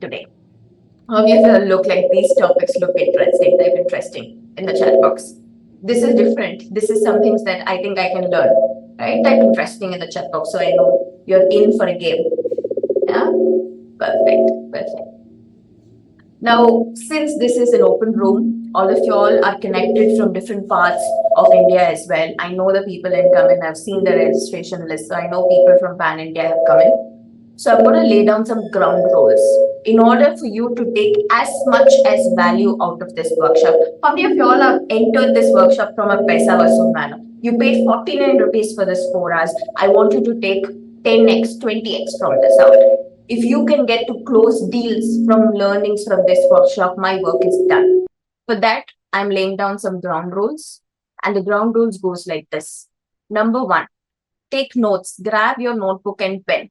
today. Obviously, look like these topics look interesting, type interesting in the chat box. This is different. This is some things that I think I can learn, right? Type interesting in the chat box so I know you're in for a game. Yeah, perfect, perfect. Now, since this is an open room, all of y'all are connected from different parts of India as well. I know the people in come in. I've seen the registration list, so I know people from Pan India have come in. So I'm going to lay down some ground rules in order for you to take as much as value out of this workshop. How many of y'all have entered this workshop from a Paisa Vasool manner? You paid 49 rupees for this 4 hours. I want you to take 10x, 20x from this out. If you can get to close deals from learnings from this workshop, my work is done. For that, I'm laying down some ground rules. And the ground rules goes like this. Number 1, take notes. Grab your notebook and pen.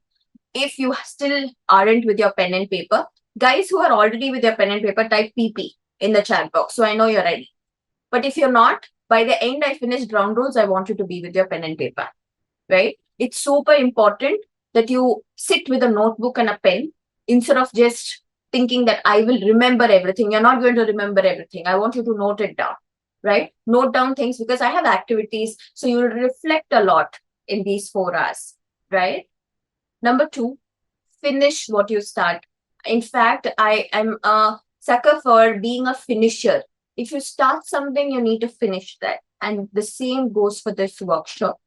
If you still aren't with your pen and paper, guys who are already with your pen and paper, type PP in the chat box. So I know you're ready. But if you're not, by the end I finish ground rules, I want you to be with your pen and paper, right? It's super important that you sit with a notebook and a pen instead of just thinking that I will remember everything. You're not going to remember everything. I want you to note it down, right? Note down things because I have activities. So you will reflect a lot in these 4 hours, right? Number 2, finish what you start. In fact, I am a sucker for being a finisher. If you start something, you need to finish that. And the same goes for this workshop.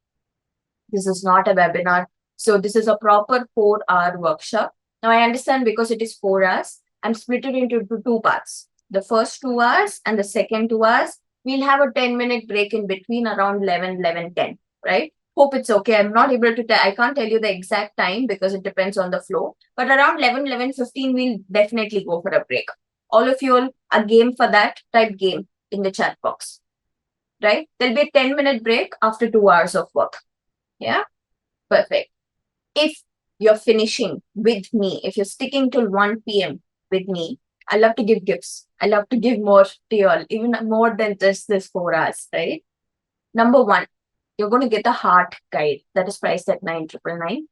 This is not a webinar. So this is a proper 4-hour workshop. Now I understand because it is 4 hours, I'm split it into 2 parts. The first 2 hours and the second 2 hours, we'll have a 10-minute break in between around 11:10, right? Hope it's okay. I'm not able to I can't tell you the exact time because it depends on the flow. But around 11:15, we'll definitely go for a break. All of you are game for that, type game in the chat box, right? There'll be a 10-minute break after 2 hours of work. Yeah, perfect. If you're finishing with me, if you're sticking till 1 p.m. with me, I love to give gifts. I love to give more to you all, even more than just this 4 hours, right? Number 1, you're going to get a heart guide that is priced at 9,999.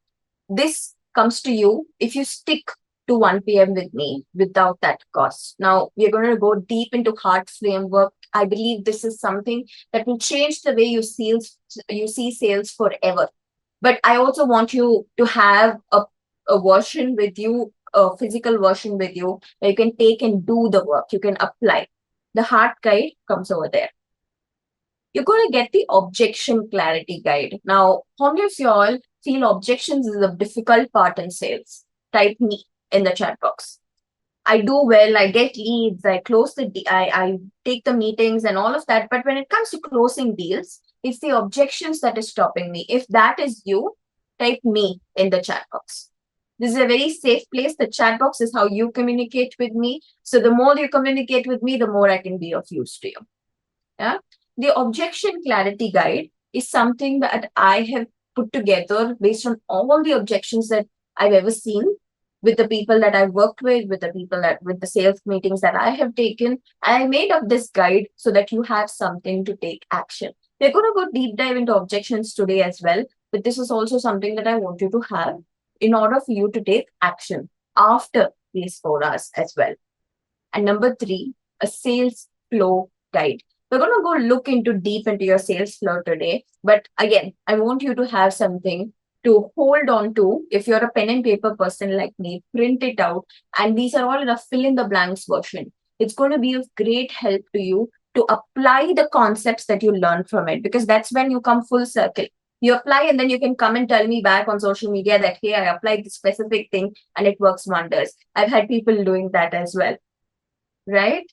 This comes to you if you stick to 1 p.m. with me without that cost. Now, we're going to go deep into heart framework. I believe this is something that will change the way you see sales forever. But I also want you to have a version with you, a physical version with you, where you can take and do the work. You can apply. The heart guide comes over there. You're going to get the objection clarity guide. Now, how many of you all feel objections is a difficult part in sales? Type me in the chat box. I do well, I get leads, I close I take the meetings and all of that. But when it comes to closing deals, it's the objections that is stopping me. If that is you, type me in the chat box. This is a very safe place. The chat box is how you communicate with me. So the more you communicate with me, the more I can be of use to you. Yeah. The objection clarity guide is something that I have put together based on all the objections that I've ever seen with the people that I've worked with the people with the sales meetings that I have taken. I made up this guide so that you have something to take action. We're going to go deep dive into objections today as well, but this is also something that I want you to have in order for you to take action after these 4 hours as well. And number 3, a sales flow guide. We're going to go look deep into your sales flow today. But again, I want you to have something to hold on to. If you're a pen and paper person like me, print it out. And these are all in a fill in the blanks version. It's going to be of great help to you to apply the concepts that you learn from it, because that's when you come full circle. You apply and then you can come and tell me back on social media that, hey, I applied this specific thing and it works wonders. I've had people doing that as well, right?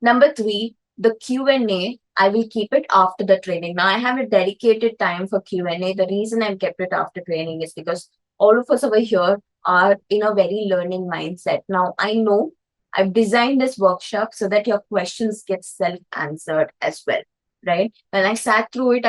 Number 3, the Q&A, I will keep it after the training. Now, I have a dedicated time for Q&A. The reason I've kept it after training is because all of us over here are in a very learning mindset. Now, I know I've designed this workshop so that your questions get self-answered as well, right? When I sat through it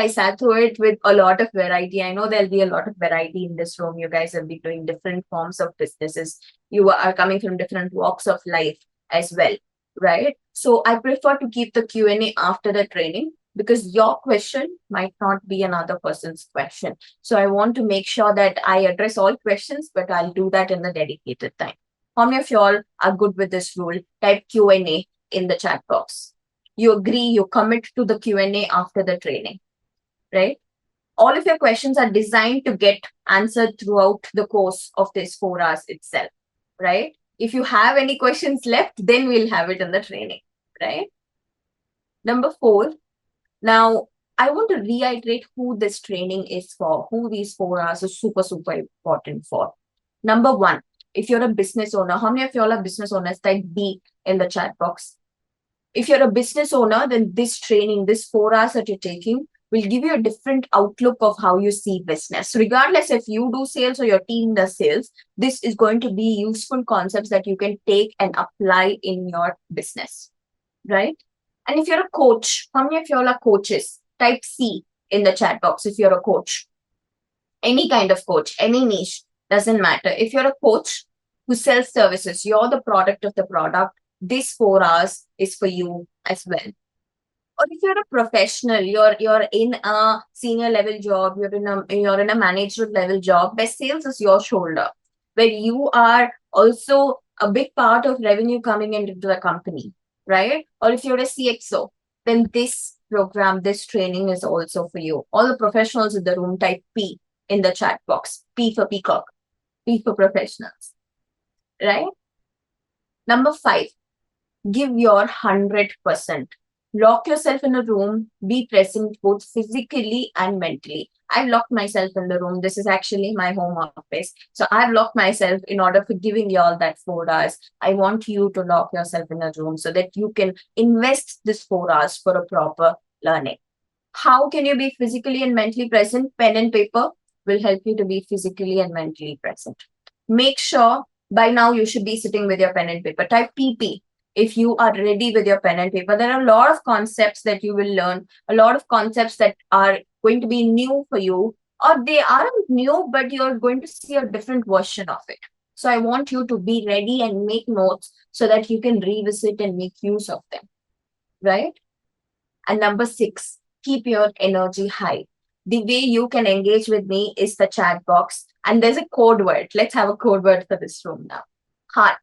with a lot of variety. I know there'll be a lot of variety in this room. You guys will be doing different forms of businesses. You are coming from different walks of life as well, right? So I prefer to keep the Q&A after the training. because your question might not be another person's question. So I want to make sure that I address all questions, but I'll do that in the dedicated time. How many of y'all are good with this rule? Type Q&A in the chat box. You agree, you commit to the Q&A after the training, right? All of your questions are designed to get answered throughout the course of this 4 hours itself, right? If you have any questions left, then we'll have it in the training, right? Number 4, now I want to reiterate who this training is for, who these 4 hours are super, super important for. Number 1, if you're a business owner, how many of y'all are business owners? Type B in the chat box. If you're a business owner, then this training, this 4 hours that you're taking, will give you a different outlook of how you see business. Regardless if you do sales or your team does sales, this is going to be useful concepts that you can take and apply in your business, right? And if you're a coach, how many of y'all are coaches? Type C in the chat box if you're a coach. Any kind of coach, any niche, doesn't matter. If you're a coach who sells services, you're the product of the product, this 4 hours is for you as well. Or if you're a professional, you're in a senior level job, you're in a managerial level job, where sales is your shoulder, where you are also a big part of revenue coming into the company, right? Or if you're a CXO, then this program, this training is also for you. All the professionals in the room, type P in the chat box. P for peacock, P for professionals, right? Number 5, give your 100%. Lock yourself in a room, be present both physically and mentally. I've locked myself in the room. This is actually my home office. So I've locked myself in order for giving you all that 4 hours. I want you to lock yourself in a room so that you can invest this 4 hours for a proper learning. How can you be physically and mentally present? Pen and paper will help you to be physically and mentally present. Make sure by now you should be sitting with your pen and paper. Type PP if you are ready with your pen and paper. There are a lot of concepts that you will learn, a lot of concepts that are going to be new for you, or they aren't new, but you're going to see a different version of it. So I want you to be ready and make notes so that you can revisit and make use of them, right? And number 6, keep your energy high. The way you can engage with me is the chat box. And there's a code word. Let's have a code word for this room now. Heart.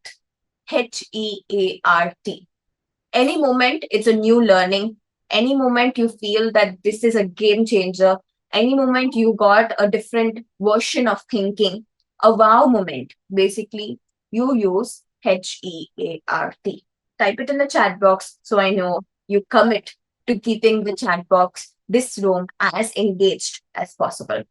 HEART. Any moment it's a new learning. Any moment you feel that this is a game changer. Any moment you got a different version of thinking. A wow moment. Basically, you use HEART. Type it in the chat box so I know you commit to keeping the chat box, this room, as engaged as possible.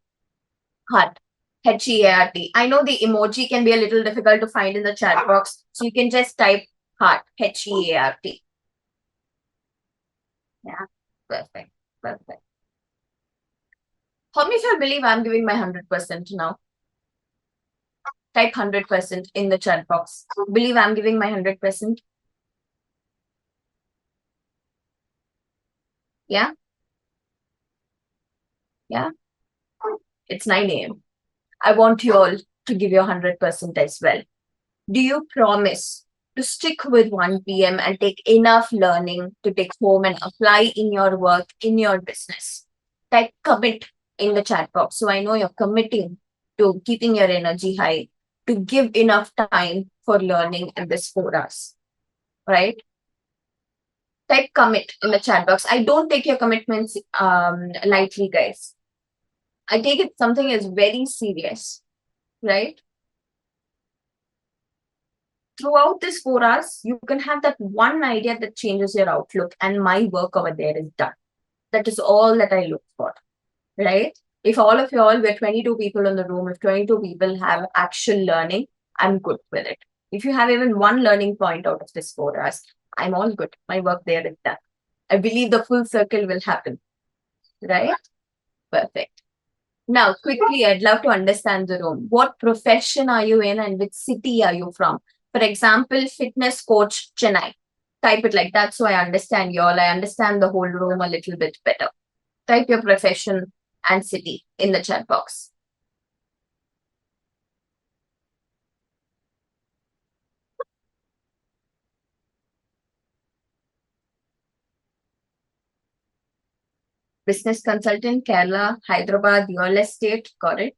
Heart. HEART. I know the emoji can be a little difficult to find in the chat box, so you can just type heart, HEART. Yeah, perfect, perfect. How many of you believe I'm giving my 100% now? Type 100% in the chat box. Believe I'm giving my 100%? Yeah, yeah. It's 9 a.m. I want you all to give your 100% as well. Do you promise to stick with 1 p.m. and take enough learning to take home and apply in your work, in your business? Type commit in the chat box so I know you're committing to keeping your energy high, to give enough time for learning in this 4 hours, right? Type commit in the chat box. I don't take your commitments lightly, guys. I take it something is very serious, right? Throughout this 4 hours, you can have that one idea that changes your outlook, and my work over there is done. That is all that I look for, right? If all of you all, we're 22 people in the room, if 22 people have actual learning, I'm good with it. If you have even one learning point out of this 4 hours, I'm all good. My work there is done. I believe the full circle will happen, right? Perfect. Now, quickly, I'd love to understand the room. What profession are you in and which city are you from? For example, fitness coach Chennai. Type it like that so I understand you all. I understand the whole room a little bit better. Type your profession and city in the chat box. Business consultant, Kerala, Hyderabad, real estate. Got it.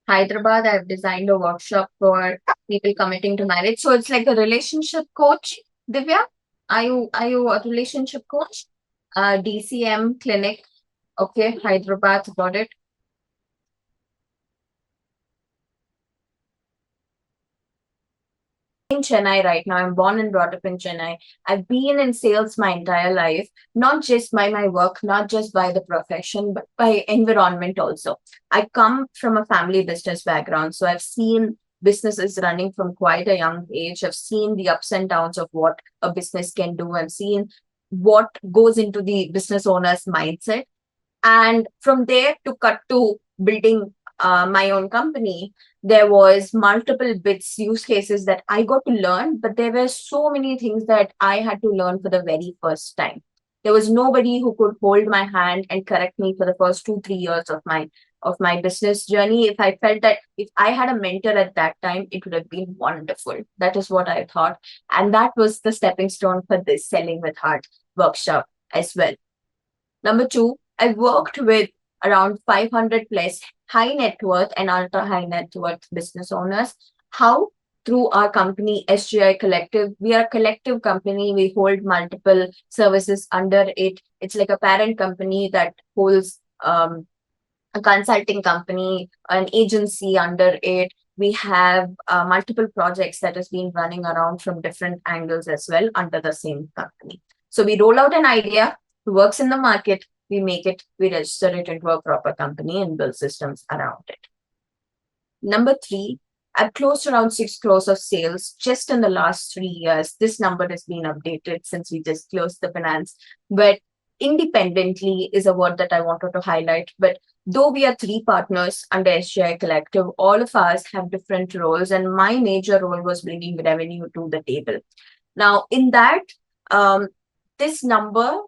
Hyderabad, I've designed a workshop for people committing to marriage. So it's like a relationship coach. Divya, are you a relationship coach? DCM clinic. Okay, Hyderabad, got it. In Chennai right now. I'm born and brought up in Chennai. I've been in sales my entire life, not just by my work, not just by the profession, but by environment also. I come from a family business background, so I've seen businesses running from quite a young age. I've seen the ups and downs of what a business can do. I've seen what goes into the business owner's mindset. And from there to cut to building my own company, there was multiple bits, use cases that I got to learn, but there were so many things that I had to learn for the very first time. There was nobody who could hold my hand and correct me for the first 2 3 years of my business journey. If I felt that if I had a mentor at that time, it would have been wonderful. That is what I thought. And that was the stepping stone for this Selling with Heart workshop as well. Number two, I worked with around 500 plus high net worth and ultra high net worth business owners. How? Through our company, SGI Collective. We are a collective company. We hold multiple services under it. It's like a parent company that holds a consulting company, an agency under it. We have multiple projects that has been running around from different angles as well under the same company. So we roll out an idea, it works in the market, we make it, we register it into a proper company and build systems around it. Number three, I've closed around 6 crores of sales just in the last 3 years. This number has been updated since we just closed the finance, but independently is a word that I wanted to highlight. But though we are three partners under SGI Collective, all of us have different roles, and my major role was bringing revenue to the table. Now, in that, this number,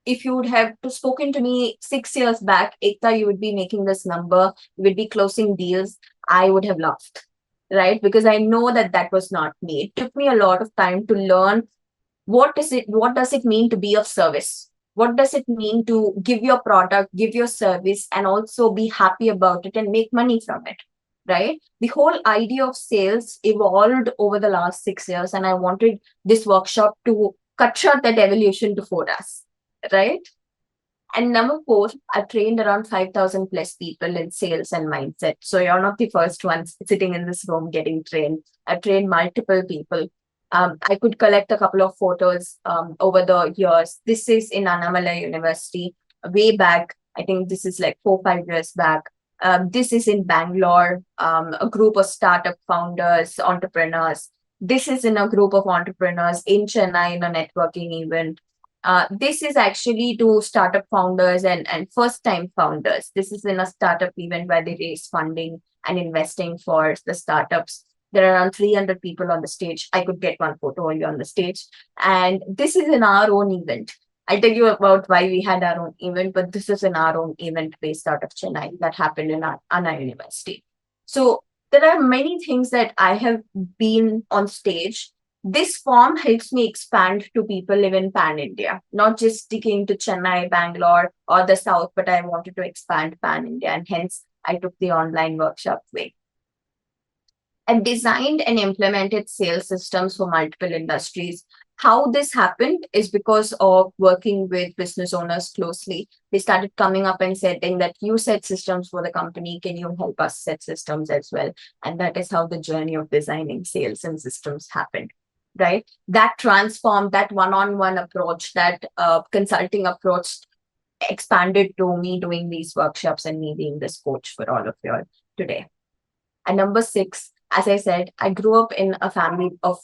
if you would have spoken to me 6 years back, Ekta, you would be making this number, you would be closing deals, I would have laughed, right? Because I know that that was not me. It took me a lot of time to learn what does it mean to be of service? What does it mean to give your product, give your service, and also be happy about it and make money from it, right? The whole idea of sales evolved over the last 6 years, and I wanted this workshop to cut short that evolution before us, right? And number four, I've trained around 5,000 plus people in sales and mindset. So you're not the first ones sitting in this room getting trained. I've trained multiple people. I could collect a couple of photos over the years. This is in Annamalai University, way back. I think this is like 4 5 years back. This is in Bangalore, a group of startup founders, entrepreneurs. This is in a group of entrepreneurs in Chennai in a networking event. This is actually to startup founders and first time founders. This is in a startup event where they raise funding and investing for the startups. There are around 300 people on the stage. I could get one photo only on the stage. And this is in our own event. I'll tell you about why we had our own event, but this is in our own event based out of Chennai that happened in Anna University. So there are many things that I have been on stage. This form helps me expand to people live in pan India, not just sticking to Chennai, Bangalore, or the South, but I wanted to expand pan India, and hence I took the online workshop way. I've designed and implemented sales systems for multiple industries. How this happened is because of working with business owners closely. They started coming up and saying that you set systems for the company. Can you help us set systems as well? And that is how the journey of designing sales and systems happened, right? That transformed, that one-on-one approach, that consulting approach expanded to me doing these workshops and me being this coach for all of you today. And number six, as I said, I grew up in a family of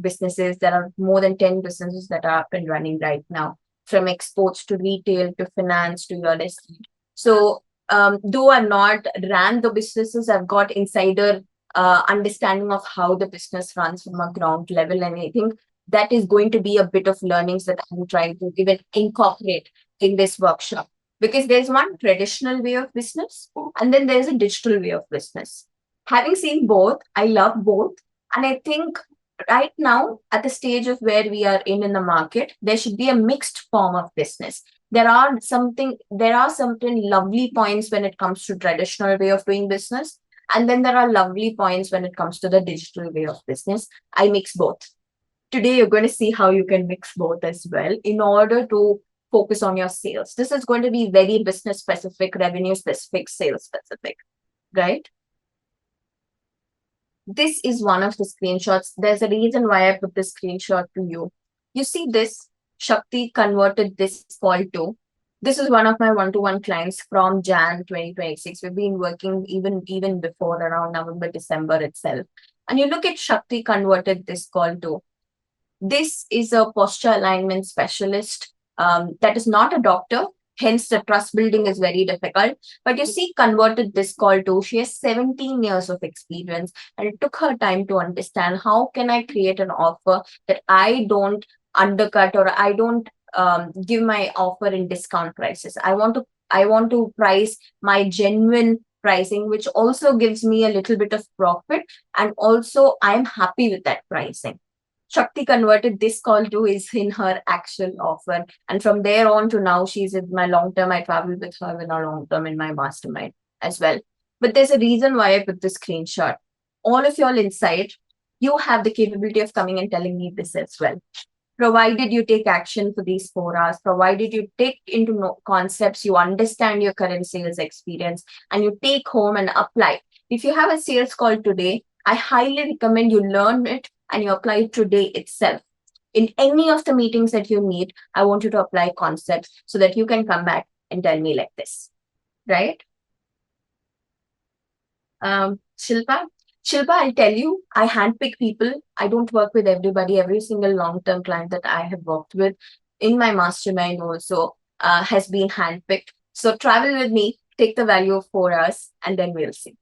businesses. There are more than 10 businesses that are up and running right now, from exports to retail to finance to real estate. So though I've not ran the businesses, I've got insider understanding of how the business runs from a ground level. And I think that is going to be a bit of learnings that I'm trying to even incorporate in this workshop. Because there's one traditional way of business and then there's a digital way of business. Having seen both, I love both. And I think right now, at the stage of where we are in the market, there should be a mixed form of business. There are certain lovely points when it comes to traditional way of doing business, and then there are lovely points when it comes to the digital way of business. I mix both. Today, you're going to see how you can mix both as well in order to focus on your sales. This is going to be very business specific, revenue specific, sales specific, right? This is one of the screenshots. There's a reason why I put this screenshot to you. You see this, Shakti converted this call to. This is one of my one-to-one clients from Jan 2026. We've been working even before around November, December itself. And you look at Shakti converted this call to. This is a posture alignment specialist that is not a doctor. Hence, the trust building is very difficult. But you see, converted this call to, she has 17 years of experience, and it took her time to understand how can I create an offer that I don't undercut or I don't give my offer in discount prices. I want to price my genuine pricing, which also gives me a little bit of profit, and also I'm happy with that pricing. Shakti converted this call to is in her actual offer. And from there on to now, she's in my long term. I travel with her in a long term in my mastermind as well. But there's a reason why I put this screenshot. All of y'all inside, you have the capability of coming and telling me this as well. Provided you take action for these 4 hours, provided you take into concepts, you understand your current sales experience, and you take home and apply. If you have a sales call today, I highly recommend you learn it and you apply it today itself. In any of the meetings that you need, I want you to apply concepts so that you can come back and tell me like this, right? Shilpa, I'll tell you, I handpick people. I don't work with everybody. Every single long-term client that I have worked with in my mastermind also has been handpicked. So travel with me, take the value of 4 hours, and then we'll see.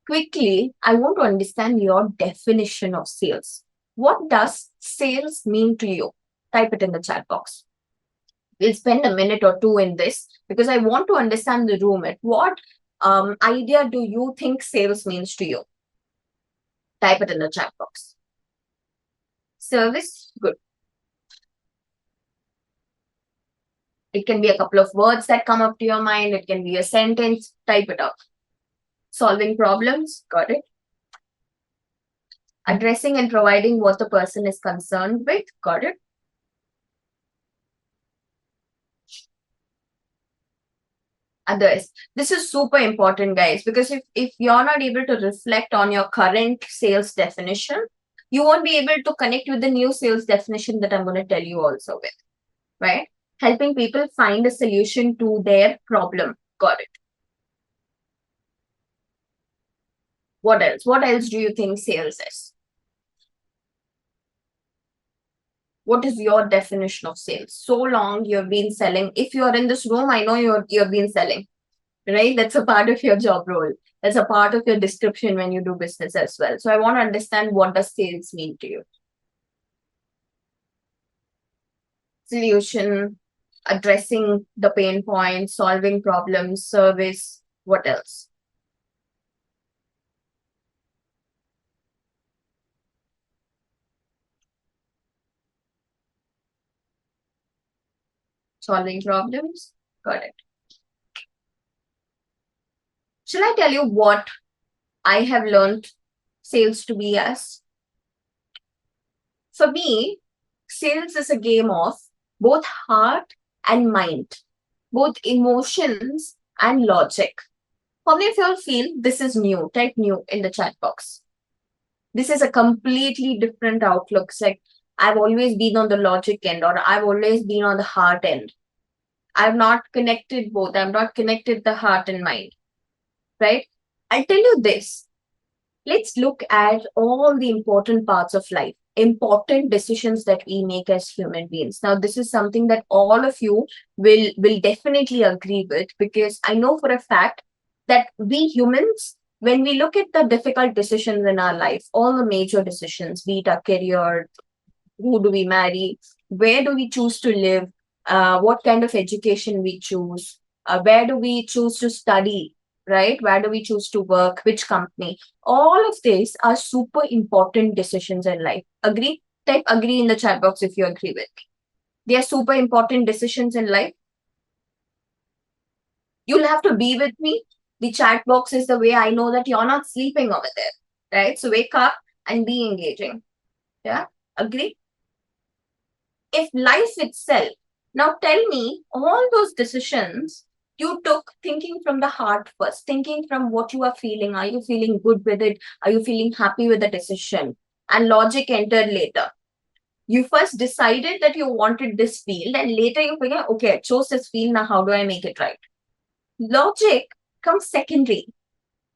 Quickly, I want to understand your definition of sales. What does sales mean to you? Type it in the chat box. We'll spend a minute or two in this because I want to understand the room. At what idea do you think sales means to you? Type it in the chat box. Service, good. It can be a couple of words that come up to your mind. It can be a sentence. Type it up. Solving problems, got it. Addressing and providing what the person is concerned with, got it. Others. This is super important, guys, because if you're not able to reflect on your current sales definition, you won't be able to connect with the new sales definition that I'm going to tell you also with, right? Helping people find a solution to their problem. Got it. What else? What else do you think sales is? What is your definition of sales? So long you've been selling. If you're in this room, I know you've been selling, right? That's a part of your job role. That's a part of your description when you do business as well. So I want to understand, what does sales mean to you? Solution, addressing the pain points, solving problems, service, what else? Solving problems, got it. Shall I tell you what I have learned sales to be as? For me, sales is a game of both heart and mind, both emotions and logic. How many of you all feel this is new? Type new in the chat box. This is a completely different outlook. It's like, I've always been on the logic end, or I've always been on the heart end. I've not connected both. I've not connected the heart and mind, right? I'll tell you this. Let's look at all the important parts of life, important decisions that we make as human beings. Now, this is something that all of you will definitely agree with, because I know for a fact that we humans, when we look at the difficult decisions in our life, all the major decisions, be it our career, who do we marry, where do we choose to live, what kind of education we choose, where do we choose to study, right? Where do we choose to work? Which company? All of these are super important decisions in life. Agree? Type agree in the chat box if you agree with me. They are super important decisions in life. You'll have to be with me. The chat box is the way I know that you're not sleeping over there, right? So wake up and be engaging. Yeah, agree? If life itself, now tell me all those decisions you took thinking from the heart first, thinking from what you are feeling. Are you feeling good with it? Are you feeling happy with the decision? And logic entered later. You first decided that you wanted this field, and later you figure, okay, I chose this field, now how do I make it right? Logic comes secondary.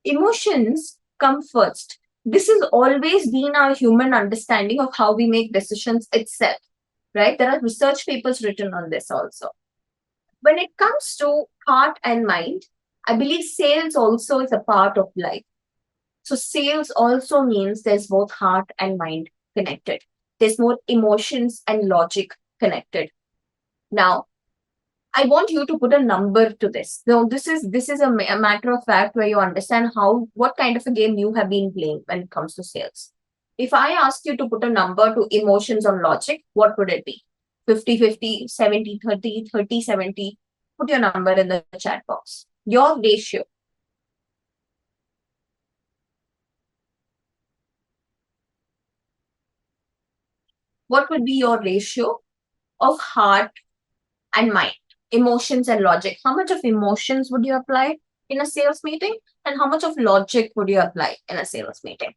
Emotions come first. This has always been our human understanding of how we make decisions itself, right? There are research papers written on this also. When it comes to heart and mind, I believe sales also is a part of life. So sales also means there's both heart and mind connected. There's more emotions and logic connected. Now, I want you to put a number to this. Now, this is a matter of fact where you understand what kind of a game you have been playing when it comes to sales. If I ask you to put a number to emotions or logic, what would it be? 50-50, 70-30, 30-70. Put your number in the chat box. Your ratio. What would be your ratio of heart and mind, emotions and logic? How much of emotions would you apply in a sales meeting? And how much of logic would you apply in a sales meeting?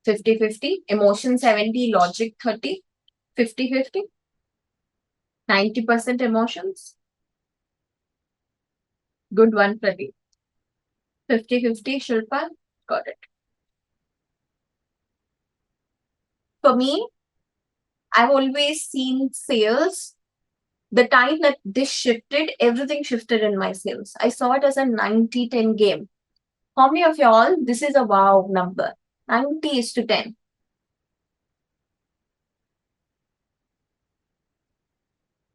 Fifty-fifty, emotion 70, logic 30, 50-50, 90% emotions. Good one, Pradeep. 50-50, Shilpa. Got it. For me, I've always seen sales. The time that this shifted, everything shifted in my sales. I saw it as a 90-10 game. How many of y'all, this is a wow number? 90:10.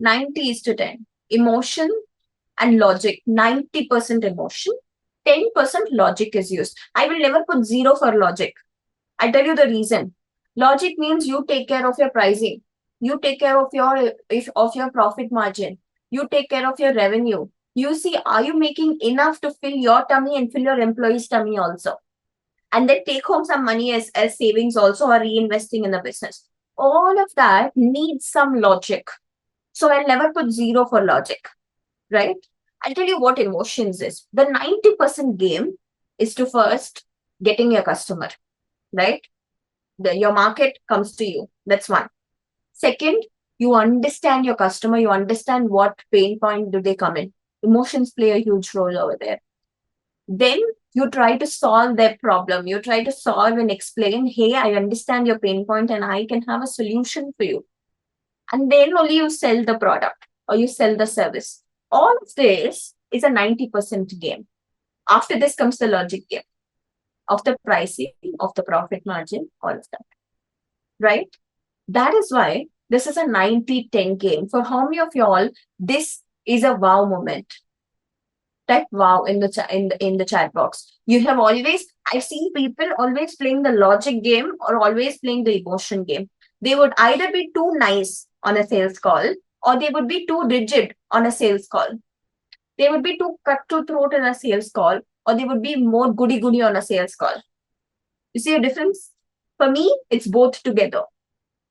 90:10. Emotion and logic. 90% emotion, 10% logic is used. I will never put zero for logic. I'll tell you the reason. Logic means you take care of your pricing. You take care of your profit margin. You take care of your revenue. You see, are you making enough to fill your tummy and fill your employees' tummy also? And then take home some money as savings also, or reinvesting in the business. All of that needs some logic. So I'll never put zero for logic, right? I'll tell you what emotions is. The 90% game is to first getting your customer, right? Your market comes to you. That's one. Second, you understand your customer. You understand what pain point do they come in. Emotions play a huge role over there. Then you try to solve their problem. You try to solve and explain, hey, I understand your pain point and I can have a solution for you. And then only you sell the product or you sell the service. All of this is a 90% game. After this comes the logic game of the pricing, of the profit margin, all of that. Right? That is why this is a 90-10 game. For how many of y'all, this is a wow moment? Type wow in the chat box. You have always, I've seen people always playing the logic game or always playing the emotion game. They would either be too nice on a sales call or they would be too rigid on a sales call. They would be too cut to throat in a sales call, or they would be more goody goody on a sales call. You see a difference? For me, it's both together.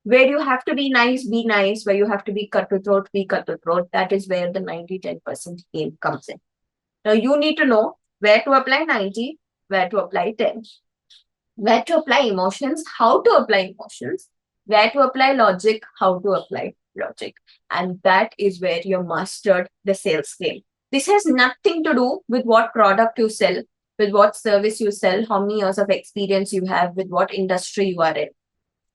Where you have to be nice, be nice. Where you have to be cut to throat, be cut to throat. That is where the 90-10% game comes in. Now you need to know where to apply 90, where to apply 10, where to apply emotions, how to apply emotions, where to apply logic, how to apply logic. And that is where you mastered the sales game. This has nothing to do with what product you sell, with what service you sell, how many years of experience you have, with what industry you are in.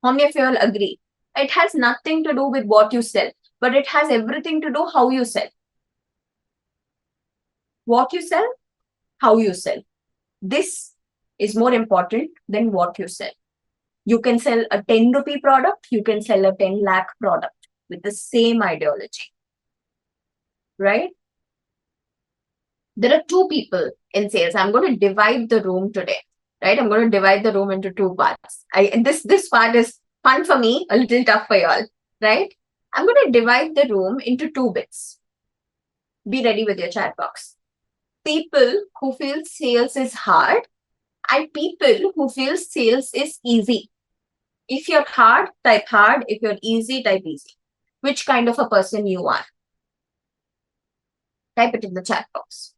How many of you all agree? It has nothing to do with what you sell, but it has everything to do how you sell. What you sell, how you sell. This is more important than what you sell. You can sell a 10 rupee product, you can sell a 10 lakh product with the same ideology, right? There are two people in sales. I'm going to divide the room today, right? I'm going to divide the room into two parts. This part is fun for me, a little tough for y'all, right? I'm going to divide the room into two bits. Be ready with your chat box. People who feel sales is hard and people who feel sales is easy. If you're hard, type hard. If you're easy, type easy. Which kind of a person you are? Type it in the chat box.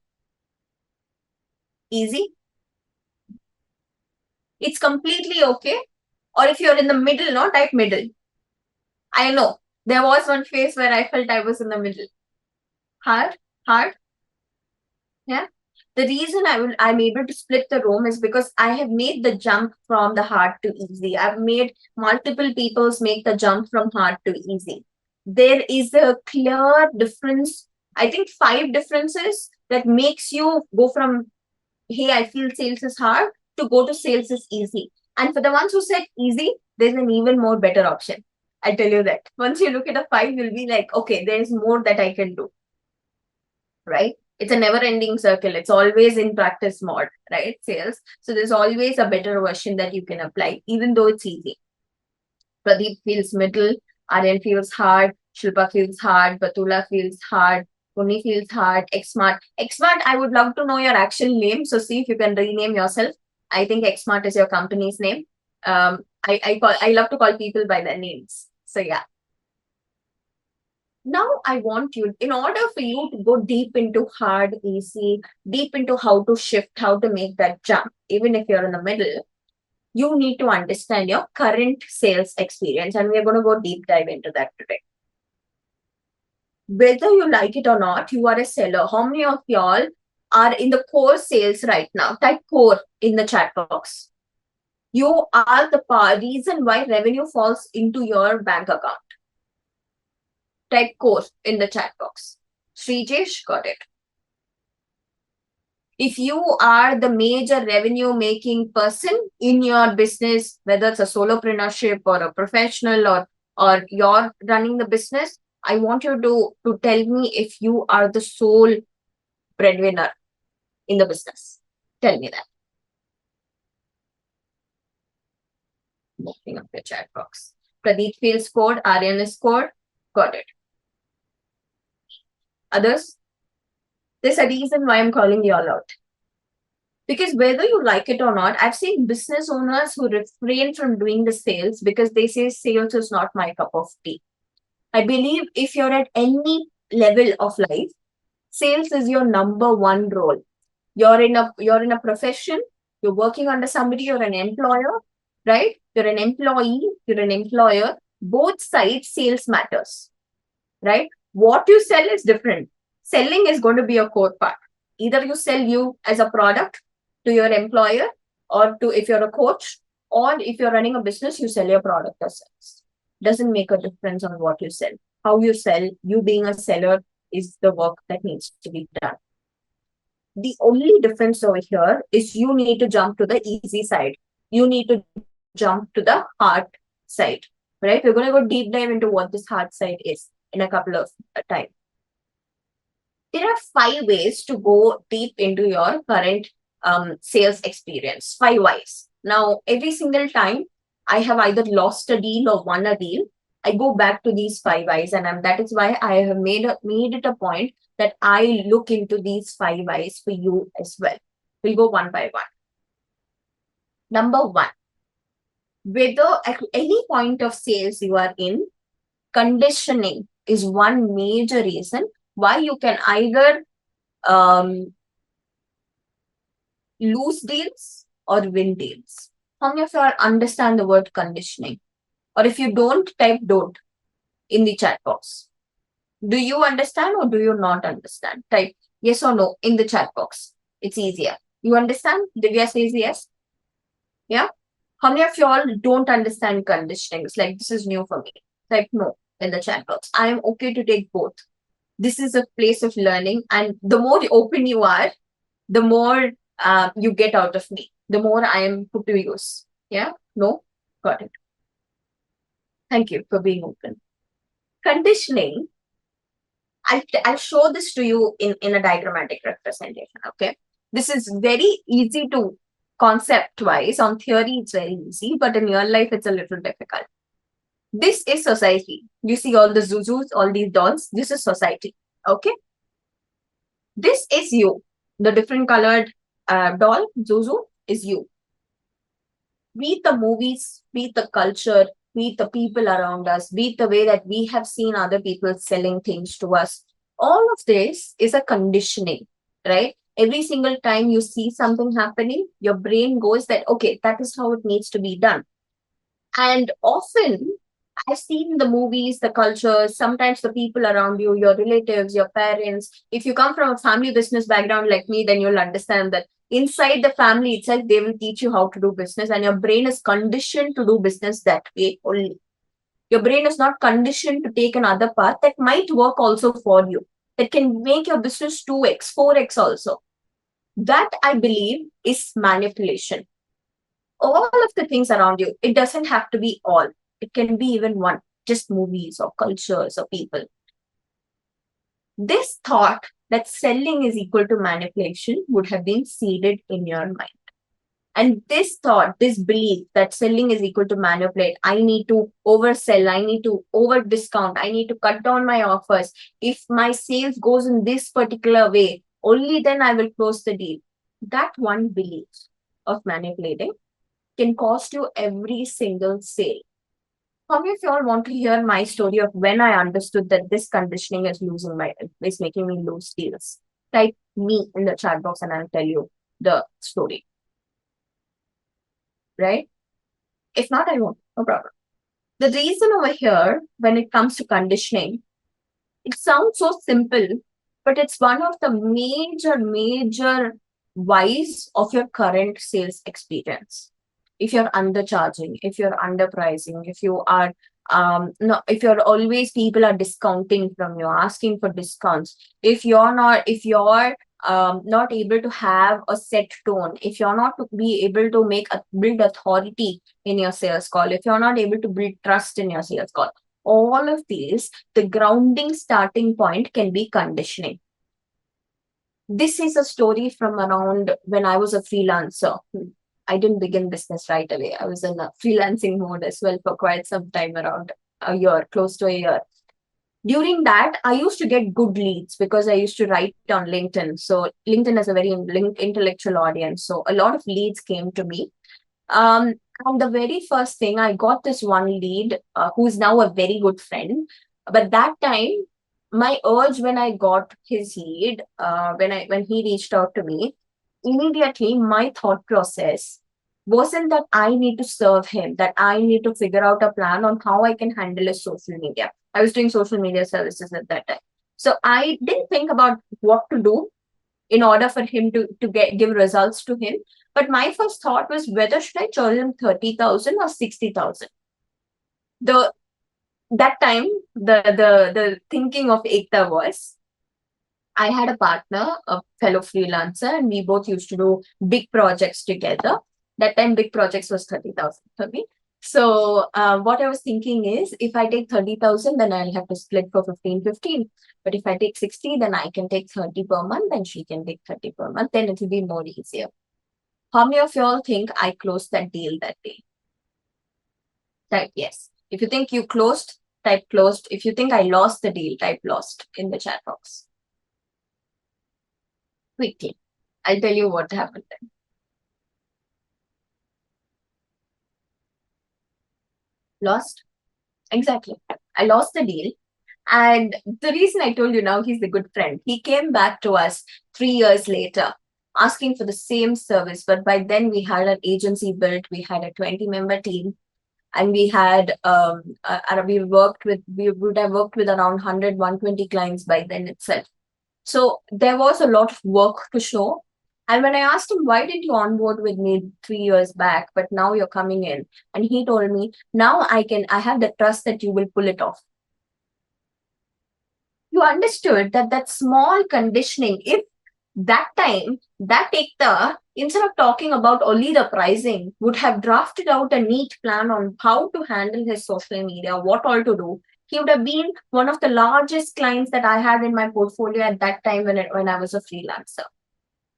Easy? It's completely okay. Or if you're in the middle, no, type middle. I know. There was one phase where I felt I was in the middle. Hard? Hard? Yeah. The reason I'm able to split the room is because I have made the jump from the hard to easy. I've made multiple peoples make the jump from hard to easy. There is a clear difference. I think 5 differences that makes you go from, hey, I feel sales is hard to go to sales is easy. And for the ones who said easy, there's an even more better option. I tell you that. Once you look at a 5, you'll be like, okay, there's more that I can do. Right? It's a never-ending circle. It's always in practice mode, right? Sales. So there's always a better version that you can apply, even though it's easy. Pradeep feels middle, Aryan feels hard, Shilpa feels hard, Batula feels hard, Puni feels hard, Xmart. Xmart, I would love to know your actual name. So see if you can rename yourself. I think Xmart is your company's name. I love to call people by their names. So yeah. Now I want you, in order for you to go deep into hard, easy, deep into how to shift, how to make that jump, even if you're in the middle, you need to understand your current sales experience. And we're going to go deep dive into that today. Whether you like it or not, you are a seller. How many of y'all are in the core sales right now? Type core in the chat box. You are the reason why revenue falls into your bank account. Type core in the chat box. Srijesh, got it. If you are the major revenue making person in your business, whether it's a solopreneurship or a professional or you're running the business, I want you to tell me if you are the sole breadwinner in the business. Tell me that. Opening up the chat box. Pradeep feels scored. Aryan is scored. Got it. Others? There's a reason why I'm calling you all out. Because whether you like it or not, I've seen business owners who refrain from doing the sales because they say sales is not my cup of tea. I believe if you're at any level of life, sales is your number one role. You're in a profession, you're working under somebody, you're an employer, right? You're an employee, you're an employer. Both sides, sales matters, right? What you sell is different. Selling is going to be a core part. Either you sell you as a product to your employer, or to, if you're a coach, or if you're running a business, you sell your product as service. Doesn't make a difference on what you sell. How you sell, you being a seller is the work that needs to be done. The only difference over here is you need to jump to the easy side. You need to jump to the hard side, right? We're going to go deep dive into what this hard side is in a couple of time. There are 5 ways to go deep into your current sales experience. 5 whys. Now, every single time I have either lost a deal or won a deal, I go back to these 5 whys, and that is why I have made it a point that I look into these 5 whys for you as well. We'll go one by one. Number 1, whether at any point of sales you are in, conditioning is one major reason why you can either lose deals or win deals. How many of you understand the word conditioning? Or if you don't, type don't in the chat box. Do you understand or do you not understand? Type yes or no in the chat box. It's easier. You understand? Divya says yes. Yeah? How many of you all don't understand conditioning? It's like, this is new for me. Type no in the chat box. I am okay to take both. This is a place of learning, and the more open you are, the more you get out of me. the more I am put to use. Yeah? No? Got it. Thank you for being open. Conditioning, I'll show this to you in a diagrammatic representation, okay? This is very easy to concept-wise. On theory, it's very easy, but in real life, it's a little difficult. This is society. You see all the Zuzus, all these dolls. This is society, okay? This is you. The different colored doll, Zuzu, is you. Be the movies, be the culture, be the people around us, be the way that we have seen other people selling things to us. All of this is a conditioning, right? Every single time you see something happening, your brain goes that, okay, that is how it needs to be done. And often, I've seen the movies, the cultures, sometimes the people around you, your relatives, your parents. If you come from a family business background like me, then you'll understand that inside the family itself, they will teach you how to do business, and your brain is conditioned to do business that way only. Your brain is not conditioned to take another path that might work also for you, that can make your business 2x, 4x also. That, I believe, is manipulation. All of the things around you, it doesn't have to be all. It can be even one, just movies or cultures or people. This thought that selling is equal to manipulation would have been seeded in your mind. And this thought, this belief that selling is equal to manipulate, I need to oversell, I need to over discount, I need to cut down my offers. If my sales goes in this particular way, only then I will close the deal. That one belief of manipulating can cost you every single sale. How many of you all want to hear my story of when I understood that this conditioning is making me lose deals? Type me in the chat box and I'll tell you the story. Right? If not, I won't. No problem. The reason over here, when it comes to conditioning, it sounds so simple, but it's one of the major whys of your current sales experience. If you're undercharging, if you're underpricing, if you are no, if you're always people are discounting from you, asking for discounts, if you're not able to have a set tone, if you're not to be able to build authority in your sales call, if you're not able to build trust in your sales call, all of these, the grounding starting point can be conditioning. This is a story from around when I was a freelancer. I didn't begin business right away. I was in a freelancing mode as well for quite some time, around a year, close to a year. During that, I used to get good leads because I used to write on LinkedIn. So LinkedIn has a very intellectual audience. So a lot of leads came to me. And the very first thing, I got this one lead who's now a very good friend. But that time, my urge when I got his lead, when he reached out to me, immediately my thought process wasn't that I need to serve him, that I need to figure out a plan on how I can handle his social media. I was doing social media services at that time. So I didn't think about what to do in order for him to give results to him. But my first thought was whether should I charge him 30,000 or 60,000. That time the thinking of Ekta was, I had a partner, a fellow freelancer, and we both used to do big projects together. That time, big projects was 30,000 for me. So what I was thinking is, if I take 30,000, then I'll have to split for 15. But if I take 60, then I can take 30 per month, and she can take 30 per month. Then it will be more easier. How many of y'all think I closed that deal that day? Type yes. If you think you closed, type closed. If you think I lost the deal, type lost in the chat box. Quickly, I'll tell you what happened then. Lost? Exactly. I lost the deal. And the reason I told you now, he's a good friend. He came back to us 3 years later, asking for the same service. But by then we had an agency built. We had a 20-member team. And we had, we would have worked with around 100, 120 clients by then itself. So there was a lot of work to show. And when I asked him, why didn't you onboard with me 3 years back, but now you're coming in? And he told me, now I have the trust that you will pull it off. You understood that small conditioning, if That time, that Ekta, instead of talking about only the pricing, would have drafted out a neat plan on how to handle his social media, what all to do. He would have been one of the largest clients that I had in my portfolio at that time when I was a freelancer.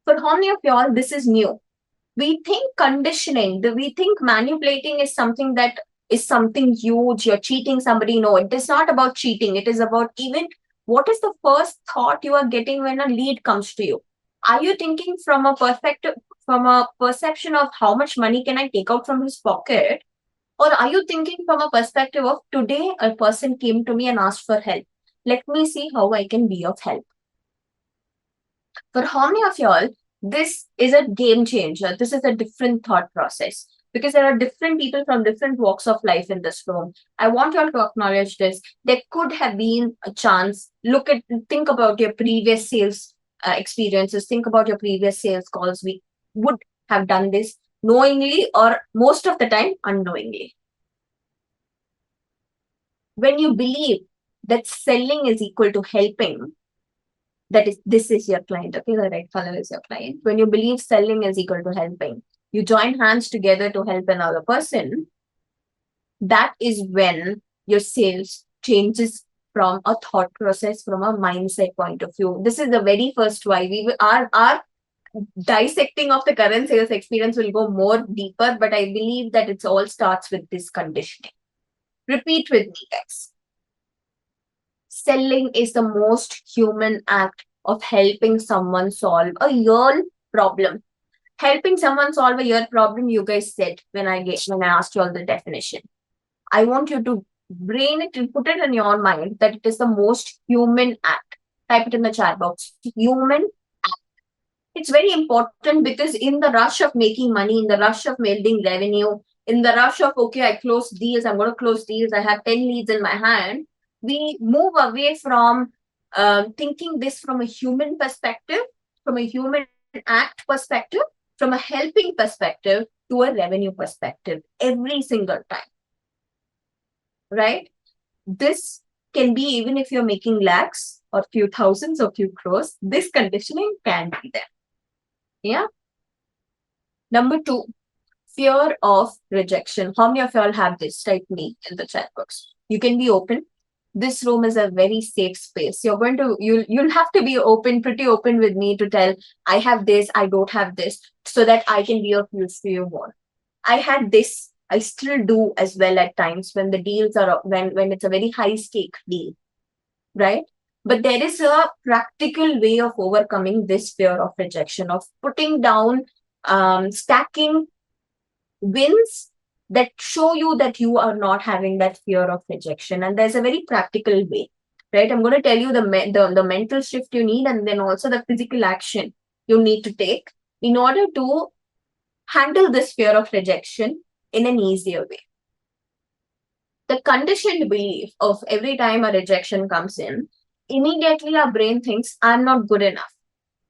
For how many of y'all, this is new? We think conditioning, we think manipulating is something that is something huge. You're cheating somebody. No, it is not about cheating. It is about even what is the first thought you are getting when a lead comes to you. Are you thinking from a perspective, from a perception of how much money can I take out from his pocket? Or are you thinking from a perspective of today a person came to me and asked for help? Let me see how I can be of help. For how many of y'all, this is a game changer? This is a different thought process because there are different people from different walks of life in this room. I want y'all to acknowledge this. There could have been a chance. Think about your previous sales experiences. Think about your previous sales calls. We would have done this knowingly or most of the time unknowingly. When you believe that selling is equal to helping, that is, this is your client, okay? The red color is your client. When you believe selling is equal to helping, you join hands together to help another person. That is when your sales changes from a thought process, from a mindset point of view. This is the very first why our dissecting of the current sales experience will go more deeper, but I believe that it all starts with this conditioning. Repeat with me, guys. Selling is the most human act of helping someone solve a real problem. Helping someone solve a real problem, you guys said when I asked you all the definition. I want you to brain it and put it in your mind that it is the most human act. Type it in the chat box. Human act. It's very important because in the rush of making money, in the rush of building revenue, in the rush of, okay, I close deals, I'm going to close deals, I have 10 leads in my hand, we move away from thinking this from a human perspective, from a human act perspective, from a helping perspective to a revenue perspective every single time. Right? This can be even if you're making lakhs or few thousands or few crores, this conditioning can be there. Yeah. Number 2, fear of rejection. How many of y'all have this? Type me in the chat box. You can be open. This room is a very safe space. You'll have to be pretty open with me to tell I have this, I don't have this, so that I can be of use to you more. I had this, I still do as well at times when the deals are when it's a very high stake deal, right? But there is a practical way of overcoming this fear of rejection, of putting down, stacking wins that show you that you are not having that fear of rejection. And there's a very practical way, right? I'm going to tell you the mental shift you need and then also the physical action you need to take in order to handle this fear of rejection in an easier way. The conditioned belief of every time a rejection comes in, immediately our brain thinks, I'm not good enough.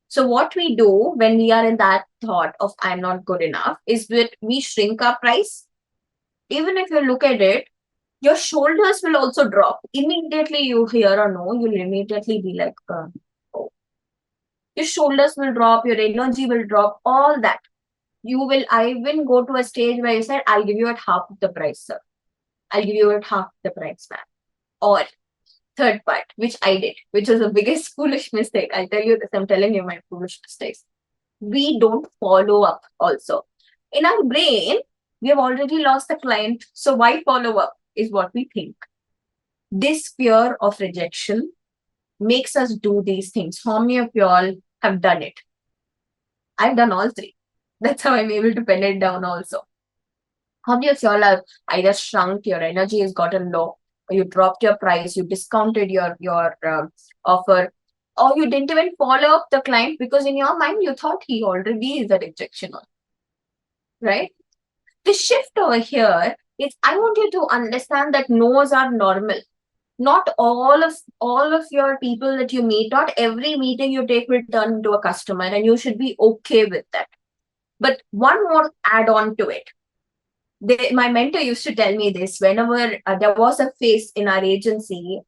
So what we do when we are in that thought of I'm not good enough is that we shrink our price. Even if you look at it, your shoulders will also drop. Immediately you hear a no, you'll immediately be like, oh. Your shoulders will drop, your energy will drop, all that. I will go to a stage where you said, I'll give you at half of the price, sir. I'll give you at half the price, ma'am. Or third part, which I did, which was the biggest foolish mistake. I'll tell you this, I'm telling you my foolish mistakes. We don't follow up also. In our brain, we have already lost the client. So why follow up is what we think. This fear of rejection makes us do these things. How many of y'all have done it? I've done all 3. That's how I'm able to pen it down also. How many of y'all have either shrunk, your energy has gotten low, or you dropped your price, you discounted your offer, or you didn't even follow up the client because in your mind you thought he already is a rejection, right? The shift over here is I want you to understand that no's are normal. Not all of your people that you meet, not every meeting you take will turn into a customer, and you should be okay with that. But one more add on to it. My mentor used to tell me this whenever there was a phase in our agency,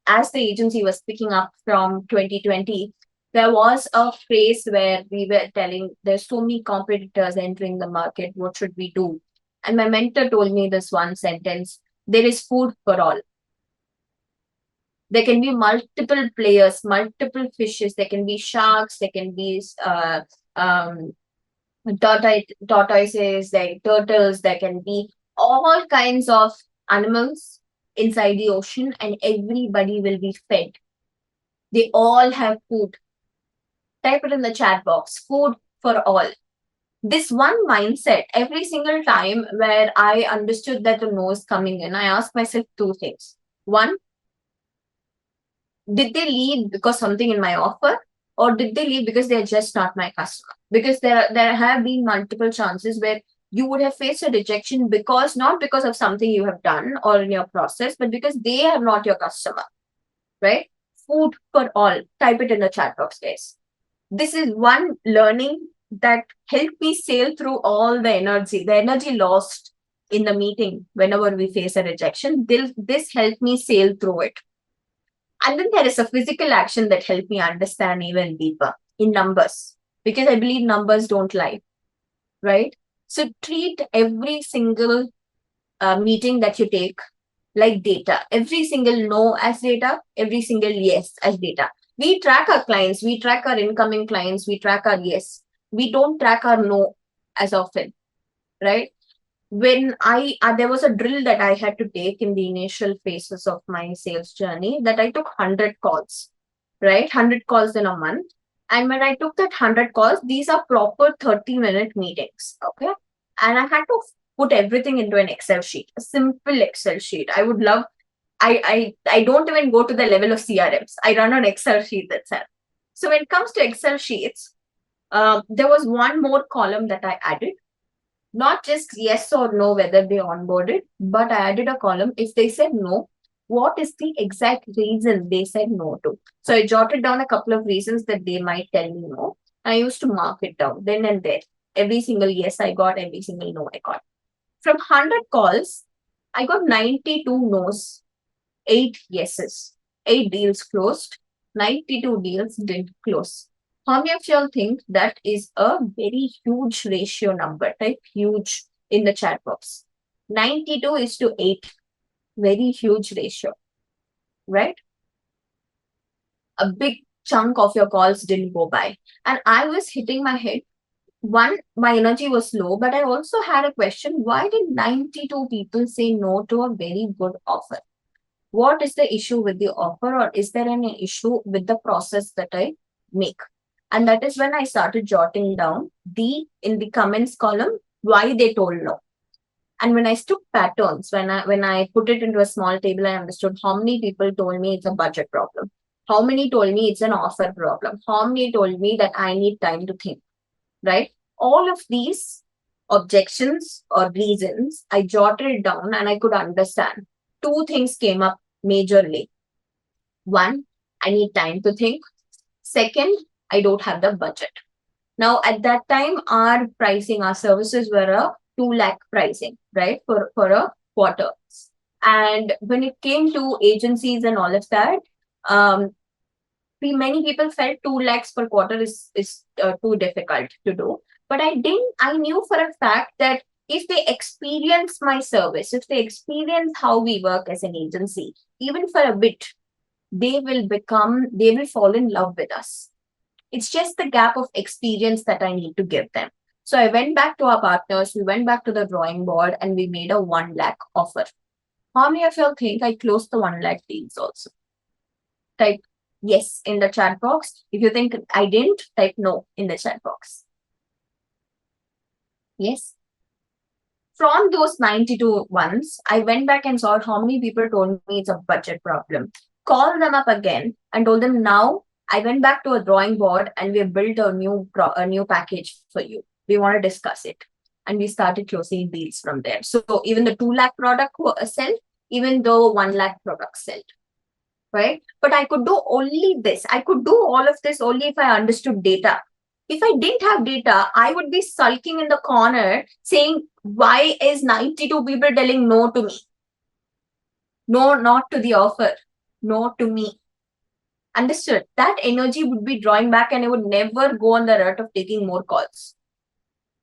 as the agency was picking up from 2020, There was a phase where we were telling there's so many competitors entering the market. What should we do? And my mentor told me this one sentence: there is food for all. There can be multiple players, multiple fishes. There can be sharks. There can be tortoises, like turtles. There can be all kinds of animals inside the ocean, and everybody will be fed. They all have food. Type it in the chat box. Food for all. This one mindset, every single time where I understood that the no is coming in, I asked myself two things. One, did they leave because something in my offer, or did they leave because they're just not my customer? Because there have been multiple chances where you would have faced a rejection because not because of something you have done or in your process, but because they are not your customer, right? Food for all. Type it in the chat box, guys. This is one learning that helped me sail through all the energy lost in the meeting whenever we face a rejection. This helped me sail through it. And then there is a physical action that helped me understand even deeper in numbers, because I believe numbers don't lie, right? So treat every single meeting that you take like data. Every single no as data, every single yes as data. We track our clients, we track our incoming clients, we track our yes. We don't track our no as often, right? When there was a drill that I had to take in the initial phases of my sales journey, that I took 100 calls, right? 100 calls in a month. And when I took that 100 calls, these are proper 30-minute meetings, okay? And I had to put everything into an Excel sheet, a simple Excel sheet. I would love, I don't even go to the level of CRMs. I run an Excel sheet itself. So when it comes to Excel sheets, there was one more column that I added. Not just yes or no whether they onboarded, but I added a column. If they said no, what is the exact reason they said no to? So I jotted down a couple of reasons that they might tell me no. I used to mark it down then and there. Every single yes I got, every single no I got. From 100 calls, I got 92 no's, 8 yeses, 8 deals closed, 92 deals didn't close. How many of y'all think that is a very huge ratio number? Type huge in the chat box. 92 is to 8. Very huge ratio, right? A big chunk of your calls didn't go by. And I was hitting my head. One, my energy was low, but I also had a question. Why did 92 people say no to a very good offer? What is the issue with the offer, or is there any issue with the process that I make? And that is when I started jotting down in the comments column why they told no. And when I took patterns, when I put it into a small table, I understood how many people told me it's a budget problem, how many told me it's an offer problem, how many told me that I need time to think, right? All of these objections or reasons, I jotted it down and I could understand. Two things came up majorly. One, I need time to think. Second, I don't have the budget. Now, at that time, our pricing, our services were a 2 lakh pricing, right? For a quarter. And when it came to agencies and all of that, many people felt 2 lakhs per quarter is too difficult to do. But I knew for a fact that if they experience my service, if they experience how we work as an agency, even for a bit, they will fall in love with us. It's just the gap of experience that I need to give them. So I went back to our partners, we went back to the drawing board, and we made a 1 lakh offer. How many of y'all think I closed the 1 lakh deals also? Type yes in the chat box. If you think I didn't, type no in the chat box. Yes. From those 92 ones, I went back and saw how many people told me it's a budget problem. Called them up again and told them, now I went back to a drawing board and we have built a new package for you. We want to discuss it. And we started closing deals from there. So even the 2 lakh product sell, even though 1 lakh product sell, right? But I could do only this. I could do all of this only if I understood data. If I didn't have data, I would be sulking in the corner saying, why is 92 people telling no to me? No, not to the offer. No to me. Understood. That energy would be drawing back and I would never go on the route of taking more calls.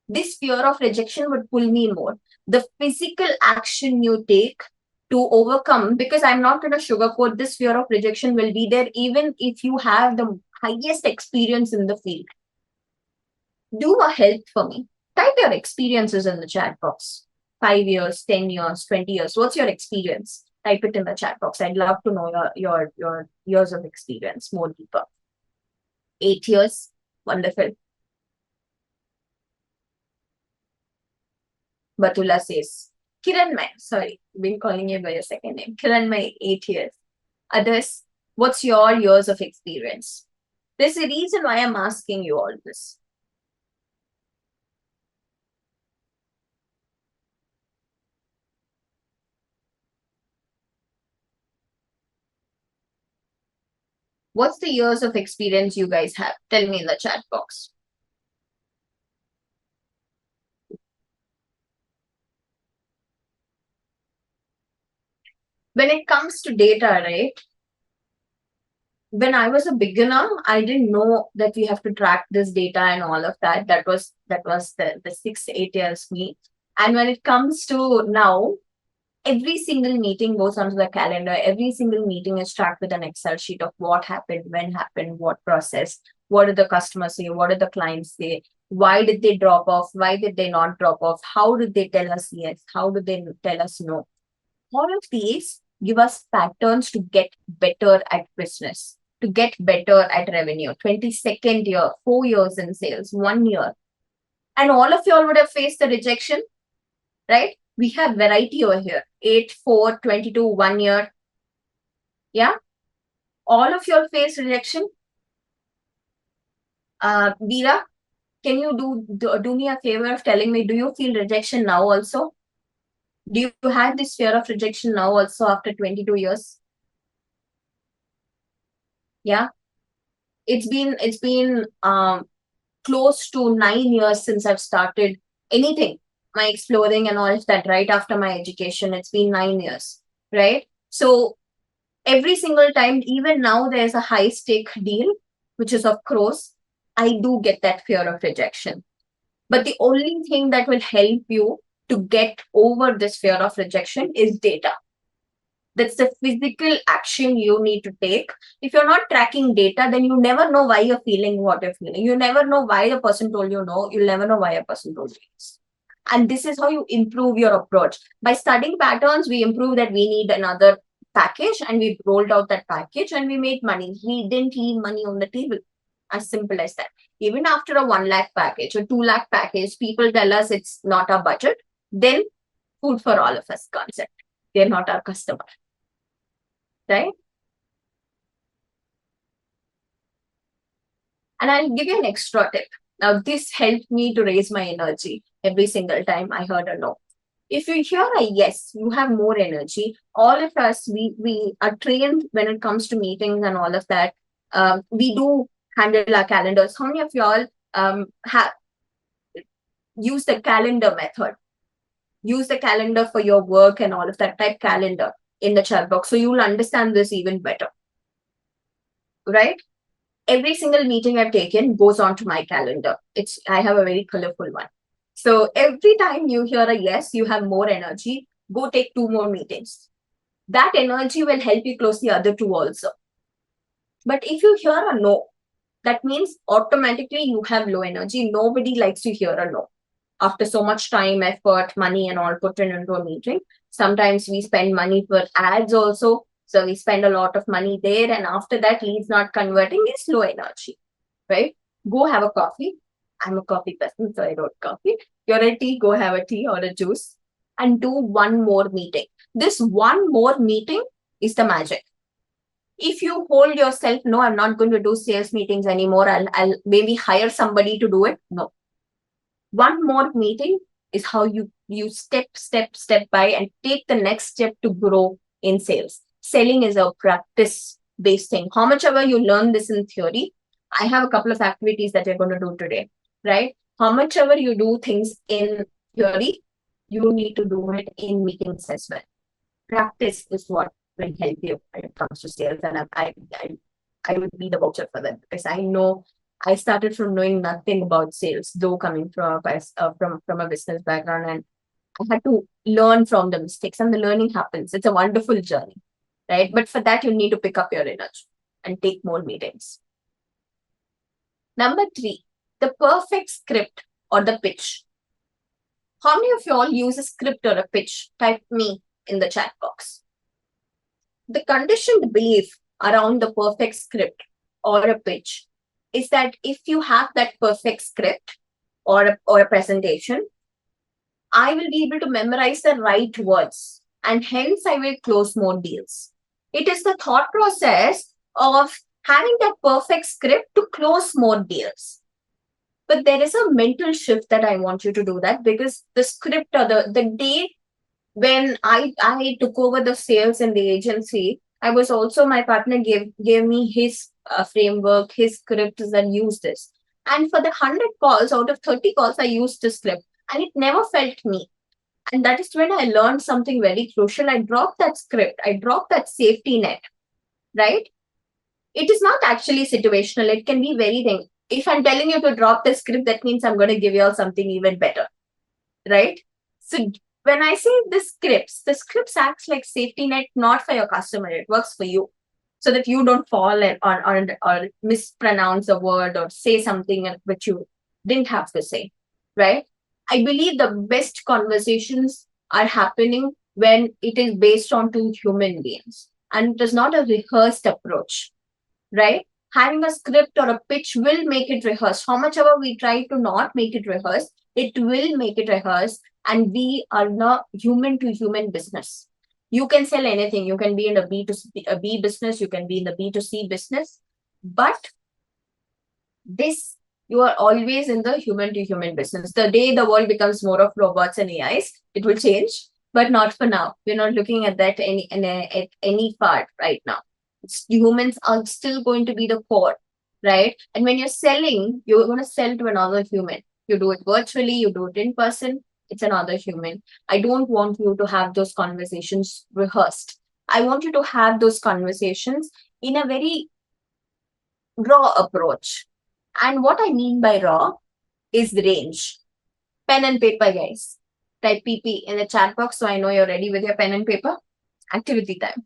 This fear of rejection would pull me more. The physical action you take to overcome, because I'm not going to sugarcoat, this fear of rejection will be there even if you have the highest experience in the field. Do a help for me. Type your experiences in the chat box. 5 years, 10 years, 20 years. What's your experience? Type it in the chat box. I'd love to know your years of experience more deeper. 8 years. Wonderful. Batula says, Kiranmay, sorry, been calling you by your second name. Kiranmay, 8 years. Others, what's your years of experience? There's a reason why I'm asking you all this. What's the years of experience you guys have? Tell me in the chat box. When it comes to data, right? When I was a beginner, I didn't know that we have to track this data and all of that. That was the 6-8 years me. And when it comes to now, every single meeting goes onto the calendar. Every single meeting is tracked with an Excel sheet of what happened, when happened, what process, what did the customers say, what did the clients say, why did they drop off, why did they not drop off, how did they tell us yes, how did they tell us no. All of these give us patterns to get better at business, to get better at revenue. 22nd year, 4 years in sales, 1 year. And all of y'all would have faced the rejection, right? We have variety over here. 8, 4, 22, 1 year. Yeah. All of y'all face rejection. Veera, can you do me a favor of telling me, do you feel rejection now also? Do you have this fear of rejection now also after 22 years? Yeah. It's been close to 9 years since I've started anything, my exploring and all of that, right after my education. It's been 9 years, right? So every single time, even now, there's a high stake deal, which is of crores. I do get that fear of rejection. But the only thing that will help you to get over this fear of rejection is data. That's the physical action you need to take. If you're not tracking data, then you never know why you're feeling what you're feeling. You never know why a person told you no. You'll never know why a person told you yes. And this is how you improve your approach. By studying patterns, we improve that we need another package and we rolled out that package and we made money. We didn't leave money on the table. As simple as that. Even after a 1 lakh package or 2 lakh package, people tell us it's not our budget. Then food for all of us concept. They're not our customer. Right? And I'll give you an extra tip. Now, this helped me to raise my energy every single time I heard a no. If you hear a yes, you have more energy. All of us, we are trained when it comes to meetings and all of that. We do handle our calendars. How many of y'all have use the calendar method? Use the calendar for your work and all of that. Type calendar in the chat box so you'll understand this even better. Right? Every single meeting I've taken goes onto my calendar. I have a very colorful one. So every time you hear a yes, you have more energy. Go take 2 more meetings. That energy will help you close the other 2 also. But if you hear a no, that means automatically you have low energy. Nobody likes to hear a no. After so much time, effort, money, and all put into a meeting, sometimes we spend money for ads also. So we spend a lot of money there. And after that, leads not converting is low energy, right? Go have a coffee. I'm a coffee person, so I wrote coffee. You're a tea, go have a tea or a juice and do 1 more meeting. This 1 more meeting is the magic. If you hold yourself, no, I'm not going to do sales meetings anymore. I'll maybe hire somebody to do it. No. 1 more meeting is how you step by and take the next step to grow in sales. Selling is a practice-based thing. How much ever you learn this in theory, I have a couple of activities that we're going to do today, right? How much ever you do things in theory, you need to do it in meetings as well. Practice is what will help you when it comes to sales. And I would be the voucher for that, because I know I started from knowing nothing about sales, though coming from from a business background, and I had to learn from the mistakes, and the learning happens. It's a wonderful journey, right? But for that, you need to pick up your energy and take more meetings. Number 3, the perfect script or the pitch. How many of you all use a script or a pitch? Type me in the chat box. The conditioned belief around the perfect script or a pitch is that if you have that perfect script or a presentation, I will be able to memorize the right words and hence I will close more deals. It is the thought process of having that perfect script to close more deals. But there is a mental shift that I want you to do that, because the script or the day when I took over the sales in the agency, I was also, my partner gave me his framework, his scripts, and use this. And for the 100 calls, out of 30 calls, I used the script, and it never felt me. And that is when I learned something very crucial. I dropped that script, I dropped that safety net, right? It is not actually situational. It can be very thing. If I'm telling you to drop the script, that means I'm going to give you all something even better, right? So when I say the scripts acts like safety net, not for your customer. It works for you, so that you don't fall or mispronounce a word or say something which you didn't have to say, right? I believe the best conversations are happening when it is based on two human beings and it is not a rehearsed approach, right? Having a script or a pitch will make it rehearsed. How much ever we try to not make it rehearsed, it will make it rehearsed. And we are not human to human business. You can sell anything. You can be in a B business. You can be in the B2C business. But this, you are always in the human to human business. The day the world becomes more of robots and AIs, it will change, but not for now. We're not looking at that at any part right now. Humans are still going to be the core, right? And when you're selling, you're going to sell to another human. You do it virtually, you do it in person, it's another human. I don't want you to have those conversations rehearsed. I want you to have those conversations in a very raw approach. And what I mean by raw is range. Pen and paper, guys. Type PP in the chat box so I know you're ready with your pen and paper. Activity time.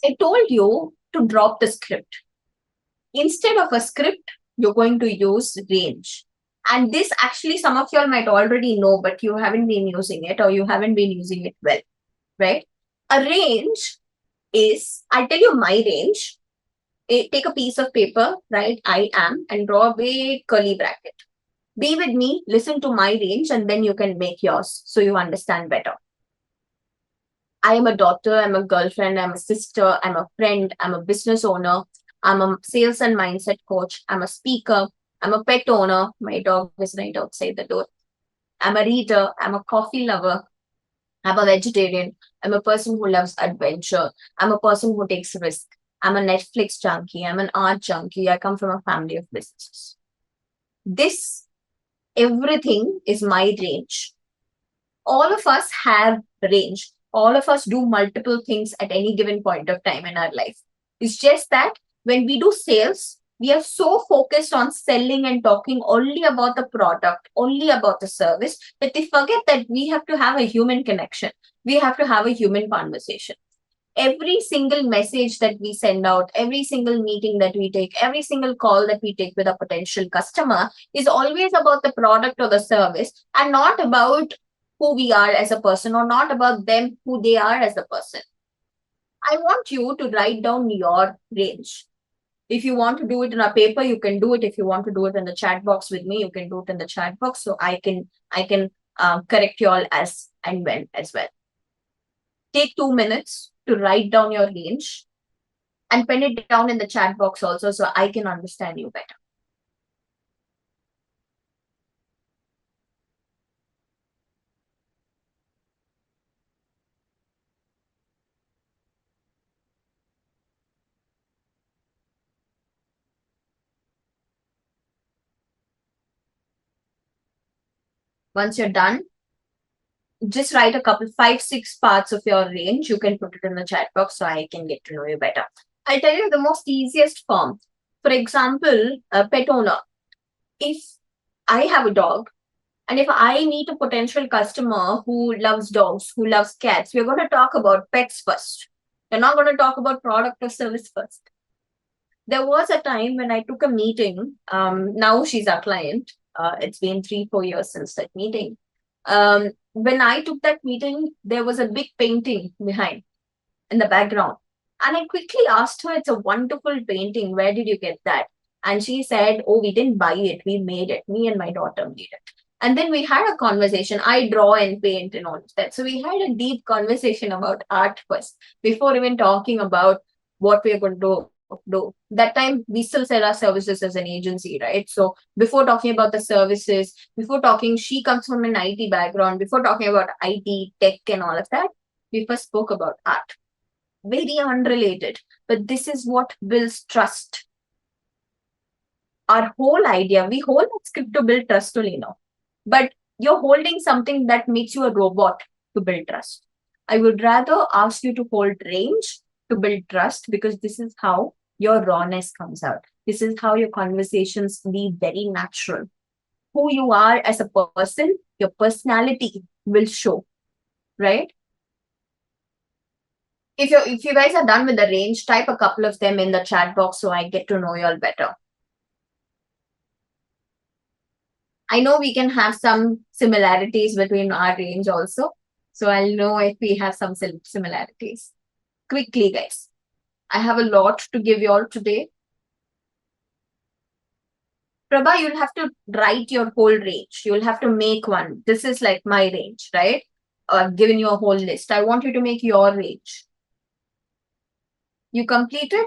I told you to drop the script. Instead of a script, you're going to use range. And this actually, some of y'all might already know, but you haven't been using it or you haven't been using it well, right? A range is, I'll tell you my range. Take a piece of paper, write I am, and draw a big curly bracket. Be with me, listen to my range, and then you can make yours so you understand better. I am a daughter, I'm a girlfriend, I'm a sister, I'm a friend, I'm a business owner, I'm a sales and mindset coach, I'm a speaker, I'm a pet owner. My dog is right outside the door. I'm a reader, I'm a coffee lover, I'm a vegetarian, I'm a person who loves adventure, I'm a person who takes risk, I'm a Netflix junkie, I'm an art junkie, I come from a family of businesses. This, everything is my range. All of us have range. All of us do multiple things at any given point of time in our life. It's just that when we do sales, we are so focused on selling and talking only about the product, only about the service, that we forget that we have to have a human connection. We have to have a human conversation. Every single message that we send out, every single meeting that we take, every single call that we take with a potential customer is always about the product or the service and not about who we are as a person or not about them, who they are as a person. I want you to write down your range. If you want to do it in a paper, you can do it. If you want to do it in the chat box with me, you can do it in the chat box. So I can correct you all as and when as well. Take 2 minutes to write down your range and pen it down in the chat box also so I can understand you better. Once you're done, just write a couple, 5-6 parts of your range. You can put it in the chat box so I can get to know you better. I'll tell you the most easiest form. For example, a pet owner. If I have a dog, and if I meet a potential customer who loves dogs, who loves cats, we're going to talk about pets first. We're not going to talk about product or service first. There was a time when I took a meeting. Now she's our client. It's been 3-4 years since that meeting. When I took that meeting, there was a big painting behind in the background. And I quickly asked her, it's a wonderful painting. Where did you get that? And she said, oh, we didn't buy it. We made it. Me and my daughter made it. And then we had a conversation. I draw and paint and all of that. So we had a deep conversation about art first before even talking about what we're going to do. That time we still sell our services as an agency, right? So before talking about the services, before talking, she comes from an IT background, before talking about IT, tech, and all of that, we first spoke about art. Very unrelated, but this is what builds trust. Our whole idea, we hold that script to build trust only now, but you're holding something that makes you a robot to build trust. I would rather ask you to hold range to build trust, because this is how your rawness comes out. This is how your conversations be very natural. Who you are as a person, your personality will show, right? If you guys are done with the range, type a couple of them in the chat box so I get to know you all better. I know we can have some similarities between our range also. So I'll know if we have some similarities. Quickly, guys. I have a lot to give you all today. Prabha, you'll have to write your whole range. You'll have to make one. This is like my range, right? I've given you a whole list. I want you to make your range. You completed?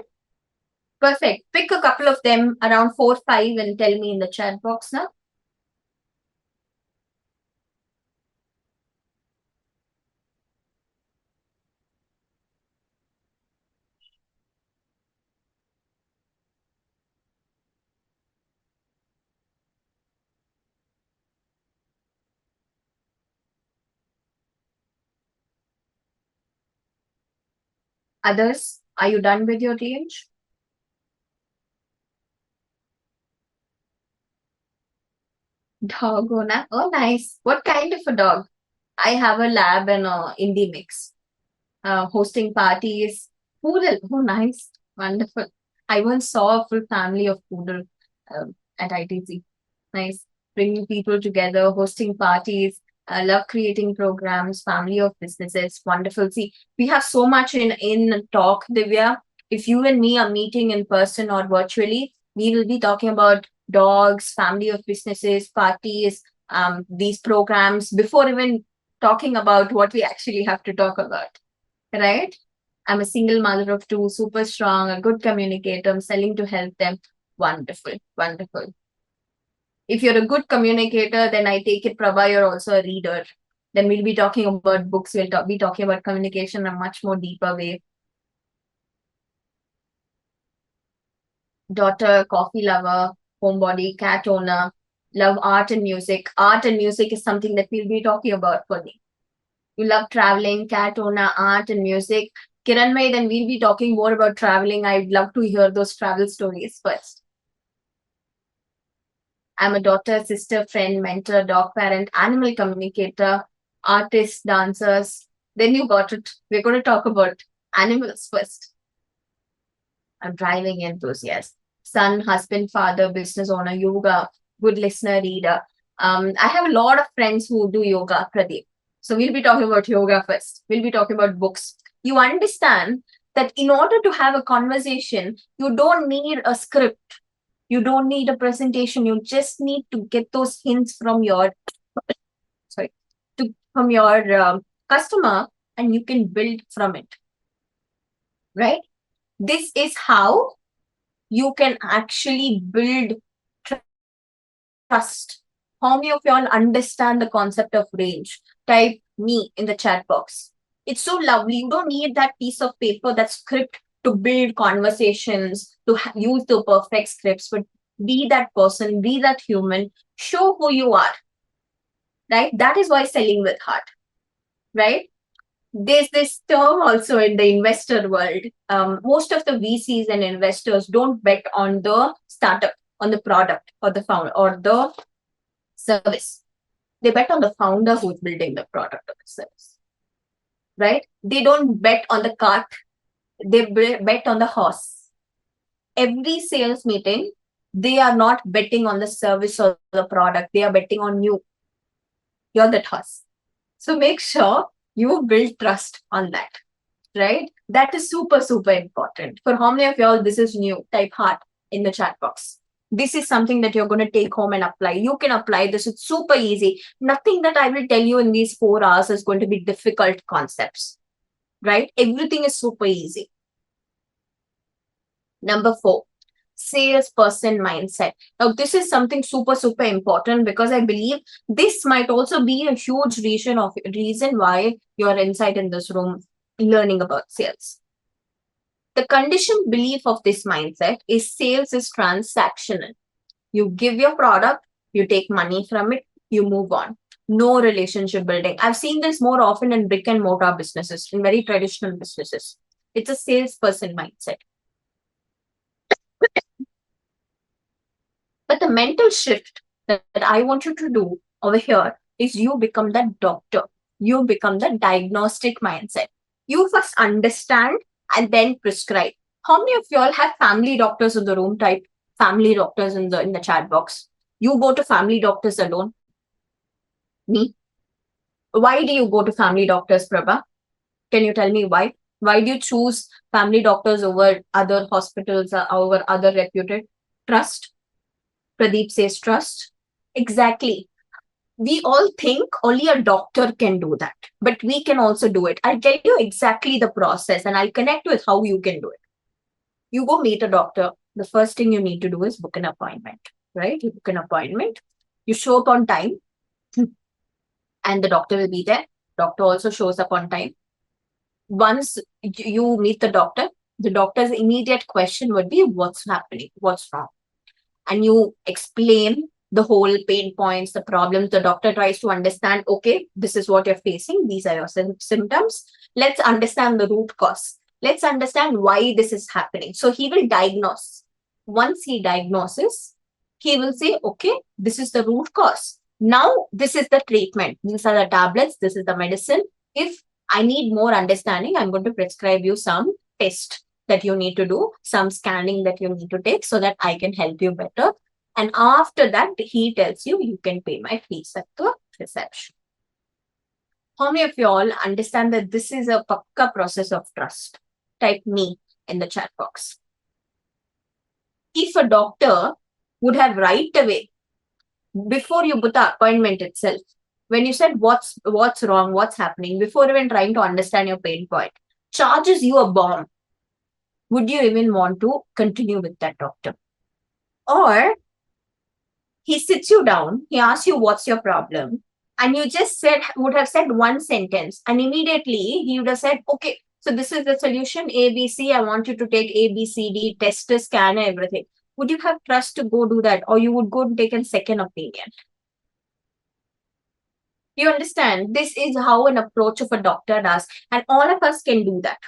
Perfect. Pick a couple of them, around 4, 5, and tell me in the chat box now. Others, are you done with your range? Dog owner. Oh, nice. What kind of a dog? I have a lab and a indie mix. Hosting parties. Poodle. Oh, nice. Wonderful. I once saw a full family of poodle at ITC. Nice. Bringing people together, hosting parties. I love creating programs, family of businesses. Wonderful. See, we have so much in talk, Divya. If you and me are meeting in person or virtually, we will be talking about dogs, family of businesses, parties, these programs before even talking about what we actually have to talk about, right? I'm a single mother of 2, super strong, a good communicator. I'm selling to help them. Wonderful, wonderful. If you're a good communicator, then I take it, Prabha, you're also a reader. Then we'll be talking about books. We'll be talking about communication in a much more deeper way. Daughter, coffee lover, homebody, cat owner, love art and music. Art and music is something that we'll be talking about for me. You love traveling, cat owner, art and music. Kiranmay, then we'll be talking more about traveling. I'd love to hear those travel stories first. I'm a daughter, sister, friend, mentor, dog parent, animal communicator, artist, dancers. Then you got it. We're going to talk about animals first. I'm driving enthusiast, son, husband, father, business owner, yoga, good listener, reader. I have a lot of friends who do yoga, Pradeep. So we'll be talking about yoga first. We'll be talking about books. You understand that in order to have a conversation, you don't need a script. You don't need a presentation. You just need to get those hints from your customer, and you can build from it, right? This is how you can actually build trust. How many of y'all understand the concept of range? Type me in the chat box. It's so lovely. You don't need that piece of paper, that script to build conversations, to use the perfect scripts, but be that person, be that human, show who you are, right? That is why selling with heart. right? There's this term also in the investor world. Most of the VCs and investors don't bet on the startup, on the product, or the founder, or the service. They bet on the founder who's building the product or the service, right? They don't bet on the cart, they bet on the horse. Every sales meeting, they are not betting on the service or the product, they are betting on you. You're that horse. So make sure you build trust on that, right? That is super, super important. For how many of y'all this is new? Type heart in the chat box. This is something that you're going to take home and apply. You can apply this. It's super easy. Nothing that I will tell you in these 4 hours is going to be difficult concepts, right? Everything is super easy. Number 4, salesperson mindset. Now, this is something super, super important because I believe this might also be a huge reason why you're inside in this room learning about sales. The conditioned belief of this mindset is sales is transactional. You give your product, you take money from it, you move on. No relationship building. I've seen this more often in brick and mortar businesses, in very traditional businesses. It's a salesperson mindset. But the mental shift that I want you to do over here is you become the doctor. You become the diagnostic mindset. You first understand and then prescribe. How many of y'all have family doctors in the room? Type family doctors in the chat box. You go to family doctors alone. Me. Why do you go to family doctors, Prabha? Can you tell me why? Why do you choose family doctors over other hospitals or over other reputed? Trust. Pradeep says trust. Exactly. We all think only a doctor can do that, but we can also do it. I'll tell you exactly the process and I'll connect with how you can do it. You go meet a doctor. The first thing you need to do is book an appointment, right? You book an appointment. You show up on time and the doctor will be there. Doctor also shows up on time. Once you meet the doctor's immediate question would be, what's happening? What's wrong? And you explain the whole pain points, the problems. The doctor tries to understand, okay, this is what you're facing. These are your symptoms. Let's understand the root cause. Let's understand why this is happening. So he will diagnose. Once he diagnoses, he will say, okay, this is the root cause. Now, this is the treatment. These are the tablets. This is the medicine. If I need more understanding, I'm going to prescribe you some test that you need to do, some scanning that you need to take so that I can help you better. And after that, he tells you, you can pay my fees at the reception. How many of you all understand that this is a pakka process of trust? Type me in the chat box. If a doctor would have right away, before you book the appointment itself, when you said what's wrong, what's happening, before even trying to understand your pain point, charges you a bomb, would you even want to continue with that doctor? Or he sits you down, he asks you what's your problem, and you just would have said one sentence, and immediately he would have said, okay, so this is the solution, ABC, I want you to take ABCD, test, scan, everything. Would you have trust to go do that, or you would go and take a second opinion? You understand? This is how an approach of a doctor does, and all of us can do that.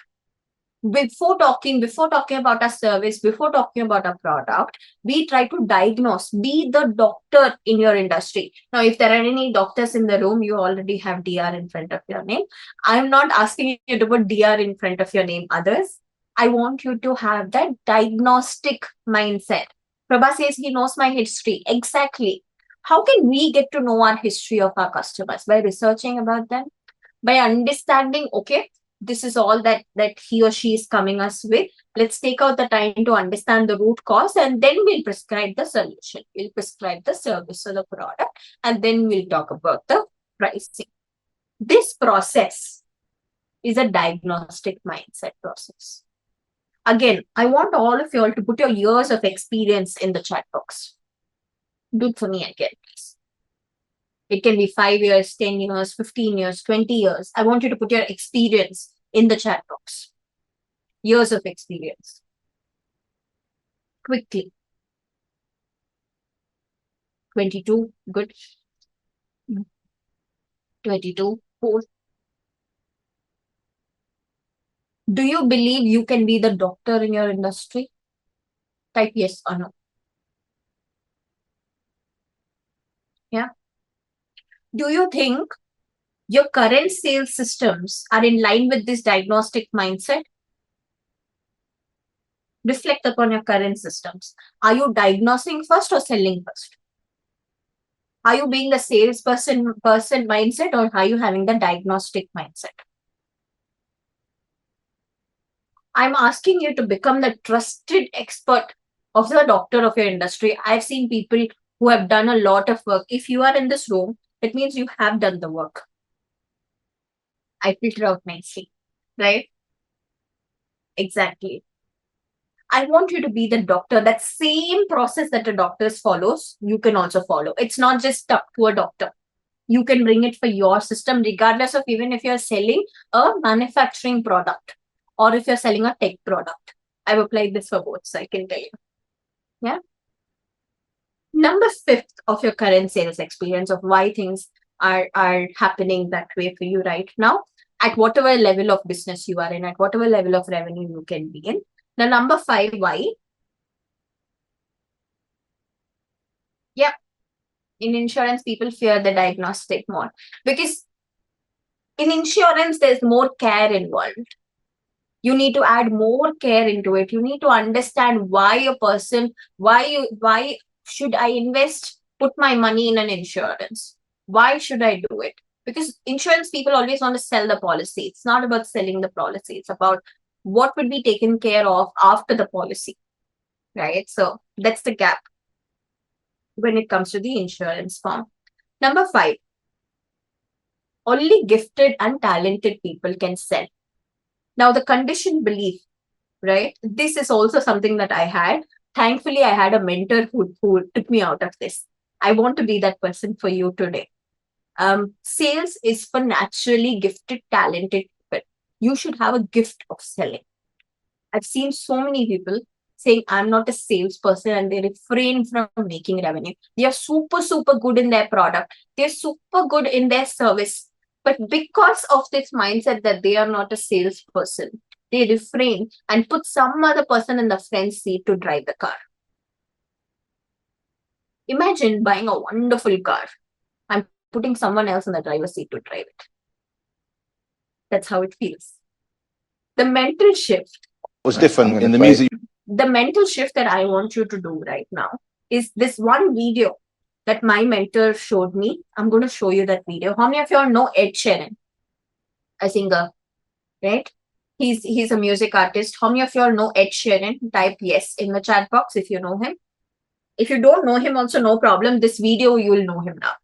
Before talking about a service, before talking about a product, we try to diagnose, be the doctor in your industry. Now, if there are any doctors in the room, you already have DR in front of your name. I'm not asking you to put DR in front of your name, others. I want you to have that diagnostic mindset. Prabha says he knows my history. Exactly. How can we get to know our history of our customers? By researching about them, by understanding, okay, this is all that he or she is coming us with. Let's take out the time to understand the root cause, and then we'll prescribe the solution. We'll prescribe the service or the product, and then we'll talk about the pricing. This process is a diagnostic mindset process. Again, I want all of you all to put your years of experience in the chat box. Do it for me again, please. It can be 5 years, 10 years, 15 years, 20 years. I want you to put your experience in the chat box. Years of experience. Quickly. 22, good. 22, cool. Do you believe you can be the doctor in your industry? Type yes or no. Yeah. Do you think your current sales systems are in line with this diagnostic mindset? Reflect upon your current systems. Are you diagnosing first or selling first? Are you being the salesperson mindset, or are you having the diagnostic mindset? I'm asking you to become the trusted expert of the doctor of your industry. I've seen people who have done a lot of work. If you are in this room, it means you have done the work. I filter out nicely, right? Exactly. I want you to be the doctor. That same process that a doctor follows, you can also follow. It's not just stuck to a doctor. You can bring it for your system, regardless of even if you're selling a manufacturing product or if you're selling a tech product. I've applied this for both, so I can tell you. Yeah. Number 5 of your current sales experience of why things are happening that way for you right now, at whatever level of business you are in, at whatever level of revenue you can be in. The number 5, why? Yeah. In insurance, people fear the diagnostic more because in insurance, there's more care involved. You need to add more care into it. You need to understand why a person, why should I invest, put my money in an insurance? Why should I do it? Because insurance people always want to sell the policy. It's not about selling the policy. It's about what would be taken care of after the policy, right? So that's the gap when it comes to the insurance firm. Number 5, only gifted and talented people can sell. Now, the conditioned belief, right? This is also something that I had. Thankfully, I had a mentor who took me out of this. I want to be that person for you today. Sales is for naturally gifted, talented people. You should have a gift of selling. I've seen so many people saying, I'm not a salesperson, and they refrain from making revenue. They are super, super good in their product. They're super good in their service. But because of this mindset that they are not a salesperson, they refrain and put some other person in the front seat to drive the car. Imagine buying a wonderful car and putting someone else in the driver's seat to drive it. That's how it feels. The mental shift was different in the music. The mental shift that I want you to do right now is this one video that my mentor showed me. I'm going to show you that video. How many of y'all know Ed Sheeran? A singer, right? He's a music artist. How many of y'all know Ed Sheeran? Type yes in the chat box if you know him. If you don't know him, also no problem. This video, you will know him now.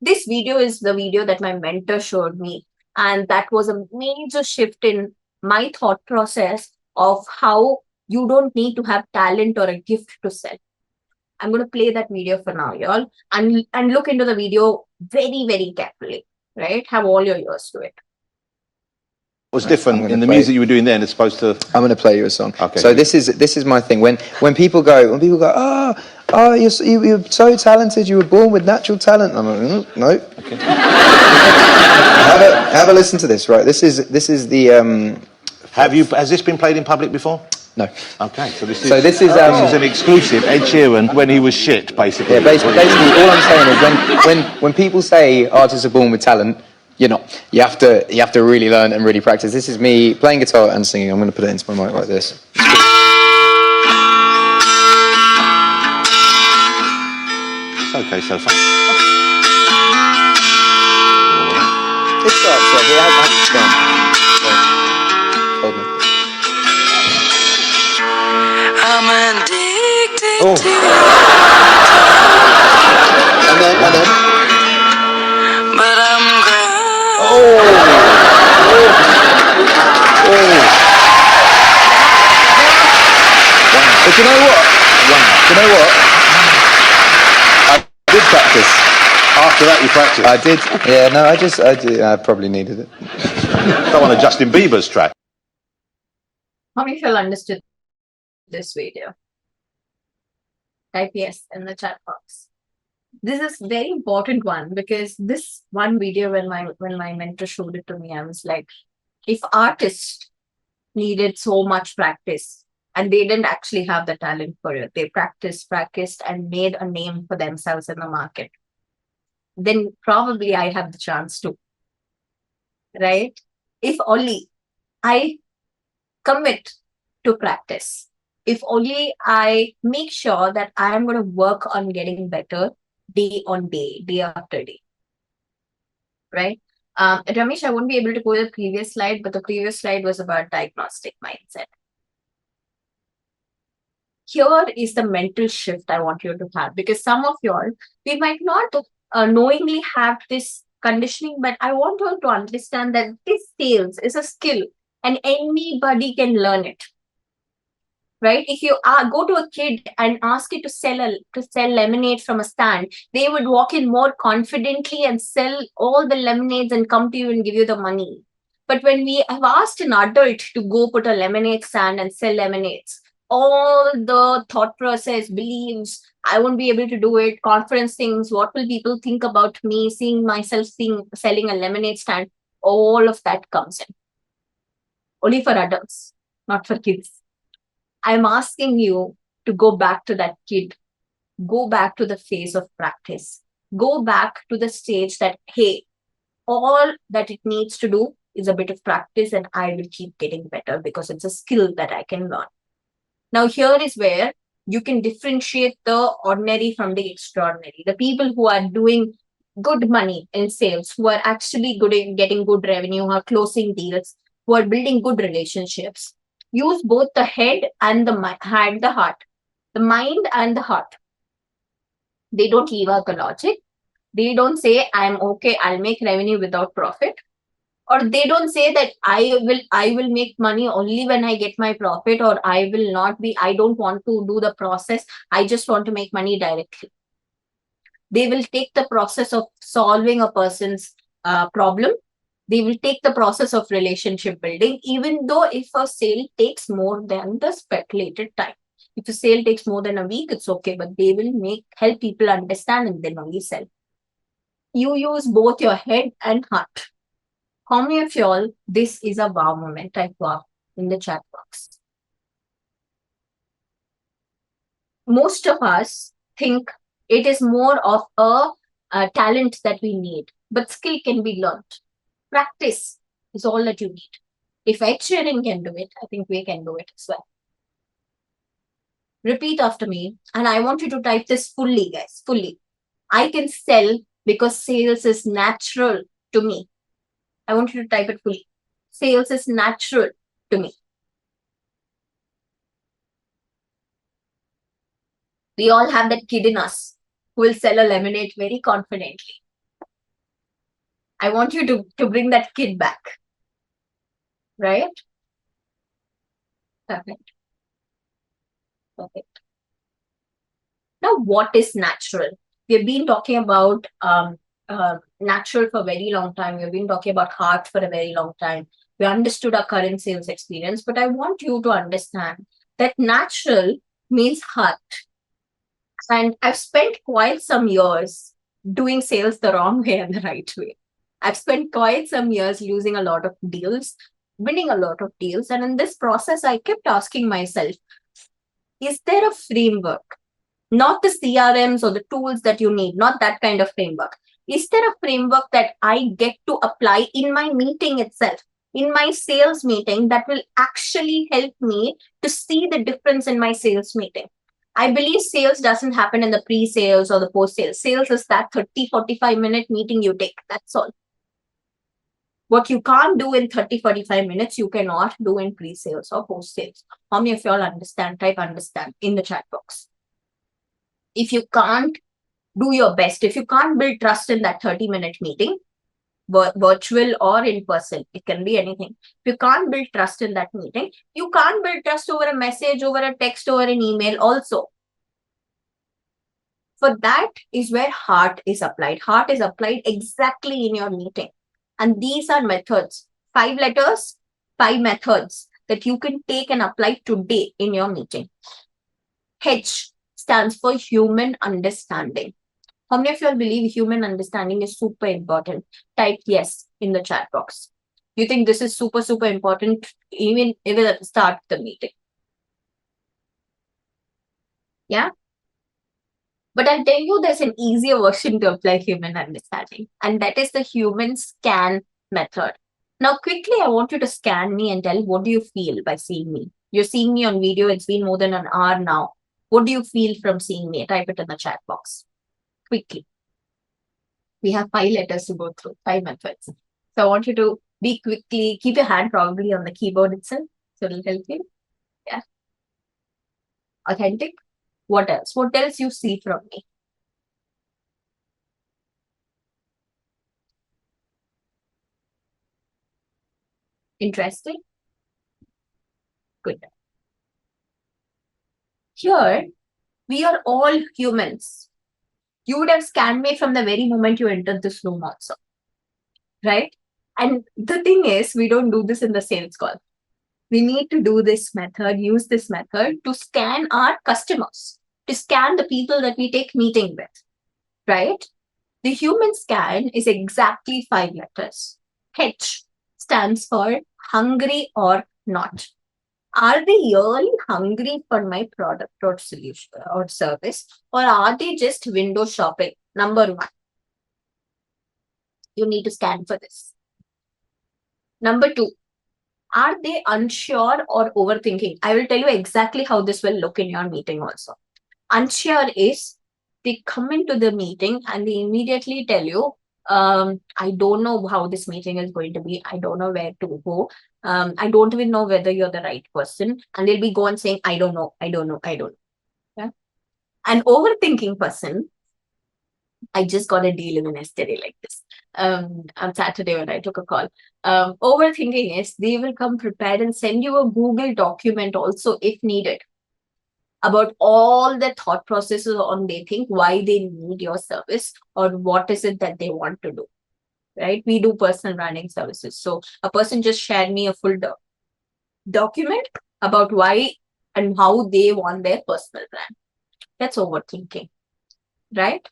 This video is the video that my mentor showed me. And that was a major shift in my thought process of how you don't need to have talent or a gift to sell. I'm going to play that video for now, y'all, and look into the video very, very carefully, right? Have all your ears to it. Was different in the music you were doing then as opposed to. I'm going to play you a song. Okay. So this is my thing. When people go, you're so talented. You were born with natural talent. I'm like, no. Okay. have a listen to this. Right. This is the. Has this been played in public before? No. Okay. So this is an exclusive. Ed Sheeran when he was shit, basically. Yeah. Basically, all I'm saying is when people say artists are born with talent. You're not. You have to really learn and really practice. This is me playing guitar and singing. I'm going to put it into my mic like this. It okay so far. It starts off. It hasn't started. Hold me. I'm addicted to you. And then. But I'm But you know what? You know what? I did practice. After that, you practiced. I did. Yeah. No. I did. I probably needed it. Don't want a Justin Bieber's track. How many of y'all understood this video? Type yes in the chat box. This is very important one because this one video when my mentor showed it to me, I was like, if artists needed so much practice and they didn't actually have the talent for it. They practiced and made a name for themselves in the market. Then probably I have the chance to, right? If only I commit to practice, if only I make sure that I am going to work on getting better day on day, day after day, right? Ramesh, I won't be able to go to the previous slide, but the previous slide was about diagnostic mindset. Here is the mental shift I want you to have, because some of you all, we might not knowingly have this conditioning, but I want you all to understand that this sales is a skill and anybody can learn it. Right? If you go to a kid and ask it to sell lemonade from a stand, they would walk in more confidently and sell all the lemonades and come to you and give you the money. But when we have asked an adult to go put a lemonade stand and sell lemonades, all the thought process, beliefs, I won't be able to do it, confidence things, what will people think about me, seeing myself selling a lemonade stand, all of that comes in. Only for adults, not for kids. I'm asking you to go back to that kid, go back to the phase of practice, go back to the stage that, hey, all that it needs to do is a bit of practice and I will keep getting better because it's a skill that I can learn. Now, here is where you can differentiate the ordinary from the extraordinary. The people who are doing good money in sales, who are actually good in getting good revenue, who are closing deals, who are building good relationships, use both the head and the heart, the mind and the heart. They don't leave out the logic. They don't say, I'm okay, I'll make revenue without profit. Or they don't say that I will make money only when I get my profit, or I don't want to do the process. I just want to make money directly. They will take the process of solving a person's problem. They will take the process of relationship building, even though if a sale takes more than the speculated time. If a sale takes more than a week, it's okay, but they will help people understand and then only sell. You use both your head and heart. How many of y'all, this is a wow moment? Type wow in the chat box. Most of us think it is more of a talent that we need, but skill can be learned. Practice is all that you need. If Ed Sheeran can do it, I think we can do it as well. Repeat after me, and I want you to type this fully, guys, fully. I can sell because sales is natural to me. I want you to type it fully. Sales is natural to me. We all have that kid in us who will sell a lemonade very confidently. I want you to bring that kid back. Right? Perfect. Perfect. Now, what is natural? We've been talking about natural for a very long time. We've been talking about heart for a very long time. We understood our current sales experience, but I want you to understand that natural means heart. And I've spent quite some years doing sales the wrong way and the right way. I've spent quite some years losing a lot of deals, winning a lot of deals. And in this process, I kept asking myself, is there a framework? Not the CRMs or the tools that you need, not that kind of framework. Is there a framework that I get to apply in my meeting itself, in my sales meeting, that will actually help me to see the difference in my sales meeting? I believe sales doesn't happen in the pre-sales or the post-sales. Sales is that 30, 45-minute meeting you take. That's all. What you can't do in 30, 45 minutes, you cannot do in pre-sales or post-sales. How many of y'all understand? Type understand in the chat box. If you can't do your best, if you can't build trust in that 30-minute meeting, virtual or in person, it can be anything. If you can't build trust in that meeting, you can't build trust over a message, over a text, over an email also. For that is where heart is applied. Heart is applied exactly in your meeting. And these are methods, 5 letters, 5 methods that you can take and apply today in your meeting. H stands for human understanding. How many of you all believe human understanding is super important? Type yes in the chat box. You think this is super, super important even at the start of the meeting. Yeah. But I'll tell you there's an easier version to apply human understanding, and that is the human scan method. Now, quickly, I want you to scan me and tell what do you feel by seeing me? You're seeing me on video. It's been more than an hour now. What do you feel from seeing me? Type it in the chat box. Quickly. We have 5 letters to go through, 5 methods. So I want you to be quickly, keep your hand probably on the keyboard itself. So it'll help you. Yeah. Authentic. What else? What else you see from me? Interesting. Good. Here, we are all humans. You would have scanned me from the very moment you entered this room also. Right? And the thing is, we don't do this in the sales call. We need to do this method, use this method to scan our customers, to scan the people that we take meeting with, right? The human scan is exactly 5 letters. H stands for hungry or not. Are they really hungry for my product or solution or service, or are they just window shopping? Number 1. You need to scan for this. Number 2, are they unsure or overthinking? I will tell you exactly how this will look in your meeting also. Unsure is they come into the meeting and they immediately tell you, I don't know how this meeting is going to be. I don't know where to go. I don't even know whether you're the right person. And they'll be going saying, I don't know. Yeah? An overthinking person, I just got a deal even yesterday like this. On Saturday when I took a call. Overthinking is they will come prepared and send you a Google document also if needed about all the thought processes on they think why they need your service or what is it that they want to do. Right? We do personal branding services. So a person just shared me a full document about why and how they want their personal brand. That's overthinking. Right?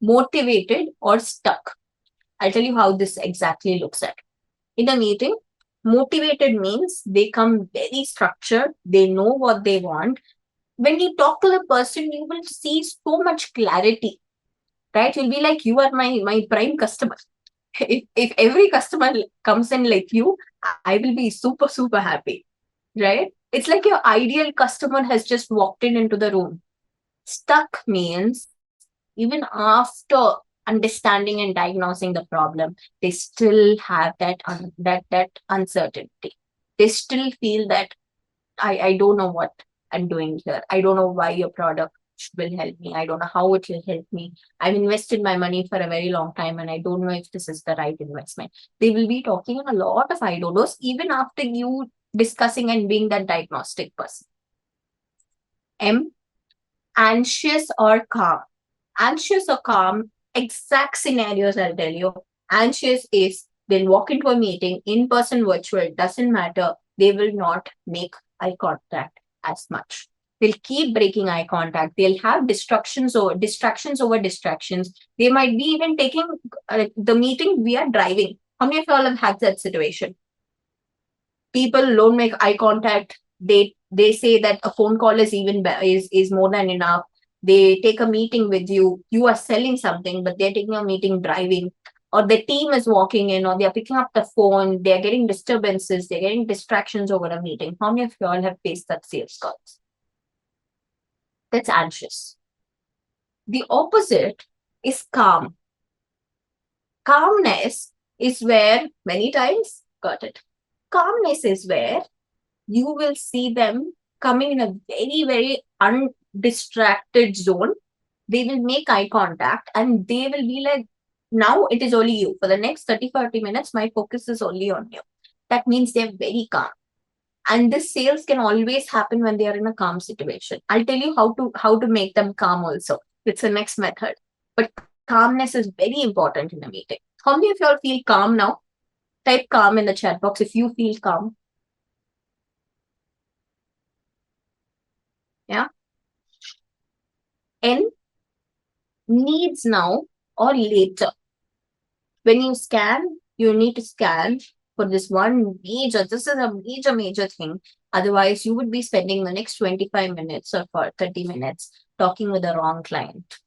Motivated or stuck. I'll tell you how this exactly looks at. In a meeting, motivated means they come very structured, they know what they want. When you talk to the person, you will see so much clarity, right? You'll be like, you are my prime customer. If every customer comes in like you, I will be super, super happy, right? It's like your ideal customer has just walked into the room. Stuck means even after understanding and diagnosing the problem, they still have that uncertainty. They still feel that I don't know what I'm doing here. I don't know why your product will help me. I don't know how it will help me. I've invested my money for a very long time and I don't know if this is the right investment. They will be talking a lot of I don't knows even after you discussing and being that diagnostic person. Anxious or calm. Anxious or calm, exact scenarios I'll tell you. Anxious is they'll walk into a meeting, in person, virtual, doesn't matter. They will not make eye contact as much. They'll keep breaking eye contact. They'll have distractions over distractions. They might be even taking the meeting via driving. How many of y'all have had that situation? People don't make eye contact. They say that a phone call is even is more than enough. They take a meeting with you. You are selling something, but they're taking a meeting driving, or the team is walking in, or they're picking up the phone. They're getting disturbances. They're getting distractions over a meeting. How many of you all have faced that sales calls? That's anxious. The opposite is calm. Calmness is where many times, got it. Calmness is where you will see them coming in a very, very undistracted zone. They will make eye contact and they will be like, now it is only you. For the next 30-40 minutes, my focus is only on you. That means they're very calm. And this sales can always happen when they are in a calm situation. I'll tell you how to make them calm also. It's the next method. But calmness is very important in a meeting. How many of y'all feel calm now? Type calm in the chat box if you feel calm. Yeah. N, needs now or later. When you scan, You need to scan for this this is a major thing. Otherwise, you would be spending the next 25 minutes or for 30 minutes talking with the wrong client.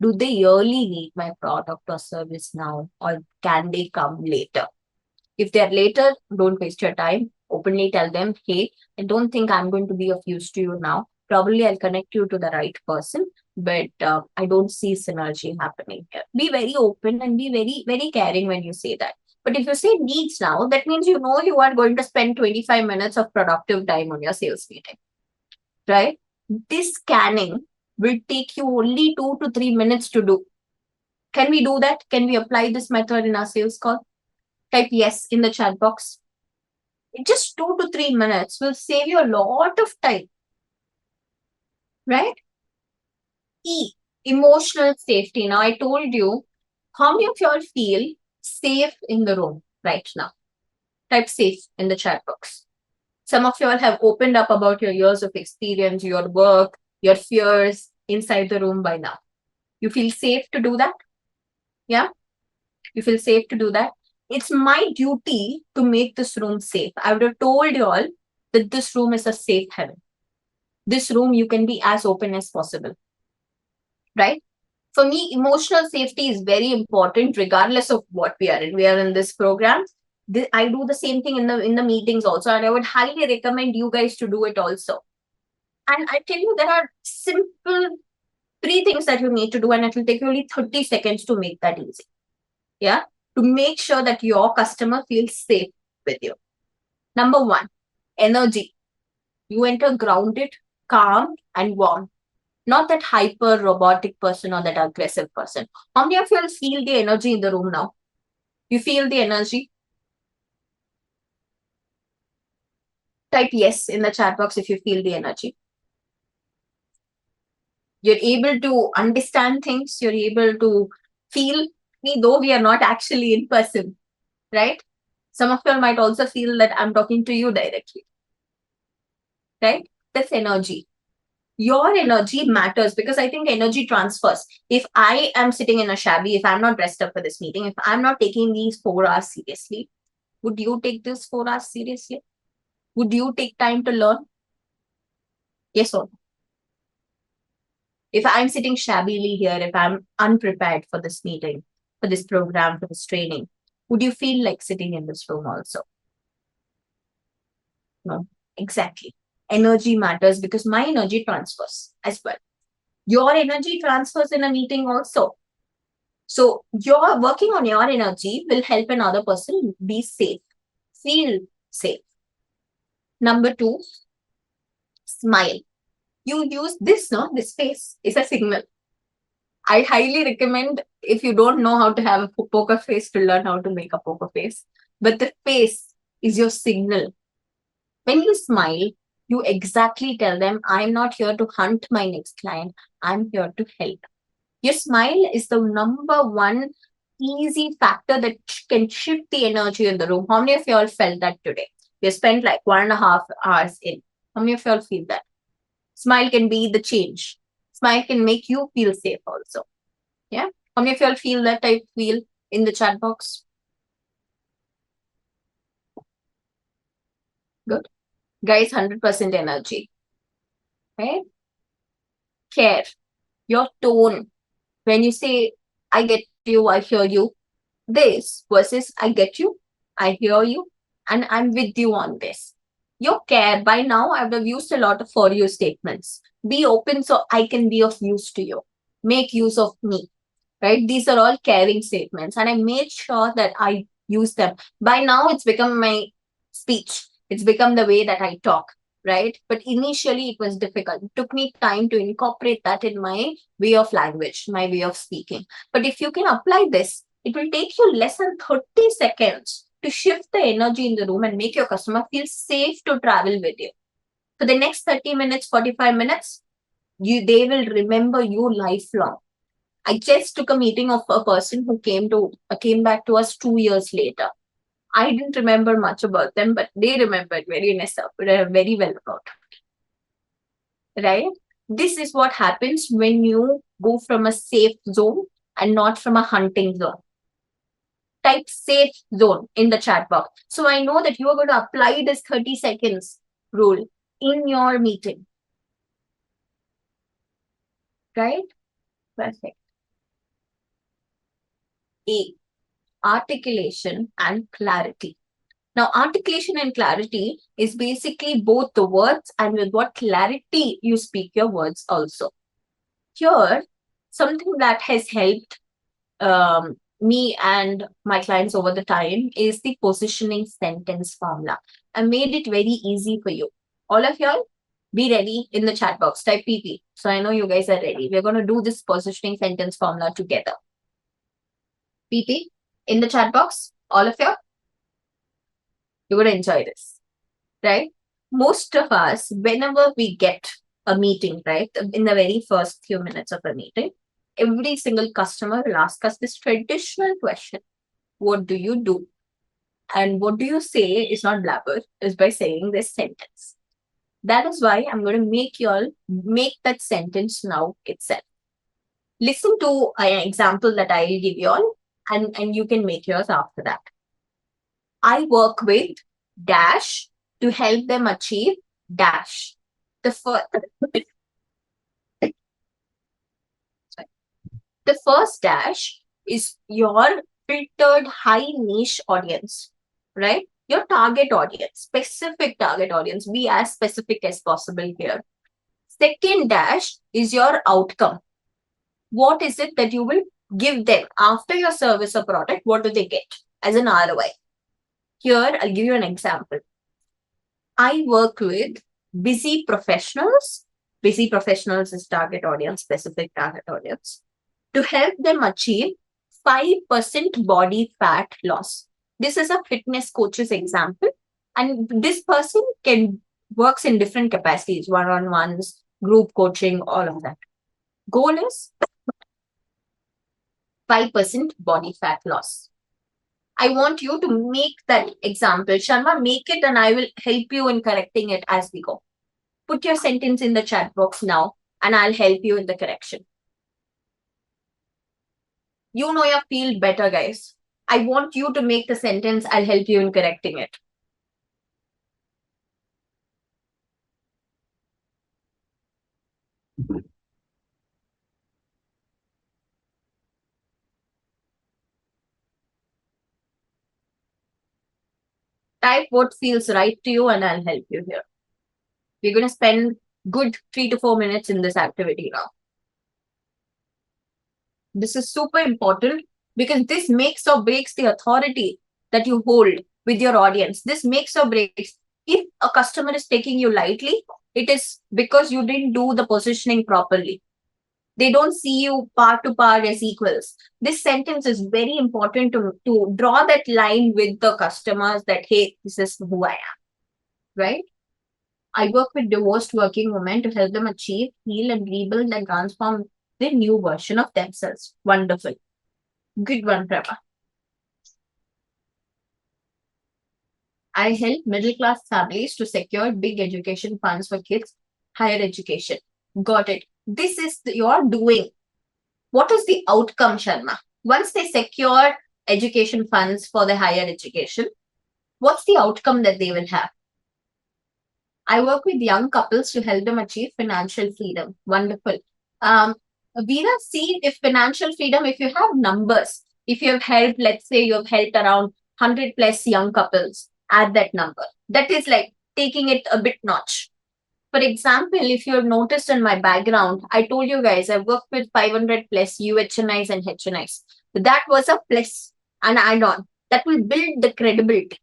Do they really need my product or service now, or can they come later? If they're later, don't waste your time. Openly tell them, hey, I don't think I'm going to be of use to you now. Probably I'll connect you to the right person, but I don't see synergy happening here. Be very open and be very, very caring when you say that. But if you say needs now, that means you know you are going to spend 25 minutes of productive time on your sales meeting, right? This scanning will take you only 2 to 3 minutes to do. Can we do that? Can we apply this method in our sales call? Type yes in the chat box. Just 2 to 3 minutes will save you a lot of time, right? E, emotional safety. Now, I told you, how many of y'all feel safe in the room right now? Type safe in the chat box. Some of y'all have opened up about your years of experience, your work, your fears inside the room by now. You feel safe to do that? Yeah? You feel safe to do that? It's my duty to make this room safe. I would have told you all that this room is a safe haven. This room, you can be as open as possible, right? For me, emotional safety is very important regardless of what we are in. We are in this program. I do the same thing in the meetings also, and I would highly recommend you guys to do it also. And I tell you, there are simple 3 things that you need to do, and it will take you only 30 seconds to make that easy. Yeah, to make sure that your customer feels safe with you. Number 1, energy. You enter grounded, calm, and warm. Not that hyper robotic person or that aggressive person. How many of you feel the energy in the room now? You feel the energy? Type yes in the chat box if you feel the energy. You're able to understand things. You're able to feel me, though we are not actually in person, right? Some of you might also feel that I'm talking to you directly, right? That's energy. Your energy matters because I think energy transfers. If I am sitting in a shabby, if I'm not dressed up for this meeting, if I'm not taking these 4 hours seriously, would you take this 4 hours seriously? Would you take time to learn? Yes or no? If I'm sitting shabbily here, if I'm unprepared for this meeting, for this program, for this training, would you feel like sitting in this room also? No, exactly. Energy matters because my energy transfers as well. Your energy transfers in a meeting also. So you're working on your energy will help another person be safe, feel safe. Number 2, smile. You use this, no? This face is a signal. I highly recommend if you don't know how to have a poker face to learn how to make a poker face. But the face is your signal. When you smile, you exactly tell them, I'm not here to hunt my next client. I'm here to help. Your smile is the number 1 easy factor that can shift the energy in the room. How many of y'all felt that today? We spent like 1.5 hours in. How many of y'all feel that? Smile can be the change. Smile can make you feel safe also. Yeah. How many of y'all feel that I feel in the chat box? Good. Guys, 100% energy. Right? Care. Your tone. When you say, I get you, I hear you. This versus I get you, I hear you, and I'm with you on this. Your care, by now I would have used a lot of for you statements. Be open so I can be of use to you. Make use of me, right? These are all caring statements, and I made sure that I use them. By now it's become my speech. It's become the way that I talk, right? But initially it was difficult. It took me time to incorporate that in my way of language, my way of speaking. But if you can apply this, it will take you less than 30 seconds to shift the energy in the room and make your customer feel safe to travel with you. For the next 30 minutes, 45 minutes, they will remember you lifelong. I just took a meeting of a person who came back to us 2 years later. I didn't remember much about them, but they remembered very well about it. Right? This is what happens when you go from a safe zone and not from a hunting zone. type safe zone in the chat box. So I know that you are going to apply this 30 seconds rule in your meeting. Right? Perfect. A, articulation and clarity. Now, articulation and clarity is basically both the words and with what clarity you speak your words also. Here, something that has helped me and my clients over the time is the positioning sentence formula. I made it very easy for you. All of y'all, be ready in the chat box. Type PP. So I know you guys are ready. We're going to do this positioning sentence formula together. PP in the chat box. All of y'all. You're going to enjoy this, right? Most of us, whenever we get a meeting, right, in the very first few minutes of a meeting, every single customer will ask us this traditional question: what do you do? And what do you say is not blabber, is by saying this sentence. That is why I'm going to make you all make that sentence now itself. Listen to an example that I will give you all, and you can make yours after that. I work with dash to help them achieve dash. The first dash is your filtered high niche audience, right? Your target audience, specific target audience. Be as specific as possible here. Second dash is your outcome. What is it that you will give them after your service or product? What do they get as an ROI? Here, I'll give you an example. I work with busy professionals. Busy professionals is target audience, specific target audience, to help them achieve 5% body fat loss. This is a fitness coach's example. And this person works in different capacities, one-on-ones, group coaching, all of that. Goal is 5% body fat loss. I want you to make that example. Sharma, make it and I will help you in correcting it as we go. Put your sentence in the chat box now and I'll help you in the correction. You know your field better, guys. I want you to make the sentence. I'll help you in correcting it. Type what feels right to you and I'll help you here. We're going to spend good 3 to 4 minutes in this activity now. This is super important because this makes or breaks the authority that you hold with your audience. This makes or breaks. If a customer is taking you lightly, it is because you didn't do the positioning properly. They don't see you part to part as equals. This sentence is very important to draw that line with the customers that, hey, this is who I am, right? I work with divorced working women to help them achieve, heal, and rebuild and transform the new version of themselves. Wonderful. Good one, Prabha. I help middle-class families to secure big education funds for kids, higher education. Got it. This is your doing. What is the outcome, Sharma? Once they secure education funds for the higher education, what's the outcome that they will have? I work with young couples to help them achieve financial freedom. Wonderful. Veera, see if financial freedom, if you have numbers, if you have helped, let's say you have helped around 100 plus young couples, add that number. That is like taking it a bit notch. For example, if you have noticed in my background, I told you guys I worked with 500 plus UHNIs and HNIs. That was a plus, an add-on that will build the credibility,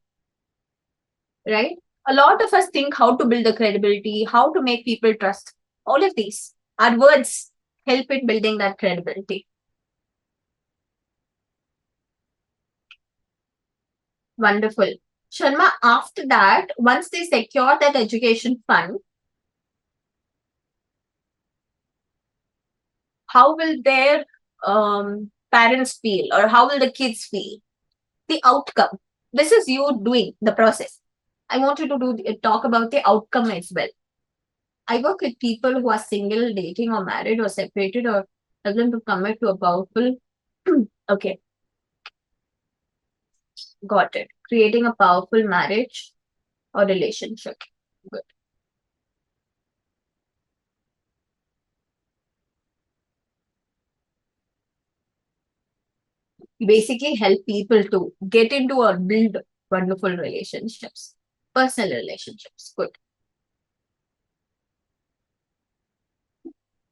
right? A lot of us think how to build the credibility, how to make people trust. All of these are words help in building that credibility. Wonderful. Sharma, after that, once they secure that education fund, how will their parents feel or how will the kids feel? The outcome. This is you doing the process. I want you to talk about the outcome as well. I work with people who are single, dating or married or separated or help them to commit to a powerful. Okay. Got it. Creating a powerful marriage or relationship. Good. Basically help people to get into or build wonderful relationships, personal relationships. Good.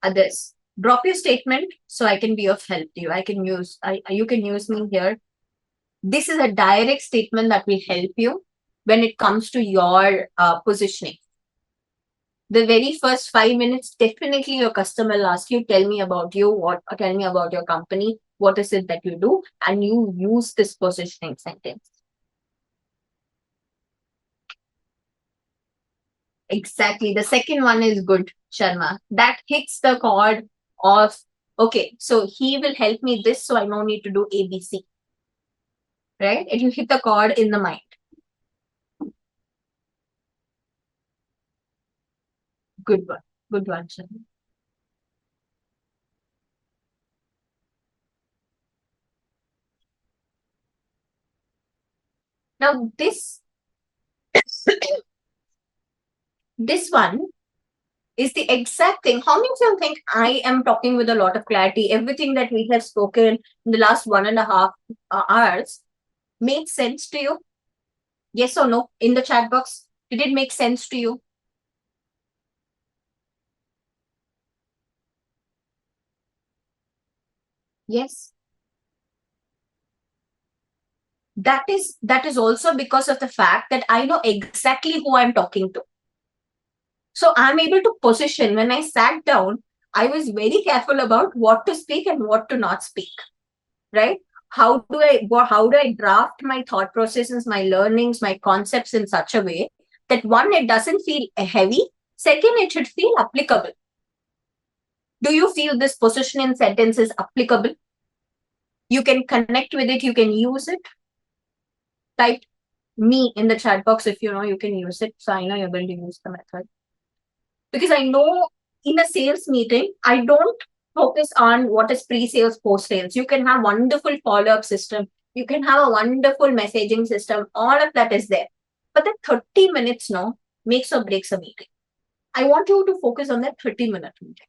Others, drop your statement so I can be of help to you. You can use me here. This is a direct statement that will help you when it comes to your positioning. The very first 5 minutes, definitely your customer will ask you, tell me about you, tell me about your company, what is it that you do, and you use this positioning sentence. Exactly. The second one is good, Sharma. That hits the chord of, okay, so he will help me this, so I no need to do ABC. Right? It will hit the chord in the mind. Good one. Good one, Sharma. Now this one is the exact thing. How many of you think I am talking with a lot of clarity? Everything that we have spoken in the last 1.5 hours makes sense to you? Yes or no? In the chat box, did it make sense to you? Yes. That is also because of the fact that I know exactly who I'm talking to. So I'm able to position. When I sat down, I was very careful about what to speak and what to not speak. Right? How do I draft my thought processes, my learnings, my concepts in such a way that one, it doesn't feel heavy. Second, it should feel applicable. Do you feel this position in sentence is applicable? You can connect with it, you can use it. Type me in the chat box if you know you can use it. So I know you're going to use the method. Because I know in a sales meeting, I don't focus on what is pre-sales, post-sales. You can have wonderful follow-up system. You can have a wonderful messaging system. All of that is there. But the 30 minutes now makes or breaks a meeting. I want you to focus on that 30-minute meeting.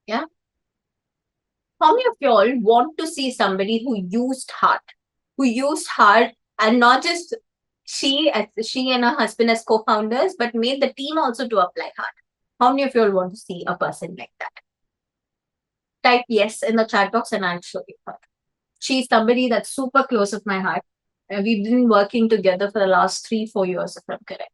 Yeah. How many of y'all want to see somebody who used heart and not just she and her husband as co-founders, but made the team also to apply heart? How many of you all want to see a person like that? Type yes in the chat box and I'll show you her. She's somebody that's super close of my heart. We've been working together for the last 3-4 years, if I'm correct.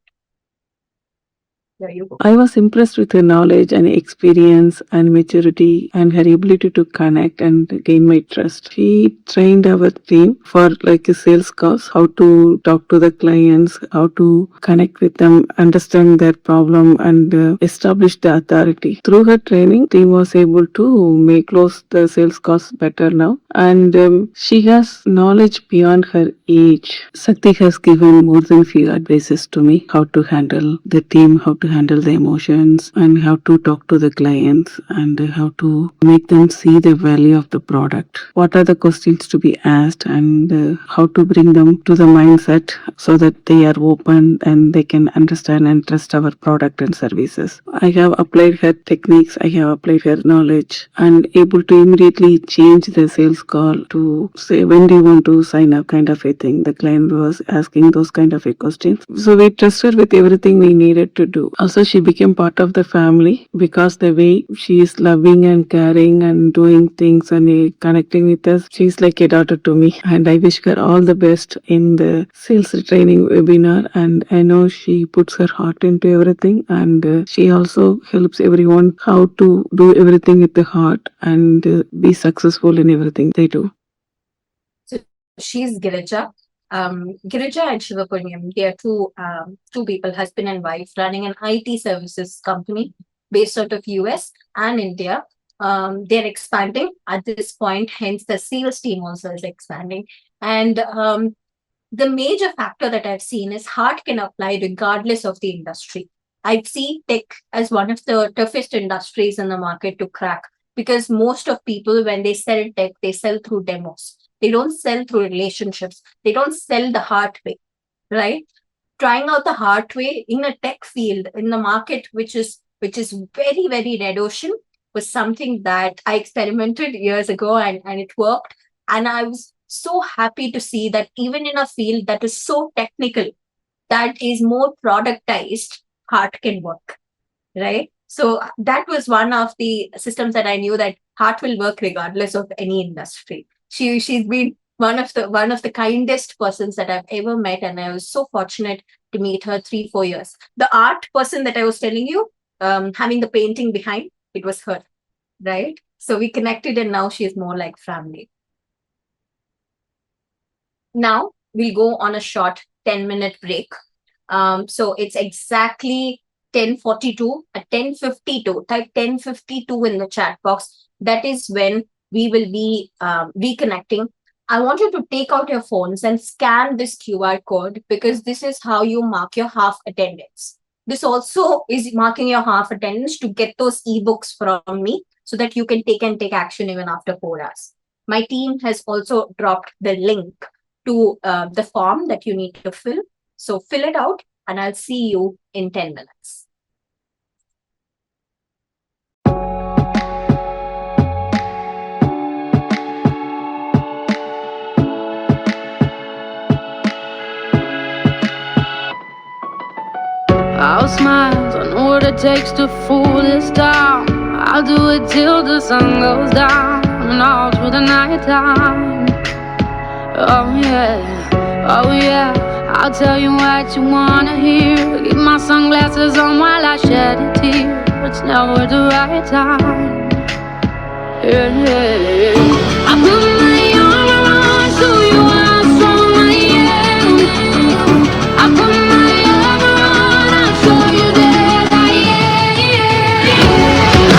There you go. I was impressed with her knowledge and experience and maturity and her ability to connect and gain my trust. She trained our team for like a sales calls, how to talk to the clients, how to connect with them, understand their problem and establish the authority. Through her training, team was able to close the sales calls better now. And she has knowledge beyond her age. Sakti has given more than few advices to me, how to handle the team, how to handle the emotions and how to talk to the clients and how to make them see the value of the product. What are the questions to be asked and how to bring them to the mindset so that they are open and they can understand and trust our product and services. I have applied her techniques, I have applied her knowledge and able to immediately change the sales call to say, when do you want to sign up kind of a thing. The client was asking those kind of a questions. So we trusted with everything we needed to do. Also, she became part of the family because the way she is loving and caring and doing things and connecting with us, she's like a daughter to me. And I wish her all the best in the sales training webinar. And I know she puts her heart into everything and she also helps everyone how to do everything with the heart and be successful in everything they do. So she's Girija. Girija and Shivapunyam, they are two people, husband and wife, running an IT services company based out of US and India. They're expanding at this point, hence the sales team also is expanding. And the major factor that I've seen is heart can apply regardless of the industry. I see tech as one of the toughest industries in the market to crack because most of people, when they sell tech, they sell through demos. They don't sell through relationships. They don't sell the hard way, right? Trying out the hard way in a tech field, in the market, which is very, very red ocean, was something that I experimented years ago, and it worked. And I was so happy to see that even in a field that is so technical, that is more productized, heart can work, right? So that was one of the systems that I knew that heart will work regardless of any industry. She's been one of the kindest persons that I've ever met, and I was so fortunate to meet her 3-4 years. The art person that I was telling you, having the painting behind, it was her, right? So we connected, and now she is more like family. Now we'll go on a short 10-minute break. So it's exactly 10:42. At 10:52, type 10:52 in the chat box. That is when we will be reconnecting. I want you to take out your phones and scan this QR code, because this is how you mark your half attendance. This also is marking your half attendance to get those ebooks from me, so that you can take action even after 4 hours. My team has also dropped the link to the form that you need to fill. So fill it out, and I'll see you in 10 minutes. I'll smile, I know what it takes to fool this town. I'll do it till the sun goes down, and all through the night time. Oh yeah, I'll tell you what you wanna hear. Keep my sunglasses on while I shed a tear. It's never the right time. Yeah. I put my arm around, show you how strong I am. I put my arm around, I'll show you that I am.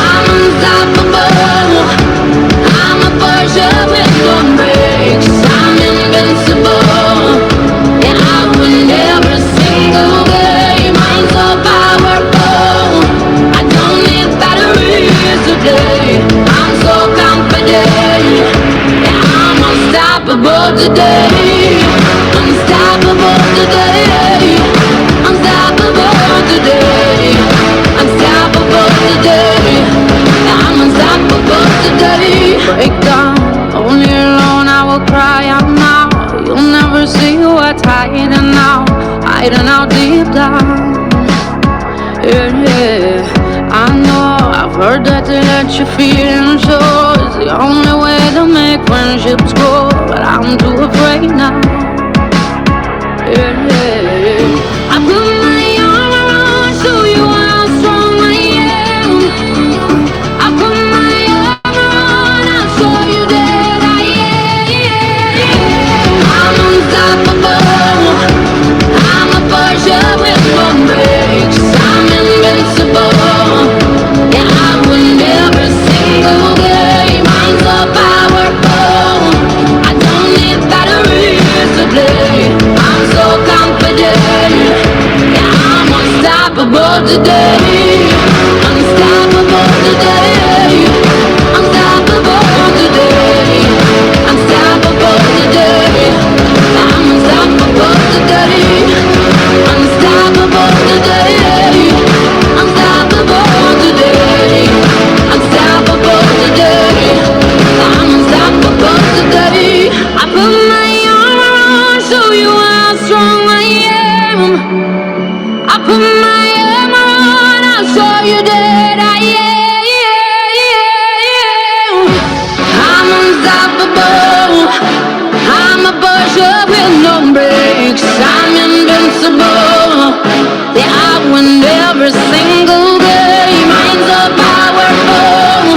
I'm unstoppable. I'm a Porsche with no brakes. I'm invincible. Yeah, I win every single game. I'm so powerful. I don't need batteries today. I'm so confident. Yeah, I'm unstoppable today. Unstoppable today. Unstoppable today. Unstoppable today. Yeah, I'm unstoppable today. Break down, only alone I will cry out now. You'll never see what's hiding now, hiding out deep down. Yeah, I know, I've heard that to let your feelings show is the only way to make friendships grow, but I'm too afraid now. Yeah, I put my arm around, show you how strong I am. I put my arm around, I'll show you that I am. I'm unstoppable. I'm a Porsche with no brakes. I'm invincible. Yeah, I win every single game. I'm so powerful. I don't need batteries to play. I'm so confident. Yeah, I'm unstoppable today. Unstoppable today. Unstoppable today. Unstoppable today. I'm unstoppable today. Unstoppable today. Unstoppable today. Unstoppable today. I'm unstoppable today. I put my arm around, show you how strong I am. I put my arm around, I'll show you that I am. I'm unstoppable. I'm a Porsche with no brakes. I'm invincible. Yeah, I win every single game. I'm so powerful.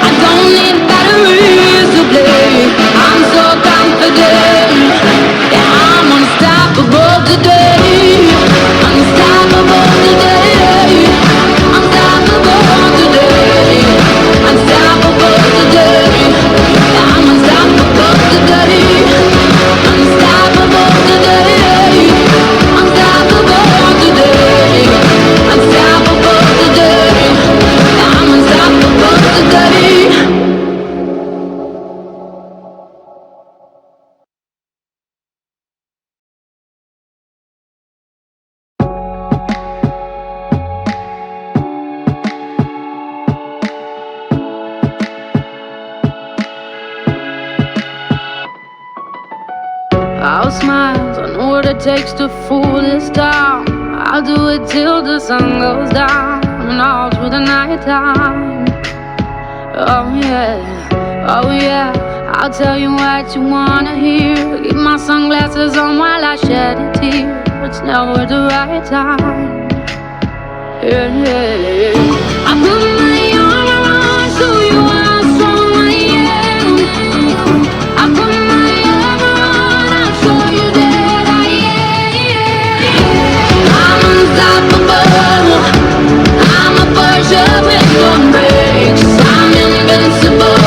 I don't need batteries to play. I'm so confident. Yeah, I'm unstoppable today. Unstoppable today. Unstoppable today. Unstoppable today. Yeah, I'm unstoppable today. Unstoppable. I'll smile, I know what it takes to fool this town. I'll do it till the sun goes down and all through the night time. Oh yeah, I'll tell you what you wanna hear. Keep my sunglasses on while I shed a tear. It's never the right time. Yeah. I put my arm around, show you how strong I am. I put my arm around, I'll show you that I am. I'm unstoppable. I'm a Porsche with no brakes. I'm invincible.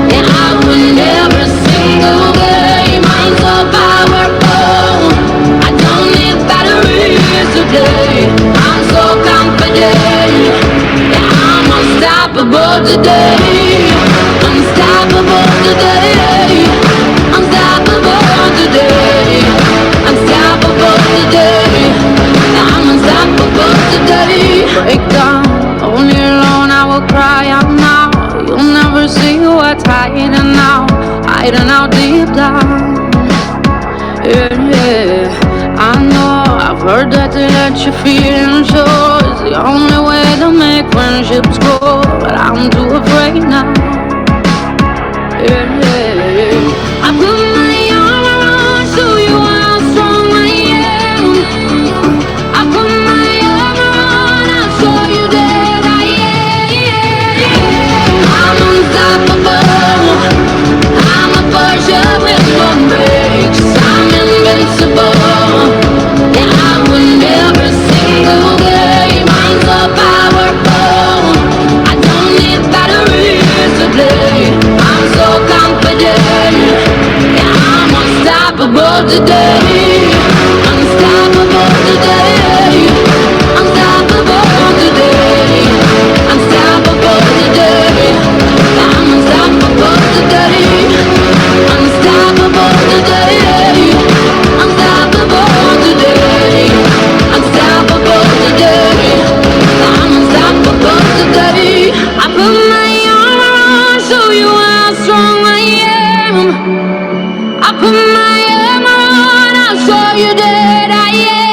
Yeah, I win every single game. I'm so powerful. I don't need batteries today. I'm so confident. Yeah, I'm unstoppable today. Unstoppable today. Unstoppable today. Unstoppable today. Yeah, I'm unstoppable today. Break down, only alone I will cry out now. You'll never see what's hiding out deep down. Yeah, I know, I've heard that to let your feelings show is the only way to make friendships grow, but I'm too afraid now. Yeah, I put my arm around, show you how strong I am. I put my arm around, I'll show you that I am. I'm unstoppable. I'm a Porsche with no brakes. I'm invincible. Yeah, I win every single game. I'm so powerful. I don't need batteries to play. I'm so confident. Yeah, I'm unstoppable today. Unstoppable today. Unstoppable today. Unstoppable today. I'm unstoppable today. Unstoppable today. Unstoppable today. Unstoppable today. I'm unstoppable today. I put my arm around, show you how strong I am. I put my arm around, I'll show you that I am.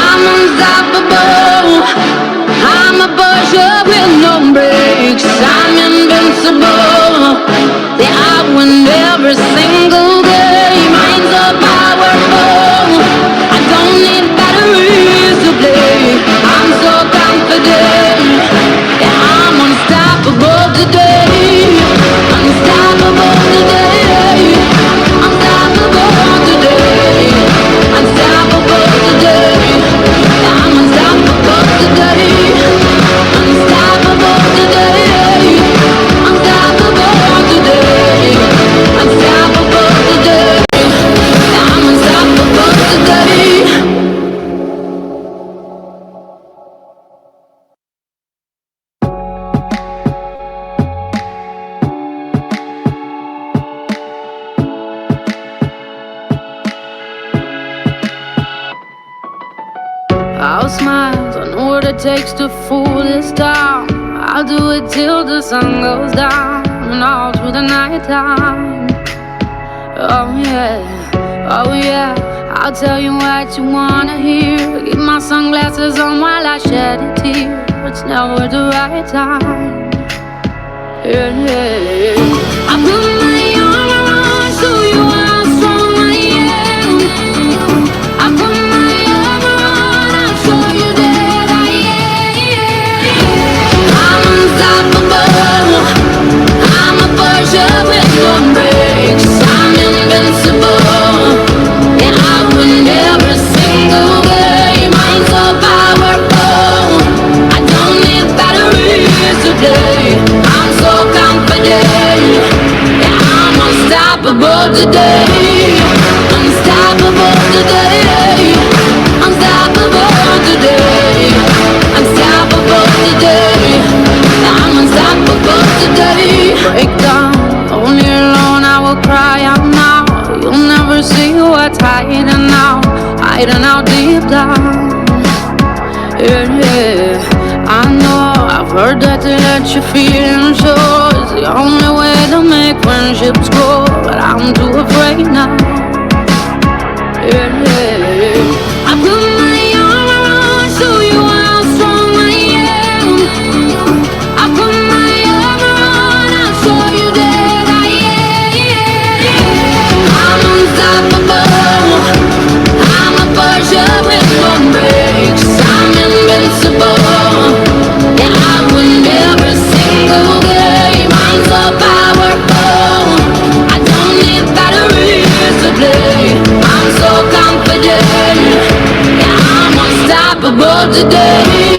I'm unstoppable. I'm a Porsche with no brakes. I'm invincible. Yeah, I win every single game. I'm so powerful. I don't need batteries to play. I'm so confident. Yeah, I'm unstoppable today. Unstoppable today. Unstoppable today. Unstoppable today. Yeah, I'm unstoppable today. Unstoppable today. Unstoppable today. Unstoppable today. Yeah, I'm unstoppable today. I'll smile, I know what it takes to fool this town. I'll do it till the sun goes down and all through the night time. Oh yeah, I'll tell you what you wanna hear. Keep my sunglasses on while I shed a tear. It's never the right time. Yeah, I put my arm around, show you how strong I am. I put my arm around, I'll show you that I am. I'm unstoppable. I'm a Porsche with no brakes. I'm invincible. Yeah, I win every single game. I'm so powerful. I don't need batteries to play. I'm so confident. Yeah, I'm unstoppable today. Unstoppable today. Unstoppable today. Unstoppable today. Yeah, I'm unstoppable today. Break down, only alone I will cry out now. You'll never see what's hiding out deep down. Yeah, I know, I've heard that to let your feelings show is the only way to make friendships grow, I'm too afraid now. Yeah, yeah, yeah. I put my arm around, show you how strong I am. I put my arm around, I'll show you that I am. I'm unstoppable. I'm a Persian with no brakes. I'm invincible. Yeah, I win every single game. I'm so powerful. I don't need batteries to play. I'm so confident. Yeah, I'm unstoppable today.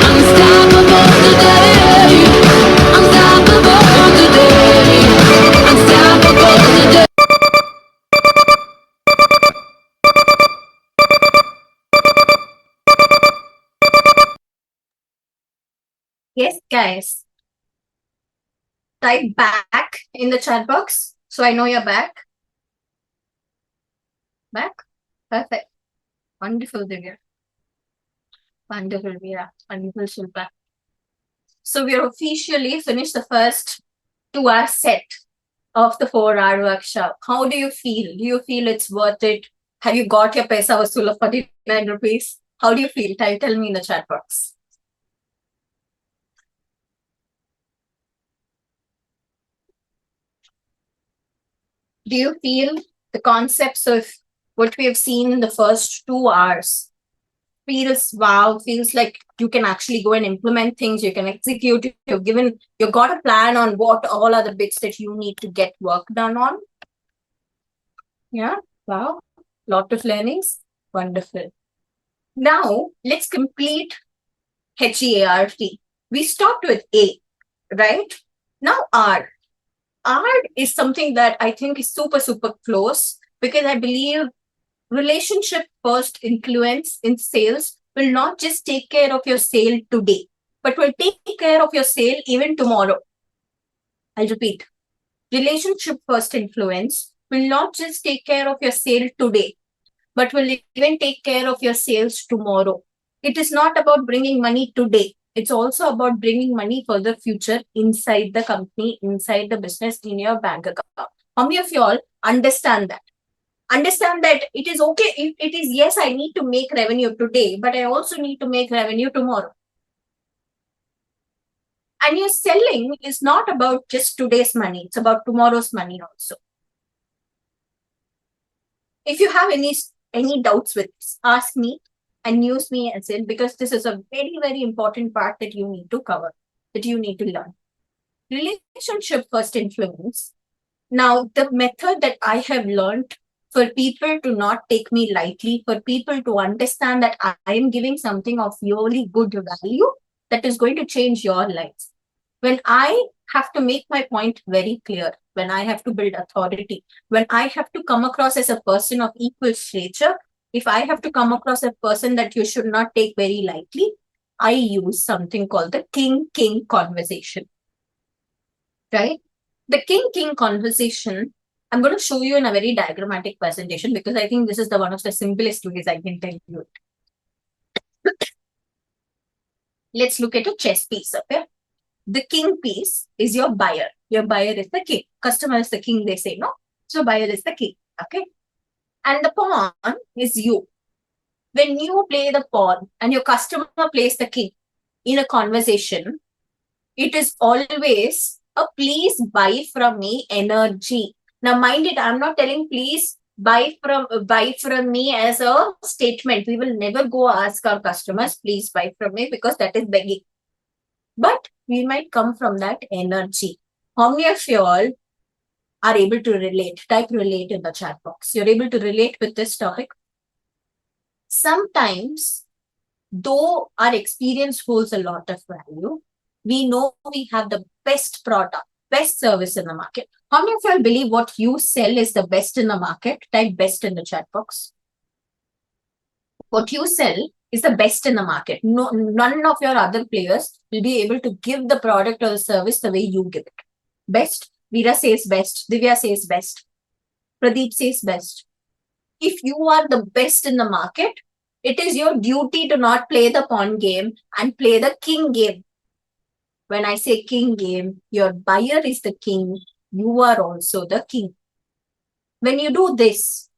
Unstoppable today. Unstoppable today. Unstoppable today. Yes, guys. Type back in the chat box so I know you're back. Back? Perfect. Wonderful, Divya. Wonderful, Veera. Wonderful, Shilpa. So we're officially finished the first 2-hour set of the 4-hour workshop. How do you feel? Do you feel it's worth it? Have you got your paisa vasool of 49 rupees? How do you feel? Tell me in the chat box. Do you feel the concepts of what we have seen in the first 2 hours feels wow, feels like you can actually go and implement things, you can execute, you've got a plan on what all are the bits that you need to get work done on? Yeah, wow, lot of learnings, wonderful. Now let's complete HEART. We stopped with A, right? Now R. R is something that I think is super, super close because I believe relationship first influence in sales will not just take care of your sale today, but will take care of your sale even tomorrow. I'll repeat. Relationship first influence will not just take care of your sale today, but will even take care of your sales tomorrow. It is not about bringing money today. It's also about bringing money for the future inside the company, inside the business, in your bank account. How many of you all understand that? Understand that it is okay if it is, yes, I need to make revenue today, but I also need to make revenue tomorrow. And your selling is not about just today's money. It's about tomorrow's money also. If you have any doubts with this, ask me and use me as in, because this is a very, very important part that you need to cover, that you need to learn. Relationship first influence. Now, the method that I have learned for people to not take me lightly, for people to understand that I am giving something of really good value that is going to change your lives. When I have to make my point very clear, when I have to build authority, when I have to come across as a person of equal stature, if I have to come across a person that you should not take very lightly, I use something called the king-king conversation. Right? The king-king conversation, I'm going to show you in a very diagrammatic presentation because I think this is one of the simplest ways I can tell you it. Let's look at a chess piece, okay? The king piece is your buyer. Your buyer is the king. Customer is the king, they say, no? So buyer is the king, okay? And the pawn is you. When you play the pawn and your customer plays the king in a conversation, it is always a please buy from me energy. Now, mind it, I'm not telling please buy from me as a statement. We will never go ask our customers, please buy from me, because that is begging. But we might come from that energy. How many of you all are able to relate? Type relate in the chat box. You're able to relate with this topic. Sometimes, though our experience holds a lot of value, we know we have the best product, best service in the market. How many of you all believe what you sell is the best in the market? Type best in the chat box. What you sell is the best in the market. No, none of your other players will be able to give the product or the service the way you give it. Best. Veera says best. Divya says best. Pradeep says best. If you are the best in the market, it is your duty to not play the pawn game and play the king game. When I say king game, your buyer is the king. You are also the king. When you do this,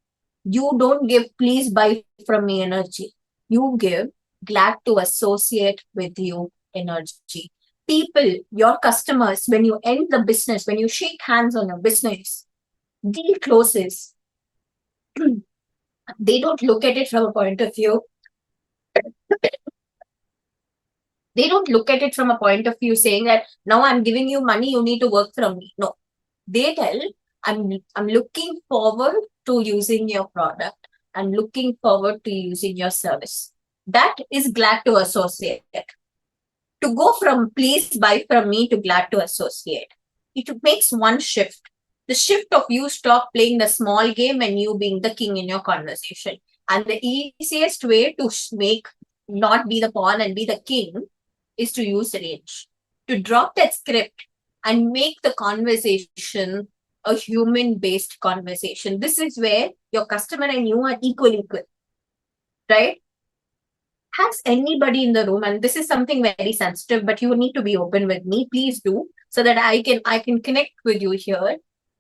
you don't give please buy from me energy. You give glad to associate with you energy. People, your customers, when you end the business, when you shake hands on a business, deal closes. They don't look at it from a point of view. They don't look at it from a point of view saying that now I'm giving you money, you need to work from me. No. They tell, I'm looking forward to using your product. I'm looking forward to using your service. That is glad to associate. To go from please buy from me to glad to associate, it makes one shift. The shift of you stop playing the small game and you being the king in your conversation. And the easiest way to make not be the pawn and be the king is to use range. To drop that script and make the conversation a human-based conversation. This is where your customer and you are equal, right? Has anybody in the room, and this is something very sensitive, but you need to be open with me, please do, so that I can connect with you here.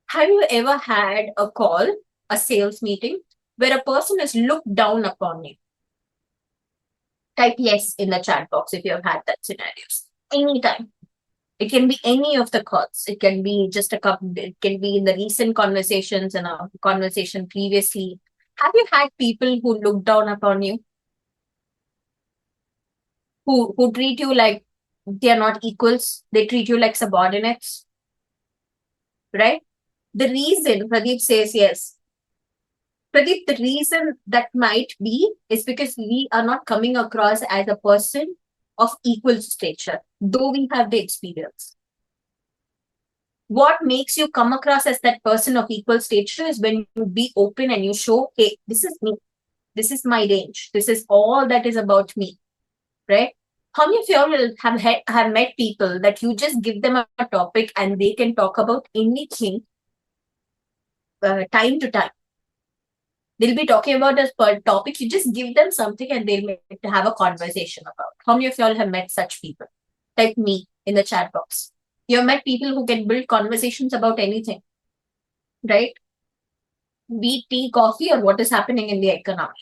Have you ever had a call, a sales meeting, where a person is looked down upon you? Type yes in the chat box if you have had that scenarios. Anytime. It can be any of the calls. It can be just a couple, it can be in the recent conversations and a conversation previously. Have you had people who look down upon you? Who treat you like they are not equals, they treat you like subordinates, right? The reason Pradeep says yes, Pradeep, the reason that might be is because we are not coming across as a person of equal stature, though we have the experience. What makes you come across as that person of equal stature is when you be open and you show, hey, this is me, this is my range, this is all that is about me. Right? How many of you all have met people that you just give them a topic and they can talk about anything time to time? They'll be talking about a topic, you just give them something and they'll have a conversation about. How many of you all have met such people? Like me in the chat box. You have met people who can build conversations about anything, right? Be it tea, coffee, or what is happening in the economy.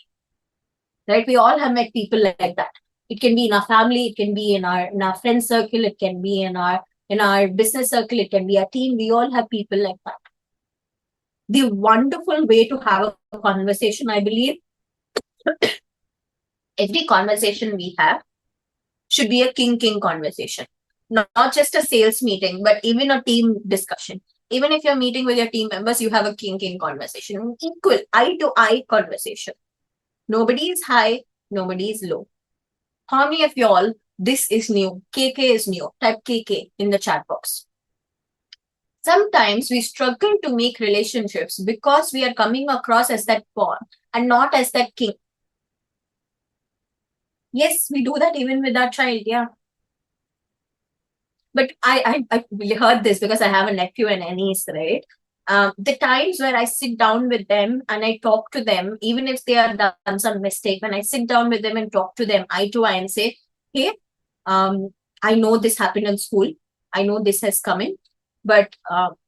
Right? We all have met people like that. It can be in our family, it can be in our friend circle, it can be in our business circle, it can be our team. We all have people like that. The wonderful way to have a conversation, I believe, every conversation we have should be a king conversation. Not just a sales meeting, but even a team discussion. Even if you're meeting with your team members, you have a king conversation. Equal, eye-to-eye conversation. Nobody is high, nobody is low. How many of y'all, this is new, KK is new, type KK in the chat box. Sometimes we struggle to make relationships because we are coming across as that pawn and not as that king. Yes, we do that even with our child, yeah. But I heard this because I have a nephew and a niece, right? The times where I sit down with them and I talk to them, even if they have done some mistake, when I sit down with them and talk to them eye to eye and say, hey, I know this happened in school. I know this has come in, but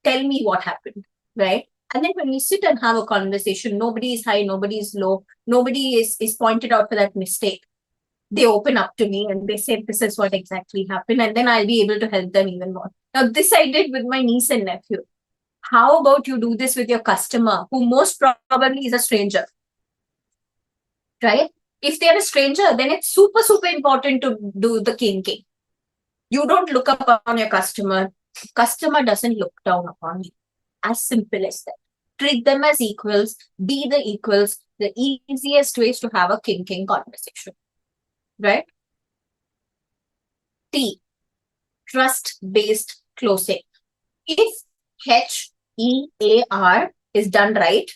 tell me what happened, right? And then when we sit and have a conversation, nobody is high, nobody is low, nobody is pointed out for that mistake. They open up to me and they say, this is what exactly happened. And then I'll be able to help them even more. Now, this I did with my niece and nephew. How about you do this with your customer who most probably is a stranger, right? If they're a stranger, then it's super important to do the king. You don't look up on your customer. Customer doesn't look down upon you. As simple as that. Treat them as equals, be the equals. The easiest ways to have a king conversation, right? T, trust-based closing. If HEAR is done right,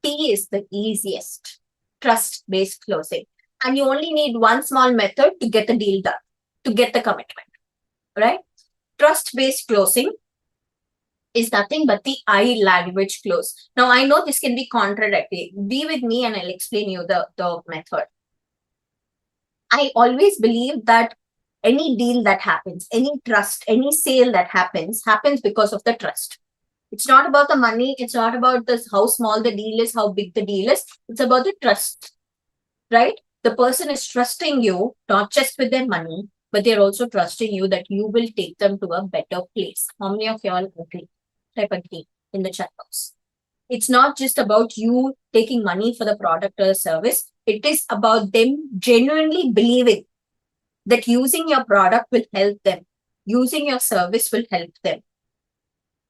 T is the easiest. Trust-based closing. And you only need one small method to get the deal done, to get the commitment, right? Trust-based closing is nothing but the I language close. Now, I know this can be contradictory. Be with me and I'll explain you the method. I always believe that any deal that happens, any trust, any sale that happens because of the trust. It's not about the money. It's not about this, how small the deal is, how big the deal is. It's about the trust, right? The person is trusting you, not just with their money, but they're also trusting you that you will take them to a better place. How many of y'all agree? Type agree in the chat box. It's not just about you taking money for the product or the service. It is about them genuinely believing that using your product will help them. Using your service will help them.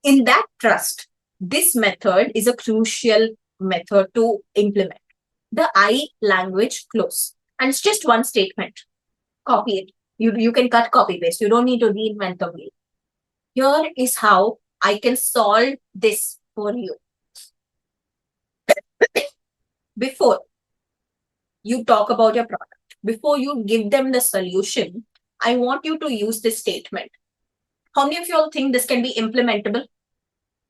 In that trust, this method is a crucial method to implement. The I language close. And it's just one statement. Copy it. You can cut, copy, paste. You don't need to reinvent the wheel. Here is how I can solve this for you. Before you talk about your product, before you give them the solution, I want you to use this statement. How many of you all think this can be implementable?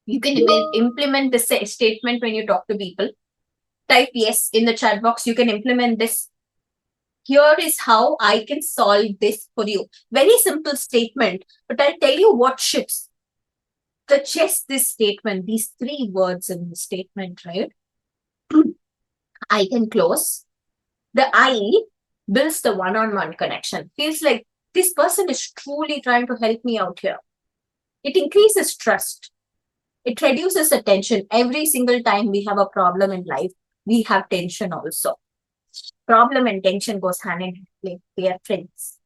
You can implement this statement when you talk to people. Type yes in the chat box. You can implement this. Here is how I can solve this for you. Very simple statement, but I'll tell you what shifts. Just this statement, these 3 words in the statement, right? I can close. The I builds the one-on-one connection. Feels like this person is truly trying to help me out here. It increases trust. It reduces the tension. Every single time we have a problem in life, we have tension also. Problem and tension goes hand in hand. We are friends,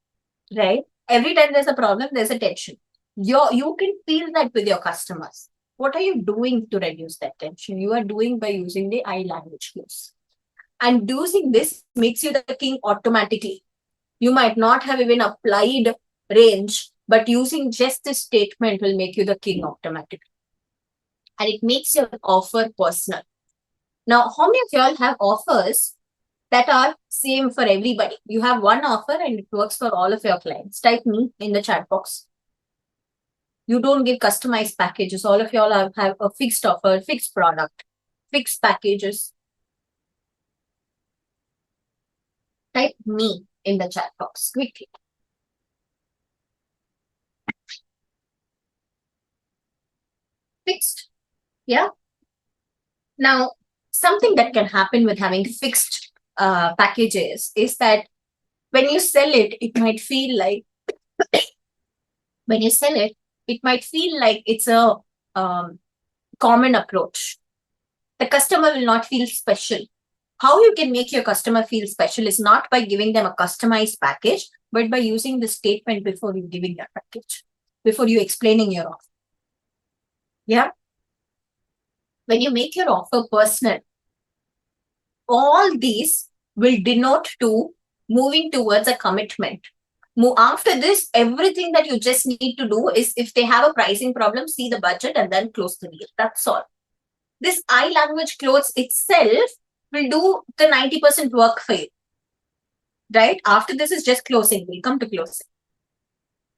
right? Every time there's a problem, there's a tension. You can feel that with your customers. What are you doing to reduce that tension? You are doing by using the I language cues. And using this makes you the king automatically. You might not have even applied range, but using just this statement will make you the king automatically. And it makes your offer personal. Now, how many of y'all have offers that are same for everybody? You have one offer and it works for all of your clients. Type me in the chat box. You don't give customized packages. All of y'all have a fixed offer, fixed product, fixed packages. Type me in the chat box quickly. Fixed. Yeah. Now, something that can happen with having fixed packages is that when you sell it, it might feel like it's a common approach. The customer will not feel special. How you can make your customer feel special is not by giving them a customized package, but by using the statement before you giving your package, before you explaining your offer. Yeah. When you make your offer personal, all these will denote to moving towards a commitment. After this, everything that you just need to do is, if they have a pricing problem, see the budget and then close the deal. That's all. This I language close itself will do the 90% work for you. Right? After this is just closing. We'll come to closing.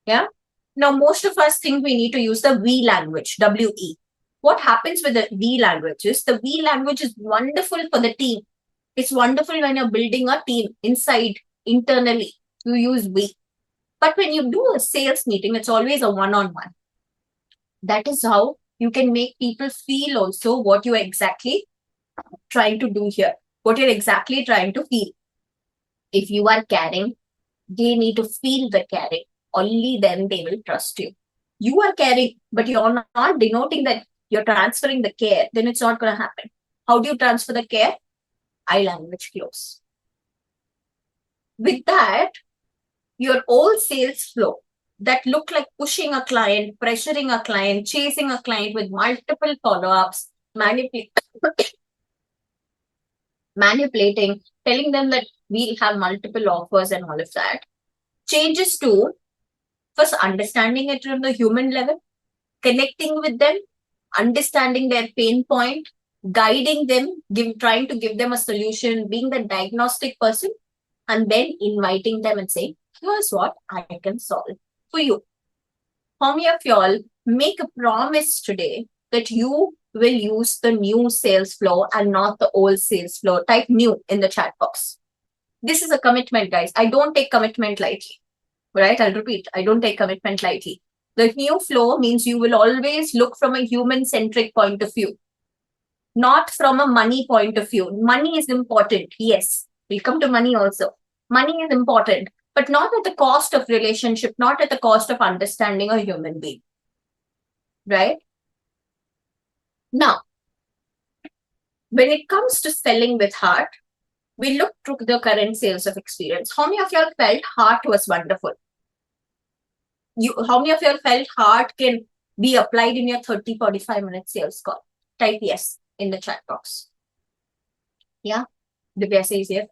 Yeah. Now, most of us think we need to use the V language, W-E. What happens with the V language is, the V language is wonderful for the team. It's wonderful when you're building a team internally. You use V. But when you do a sales meeting, it's always a one-on-one. That is how you can make people feel also what you are exactly trying to do here. What you're exactly trying to feel. If you are caring, they need to feel the caring. Only then they will trust you. You are caring, but you're not denoting that you're transferring the care. Then it's not going to happen. How do you transfer the care? I language close. With that, your old sales flow that look like pushing a client, pressuring a client, chasing a client with multiple follow-ups, manipulating, telling them that we have multiple offers and all of that, changes to first understanding it from the human level, connecting with them, understanding their pain point, guiding them, trying to give them a solution, being the diagnostic person, and then inviting them and saying, here's what I can solve for you. How many of y'all make a promise today that you will use the new sales flow and not the old sales flow? Type new in the chat box. This is a commitment, guys. I don't take commitment lightly. Right? I'll repeat. I don't take commitment lightly. The new flow means you will always look from a human-centric point of view, not from a money point of view. Money is important, yes. We'll come to money also. Money is important, but not at the cost of relationship, not at the cost of understanding a human being. Right? Now, when it comes to selling with heart, we look through the current sales of experience. How many of you all felt heart was wonderful? How many of you all felt heart can be applied in your 30-45 minute sales call? Type yes in the chat box. Yeah, Divya says yes.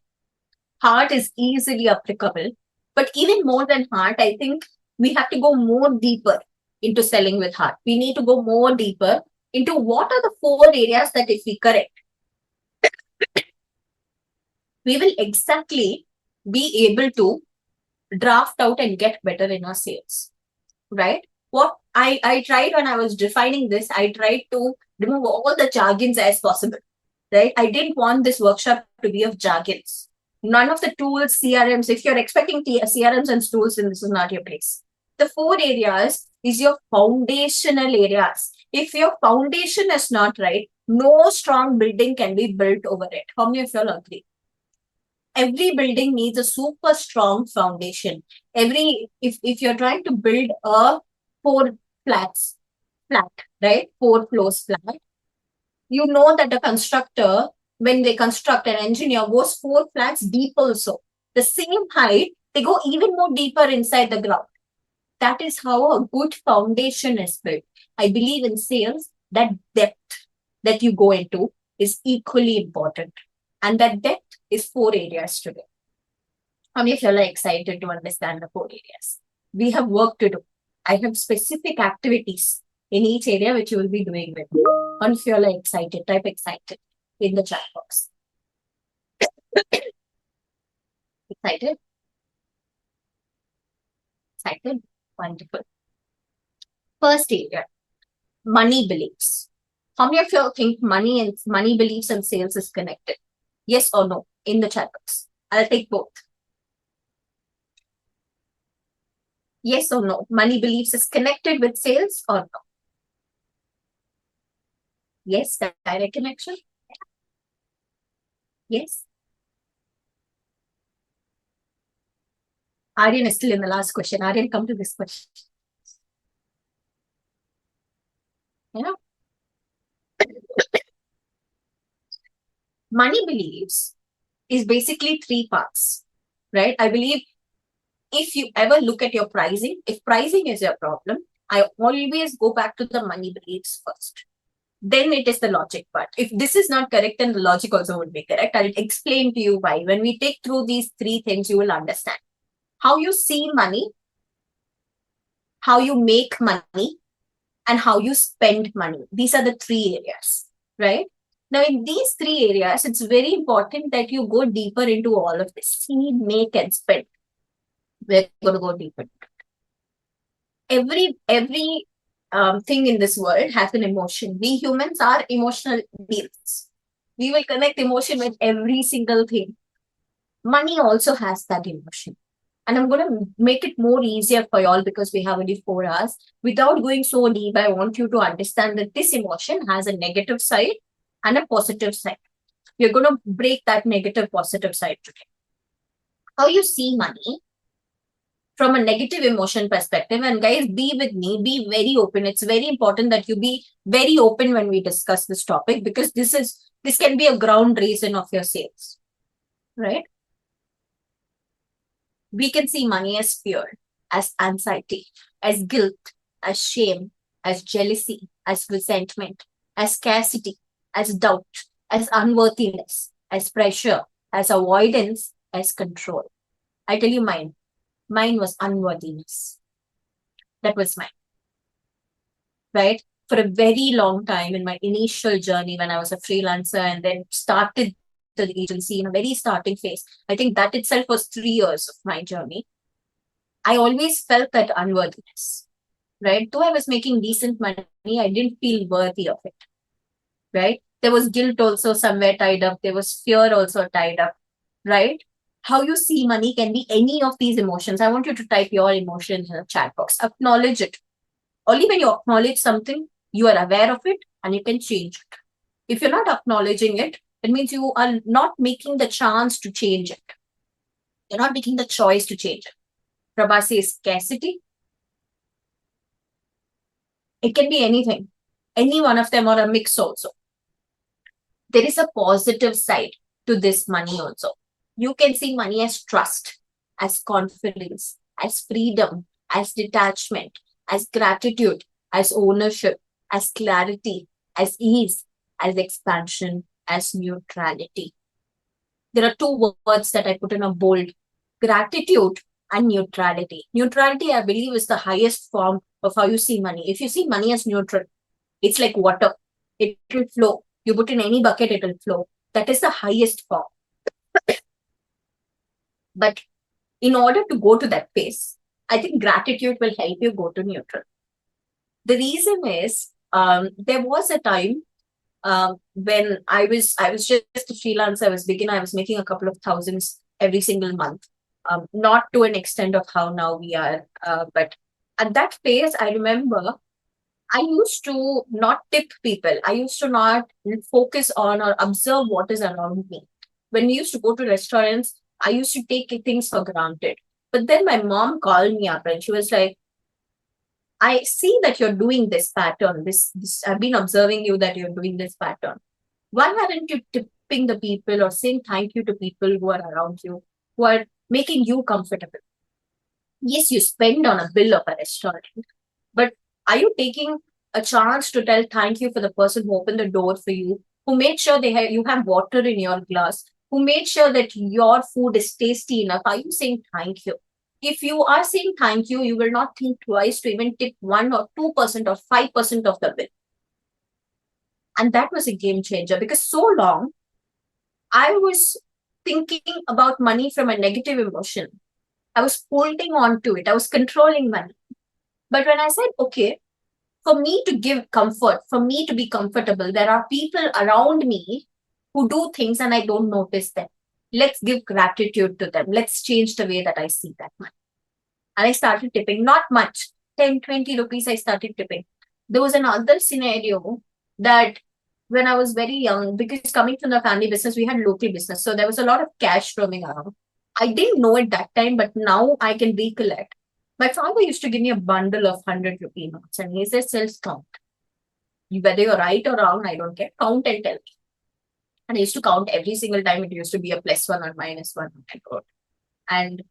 Heart is easily applicable, but even more than heart, I think we have to go more deeper into selling with heart. We need to go more deeper into what are the 4 areas that if we correct, we will exactly be able to draft out and get better in our sales, right? What I tried when I was defining this, I tried to remove all the jargons as possible, right? I didn't want this workshop to be of jargons. None of the tools, CRMs, if you're expecting CRMs and tools, then this is not your place. The 4 areas is your foundational areas. If your foundation is not right, no strong building can be built over it. How many of you all agree? Every building needs a super strong foundation. If you're trying to build a 4 flat, right? 4 floors flat, you know that the constructor, when they construct an engineer, goes 4 flats deep also. The same height, they go even more deeper inside the ground. That is how a good foundation is built. I believe in sales, that depth that you go into is equally important. And that depth is 4 areas today. How many of you are excited to understand the 4 areas? We have work to do. I have specific activities in each area which you will be doing with me. How many of you are excited? Type excited in the chat box. Excited? Excited? Wonderful. First area, money beliefs. How many of you think money beliefs and sales is connected? Yes or no in the chat box. I'll take both. Yes or no? Money beliefs is connected with sales or no? Yes, direct connection. Yes. Aryan is still in the last question. Aryan, come to this question. Yeah. Money beliefs is basically 3 parts, right? I believe if you ever look at your pricing, if pricing is your problem, I always go back to the money beliefs first. Then it is the logic part. If this is not correct, then the logic also would be correct. I'll explain to you why. When we take through these 3 things, you will understand how you see money, how you make money, and how you spend money. These are the 3 areas, right? Now, in these 3 areas, it's very important that you go deeper into all of this. See, make, and spend. We're going to go deeper. Every thing in this world has an emotion. We humans are emotional beings. We will connect emotion with every single thing. Money also has that emotion. And I'm going to make it more easier for y'all because we have only 4 hours. Without going so deep, I want you to understand that this emotion has a negative side and a positive side. We're going to break that negative positive side today. How you see money from a negative emotion perspective, and guys, be with me, be very open. It's very important that you be very open when we discuss this topic because this can be a ground reason of your sales, right? We can see money as fear, as anxiety, as guilt, as shame, as jealousy, as resentment, as scarcity, as doubt, as unworthiness, as pressure, as avoidance, as control. I tell you mine. Mine was unworthiness. That was mine. Right? For a very long time in my initial journey when I was a freelancer and then started the agency in a very starting phase, I think that itself was 3 years of my journey. I always felt that unworthiness. Right? Though I was making decent money, I didn't feel worthy of it. Right? There was guilt also somewhere tied up. There was fear also tied up. Right? How you see money can be any of these emotions. I want you to type your emotions in the chat box. Acknowledge it. Only when you acknowledge something, you are aware of it and you can change it. If you're not acknowledging it, it means you are not making the chance to change it. You're not making the choice to change it. Prabha says scarcity. It can be anything, any one of them or a mix also. There is a positive side to this money also. You can see money as trust, as confidence, as freedom, as detachment, as gratitude, as ownership, as clarity, as ease, as expansion, as neutrality. There are two words that I put in a bold: gratitude and neutrality. Neutrality, I believe, is the highest form of how you see money. If you see money as neutral, it's like water. It will flow. You put in any bucket, it will flow. That is the highest form. But in order to go to that pace, I think gratitude will help you go to neutral. The reason is, there was a time when I was just a freelancer. I was beginner. I was making a couple of thousands every single month. Not to an extent of how now we are, but at that phase, I remember I used to not tip people. I used to not focus on or observe what is around me. When we used to go to restaurants, I used to take things for granted. But then my mom called me up and she was like, I see that you're doing this pattern. This I've been observing you that you're doing this pattern. Why aren't you tipping the people or saying thank you to people who are around you, who are making you comfortable? Yes, you spend on a bill of a restaurant, but are you taking a chance to tell thank you for the person who opened the door for you, who made sure you have water in your glass, who made sure that your food is tasty enough? Are you saying thank you? If you are saying thank you, you will not think twice to even tip 1 or 2% or 5% of the bill. And that was a game changer, because so long I was thinking about money from a negative emotion. I was holding on to it. I was controlling money. But when I said, okay, for me to give comfort, for me to be comfortable, there are people around me who do things and I don't notice them. Let's give gratitude to them. Let's change the way that I see that money. And I started tipping, not much, 10, 20 rupees I started tipping. There was another scenario that when I was very young, because coming from the family business, we had local business. So there was a lot of cash roaming around. I didn't know it that time, but now I can recollect. My father used to give me a bundle of 100 rupee notes and he says, self-count. Whether you're right or wrong, I don't care. Count and tell me. And I used to count every single time. It used to be a +1 or -1. And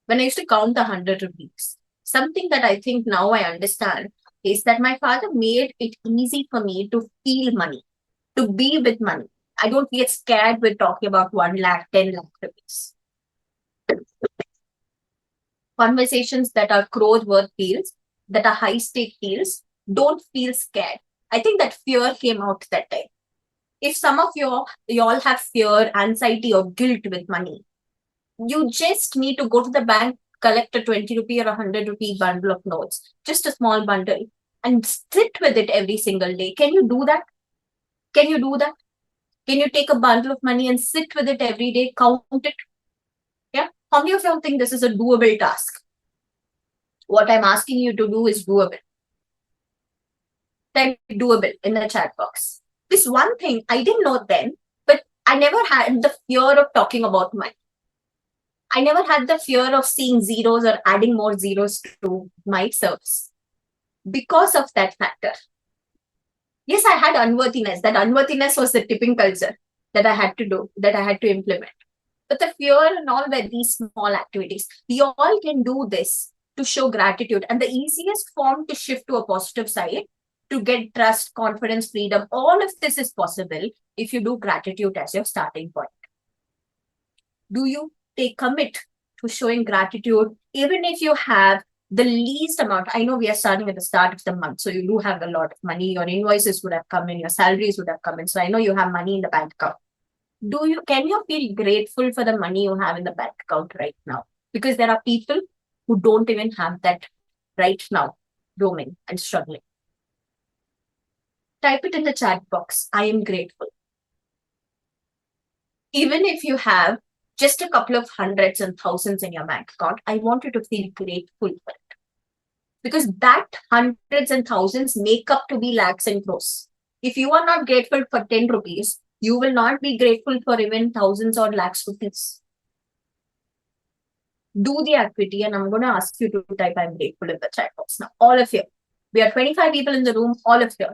when I used to count the 100 rupees, something that I think now I understand is that my father made it easy for me to feel money, to be with money. I don't get scared with talking about 1 lakh, 10 lakh rupees. Conversations that are crore worth deals, that are high stake deals, don't feel scared. I think that fear came out that time. If some of you all have fear, anxiety, or guilt with money, you just need to go to the bank, collect a 20 rupee or 100 rupee bundle of notes, just a small bundle, and sit with it every single day. Can you do that? Can you do that? Can you take a bundle of money and sit with it every day, count it? Yeah. How many of you think this is a doable task? What I'm asking you to do is doable. Type doable in the chat box. This one thing I didn't know then, but I never had the fear of talking about money. I never had the fear of seeing zeros or adding more zeros to my service because of that factor. Yes, I had unworthiness. That unworthiness was the tipping culture that I had to do, that I had to implement. But the fear and all were these small activities. We all can do this to show gratitude. And the easiest form to shift to a positive side, to get trust, confidence, freedom, all of this is possible if you do gratitude as your starting point. Do you commit to showing gratitude, even if you have the least amount? I know we are starting at the start of the month, so you do have a lot of money. Your invoices would have come in, your salaries would have come in. So I know you have money in the bank account. Can you feel grateful for the money you have in the bank account right now? Because there are people who don't even have that right now, roaming and struggling. Type it in the chat box. I am grateful. Even if you have just a couple of hundreds and thousands in your bank account, I want you to feel grateful for it. because that hundreds and thousands make up to be lakhs and crores. If you are not grateful for 10 rupees, you will not be grateful for even thousands or lakhs rupees. Do the activity, and I'm going to ask you to type I'm grateful in the chat box now. All of you. We are 25 people in the room, all of you.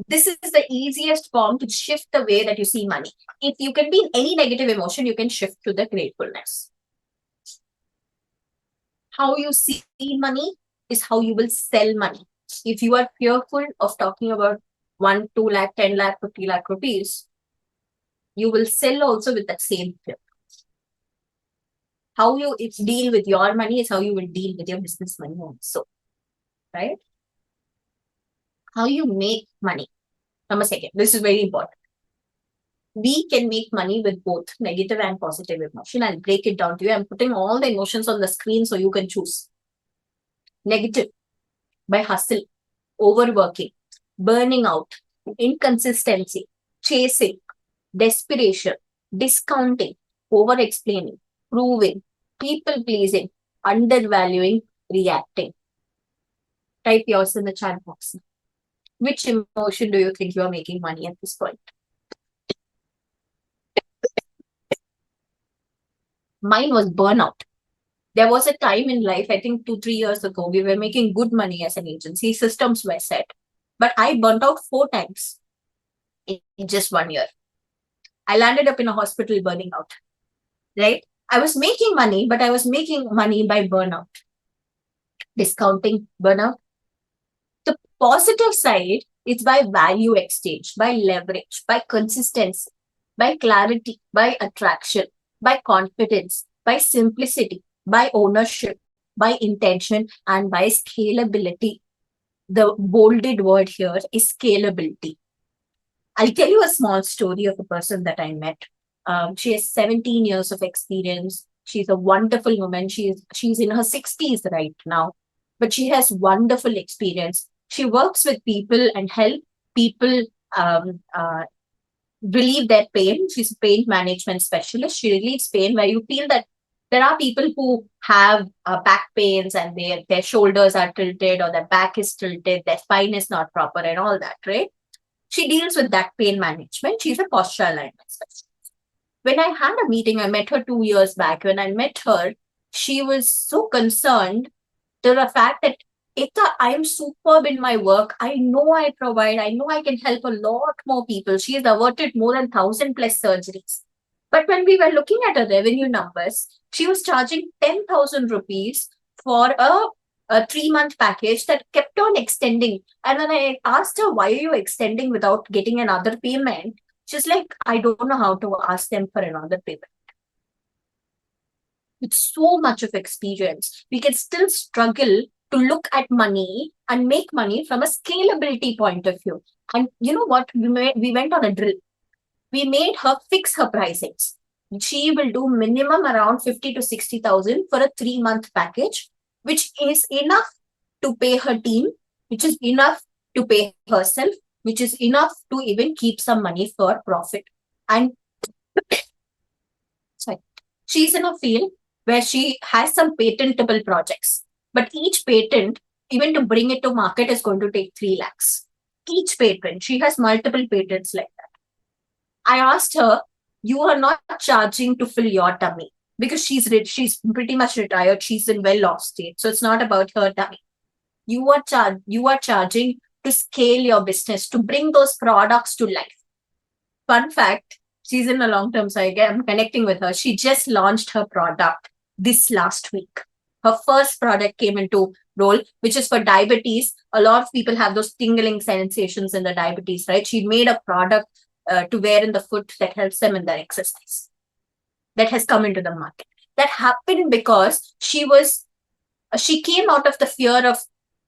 This is the easiest form to shift the way that you see money. If you can be in any negative emotion, you can shift to the gratefulness. How you see money is how you will sell money. If you are fearful of talking about 1, 2 lakh, 10 lakh, 50 lakh rupees, you will sell also with that same fear. How you deal with your money is how you will deal with your business money also, right? How you make money. Number second, this is very important. We can make money with both negative and positive emotion. I'll break it down to you. I'm putting all the emotions on the screen so you can choose. Negative, by hustle, overworking, burning out, inconsistency, chasing, desperation, discounting, over-explaining, proving, people-pleasing, undervaluing, reacting. Type yours in the chat box. Which emotion do you think you are making money at this point? Mine was burnout. There was a time in life, I think 2-3 years ago, we were making good money as an agency. Systems were set. But I burnt out 4 times in just 1 year. I landed up in a hospital burning out. Right? I was making money, but I was making money by burnout. Discounting, burnout. The positive side is by value exchange, by leverage, by consistency, by clarity, by attraction, by confidence, by simplicity, by ownership, by intention, and by scalability. The bolded word here is scalability. I'll tell you a small story of a person that I met. She has 17 years of experience. She's a wonderful woman. She's in her 60s right now, but she has wonderful experience. She works with people and help people relieve their pain. She's a pain management specialist. She relieves pain where you feel that there are people who have back pains and their shoulders are tilted or their back is tilted, their spine is not proper and all that, right? She deals with that pain management. She's a posture alignment specialist. When I had a meeting, I met her 2 years back. When I met her, she was so concerned to the fact that, Ekta, I am superb in my work. I know I provide. I know I can help a lot more people. She has averted more than 1,000 plus surgeries. But when we were looking at her revenue numbers, she was charging 10,000 rupees for a 3-month package that kept on extending. And when I asked her, why are you extending without getting another payment? She's like, I don't know how to ask them for another payment. With so much of experience, we can still struggle to look at money and make money from a scalability point of view. And you know what? We went on a drill. We made her fix her pricings. She will do minimum around 50 to 60,000 for a 3-month package, which is enough to pay her team, which is enough to pay herself, which is enough to even keep some money for profit. And sorry, she's in a field where she has some patentable projects, but each patent, even to bring it to market, is going to take 3 lakhs. Each patent, she has multiple patents like that. I asked her, you are not charging to fill your tummy because she's rich, she's pretty much retired, she's in well-off state. So it's not about her tummy. You are charging to scale your business, to bring those products to life. Fun fact, she's in a long-term, so I'm connecting with her. She just launched her product this last week. Her first product came into role, which is for diabetes. A lot of people have those tingling sensations in the diabetes, right? She made a product to wear in the foot that helps them in their exercise. That has come into the market. That happened because she came out of the fear of,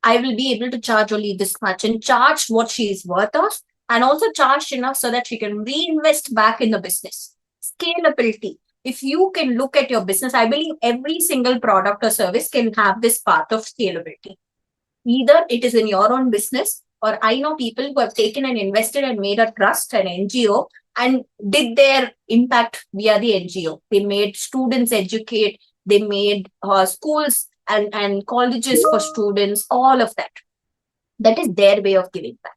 I will be able to charge only this much, and charge what she is worth of, and also charge enough so that she can reinvest back in the business. Scalability. If you can look at your business, I believe every single product or service can have this part of scalability. Either it is in your own business, or I know people who have taken and invested and made a trust, an NGO, and did their impact via the NGO. They made students educate, They made schools and colleges for students, all of that. That is their way of giving back.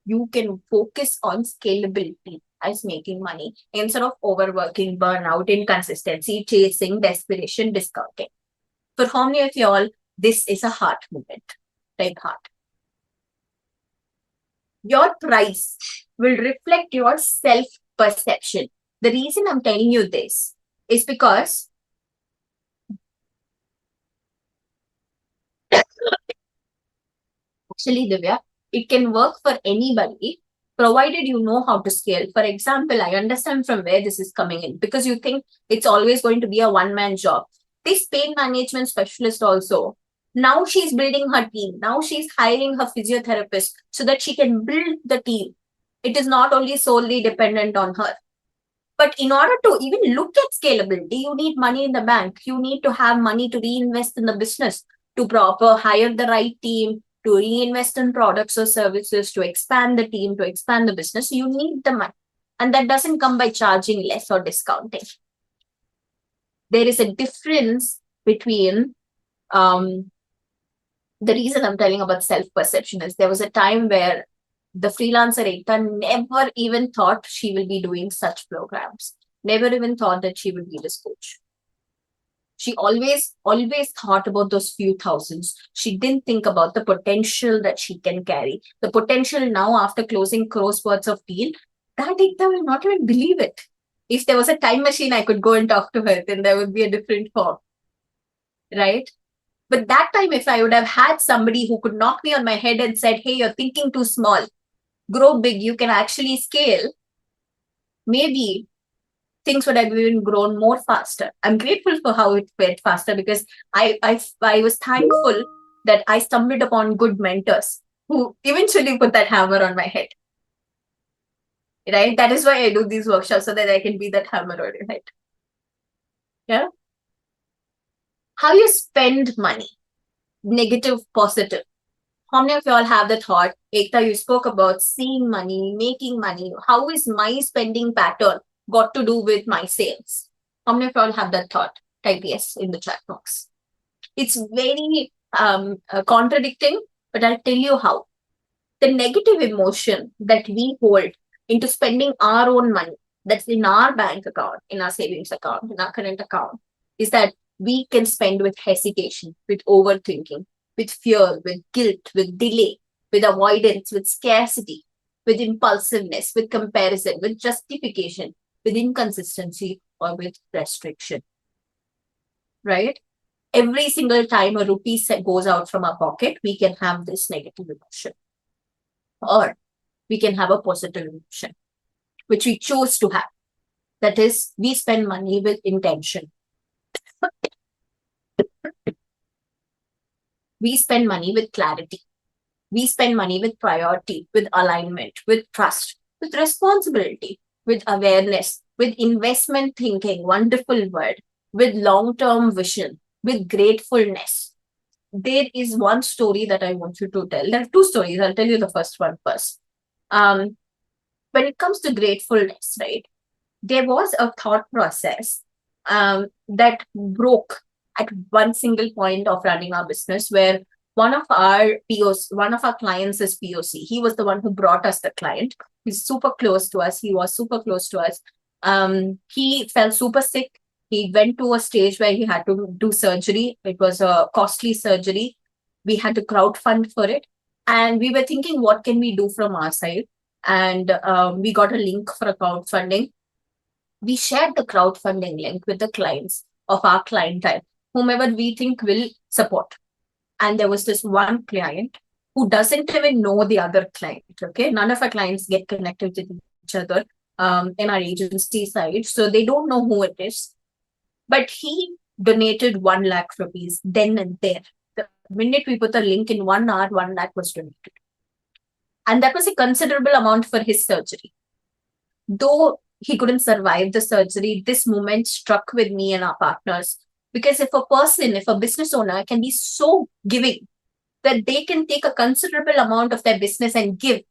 You can focus on scalability as making money instead of overworking, burnout, inconsistency, chasing, desperation, discounting. For how many of y'all, this is a heart movement, like heart? Your price will reflect your self-perception. The reason I'm telling you this is because actually, Divya, it can work for anybody provided you know how to scale. For example, I understand from where this is coming in because you think it's always going to be a one-man job. This pain management specialist also, now she's building her team. Now she's hiring her physiotherapist so that she can build the team. It is not only solely dependent on her. But in order to even look at scalability, you need money in the bank. You need to have money to reinvest in the business, to proper hire the right team, to reinvest in products or services, to expand the team, to expand the business. You need the money. And that doesn't come by charging less or discounting. There is a difference between the reason I'm telling about self-perception is there was a time where the freelancer Ekta never even thought she will be doing such programs. Never even thought that she will be this coach. She always thought about those few thousands. She didn't think about the potential that she can carry. The potential now after closing crores worth of deal, that Ekta will not even believe it. If there was a time machine, I could go and talk to her, then there would be a different form. Right? But that time, if I would have had somebody who could knock me on my head and said, hey, you're thinking too small, grow big, you can actually scale, maybe things would have even grown more faster. I'm grateful for how it went faster because I was thankful that I stumbled upon good mentors who eventually put that hammer on my head. Right? That is why I do these workshops so that I can be that hammer on your head. Yeah? How you spend money, negative, positive. How many of y'all have the thought, Ekta, you spoke about seeing money, making money. How is my spending pattern got to do with my sales? How many of y'all have that thought? Type yes in the chat box. It's very contradicting, but I'll tell you how. The negative emotion that we hold into spending our own money, that's in our bank account, in our savings account, in our current account, is that we can spend with hesitation, with overthinking, with fear, with guilt, with delay, with avoidance, with scarcity, with impulsiveness, with comparison, with justification, with inconsistency, or with restriction. Right? Every single time a rupee goes out from our pocket, we can have this negative emotion. Or we can have a positive emotion, which we choose to have. That is, we spend money with intention. We spend money with clarity. We spend money with priority, with alignment, with trust, with responsibility, with awareness, with investment thinking, wonderful word, with long-term vision, with gratefulness. There is one story that I want you to tell. There are two stories. I'll tell you the first one first. When it comes to gratefulness, right, there was a thought process that broke at one single point of running our business where one of our clients is POC. He was the one who brought us the client. He's super close to us. He was super close to us. He fell super sick. He went to a stage where he had to do surgery. It was a costly surgery. We had to crowdfund for it. And we were thinking, what can we do from our side? And we got a link for a crowdfunding. We shared the crowdfunding link with the clients of our clientele, whomever we think will support. And there was this one client who doesn't even know the other client. Okay, none of our clients get connected with each other in our agency side, so they don't know who it is. But he donated 1 lakh rupees then and there. The minute we put the link in 1 hour, 1 lakh was donated. And that was a considerable amount for his surgery. Though he couldn't survive the surgery, this moment struck with me and our partners. Because if a business owner can be so giving that they can take a considerable amount of their business and give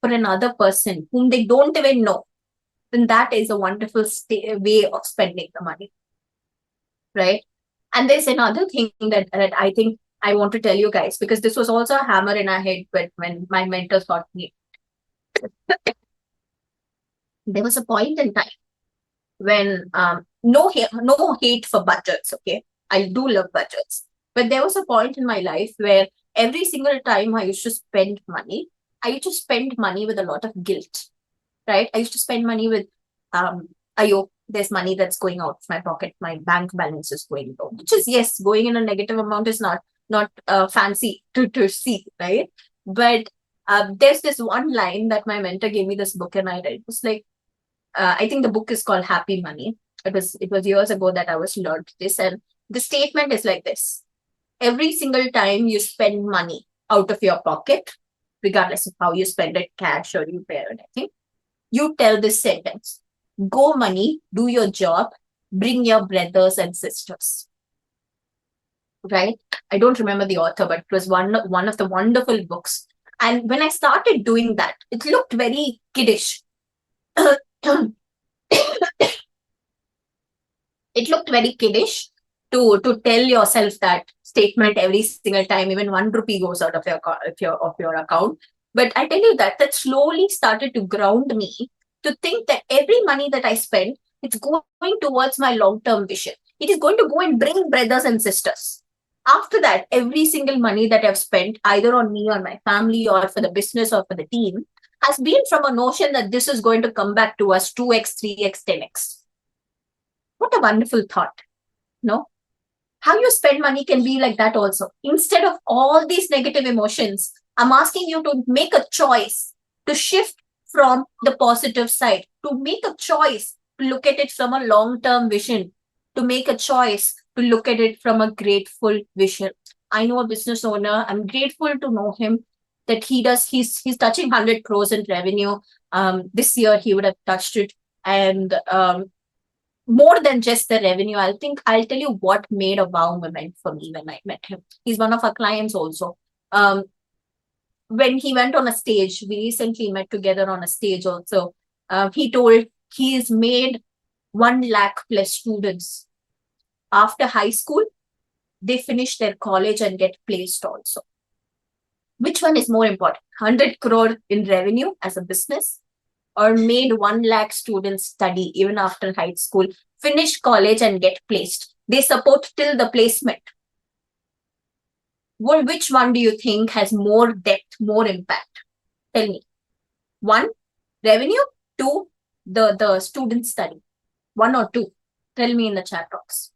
for another person whom they don't even know, then that is a wonderful way of spending the money. Right? And there's another thing that I think I want to tell you guys, because this was also a hammer in our head when my mentors taught me. There was a point in time when no hate for budgets, okay? I do love budgets. But there was a point in my life where every single time I used to spend money, I used to spend money with a lot of guilt, right? I used to spend money with, there's money that's going out of my pocket, my bank balance is going low, which is, yes, going in a negative amount is not fancy to see, right? But there's this one line that my mentor gave me this book and I read. It was like, I think the book is called Happy Money. It was years ago that I was learned this, and the statement is like this: every single time you spend money out of your pocket, regardless of how you spend it, cash or you pay or anything, you tell this sentence: go money, do your job, bring your brothers and sisters. Right? I don't remember the author, but it was one of the wonderful books. And when I started doing that, it looked very kiddish. It looked very kiddish to tell yourself that statement every single time even 1 rupee goes out of your account. But I tell you that slowly started to ground me to think that every money that I spend, it's going towards my long-term vision. It is going to go and bring brothers and sisters. After that, every single money that I've spent, either on me or my family or for the business or for the team, has been from a notion that this is going to come back to us 2x, 3x, 10x. What a wonderful thought, no? How you spend money can be like that also. Instead of all these negative emotions, I'm asking you to make a choice to shift from the positive side, to make a choice to look at it from a long-term vision, to make a choice to look at it from a grateful vision. I know a business owner. I'm grateful to know him that he's touching 100 crores in revenue. This year he would have touched it. And more than just the revenue, I'll tell you what made a wow moment for me when I met him. He's one of our clients also. When he went on a stage, we recently met together on a stage also. He told he's made 1 lakh plus students. After high school, they finish their college and get placed also. Which one is more important? 100 crore in revenue as a business, or made 1 lakh students study even after high school, finish college and get placed? They support till the placement. Well, which one do you think has more depth, more impact? Tell me. 1, revenue. 2, the student study. 1 or 2? Tell me in the chat box.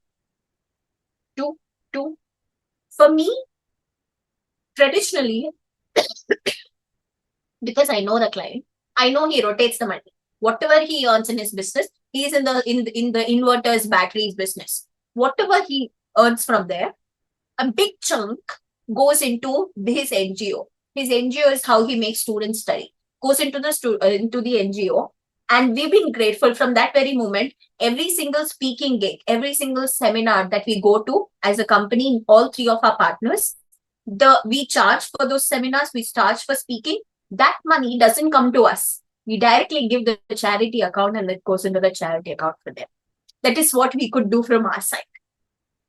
2. For me, traditionally, because I know the client, I know he rotates the money. Whatever he earns in his business, he's in the inverters, batteries business. Whatever he earns from there, a big chunk goes into his NGO. His NGO is how he makes students study. Goes into the NGO. And we've been grateful from that very moment. Every single speaking gig, every single seminar that we go to as a company, all 3 of our partners, we charge for those seminars, we charge for speaking. That money doesn't come to us. We directly give the charity account and it goes into the charity account for them. That is what we could do from our side.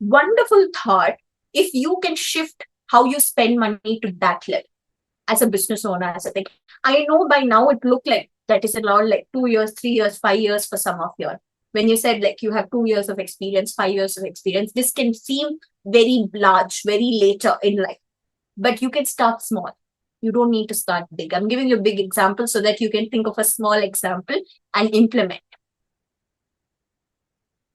Wonderful thought. If you can shift how you spend money to that level as a business owner, as a thing. I know by now it looked like that is around like 2 years, 3 years, 5 years for some of you. When you said like you have 2 years of experience, 5 years of experience, this can seem very large, very later in life. But you can start small. You don't need to start big. I'm giving you a big example so that you can think of a small example and implement.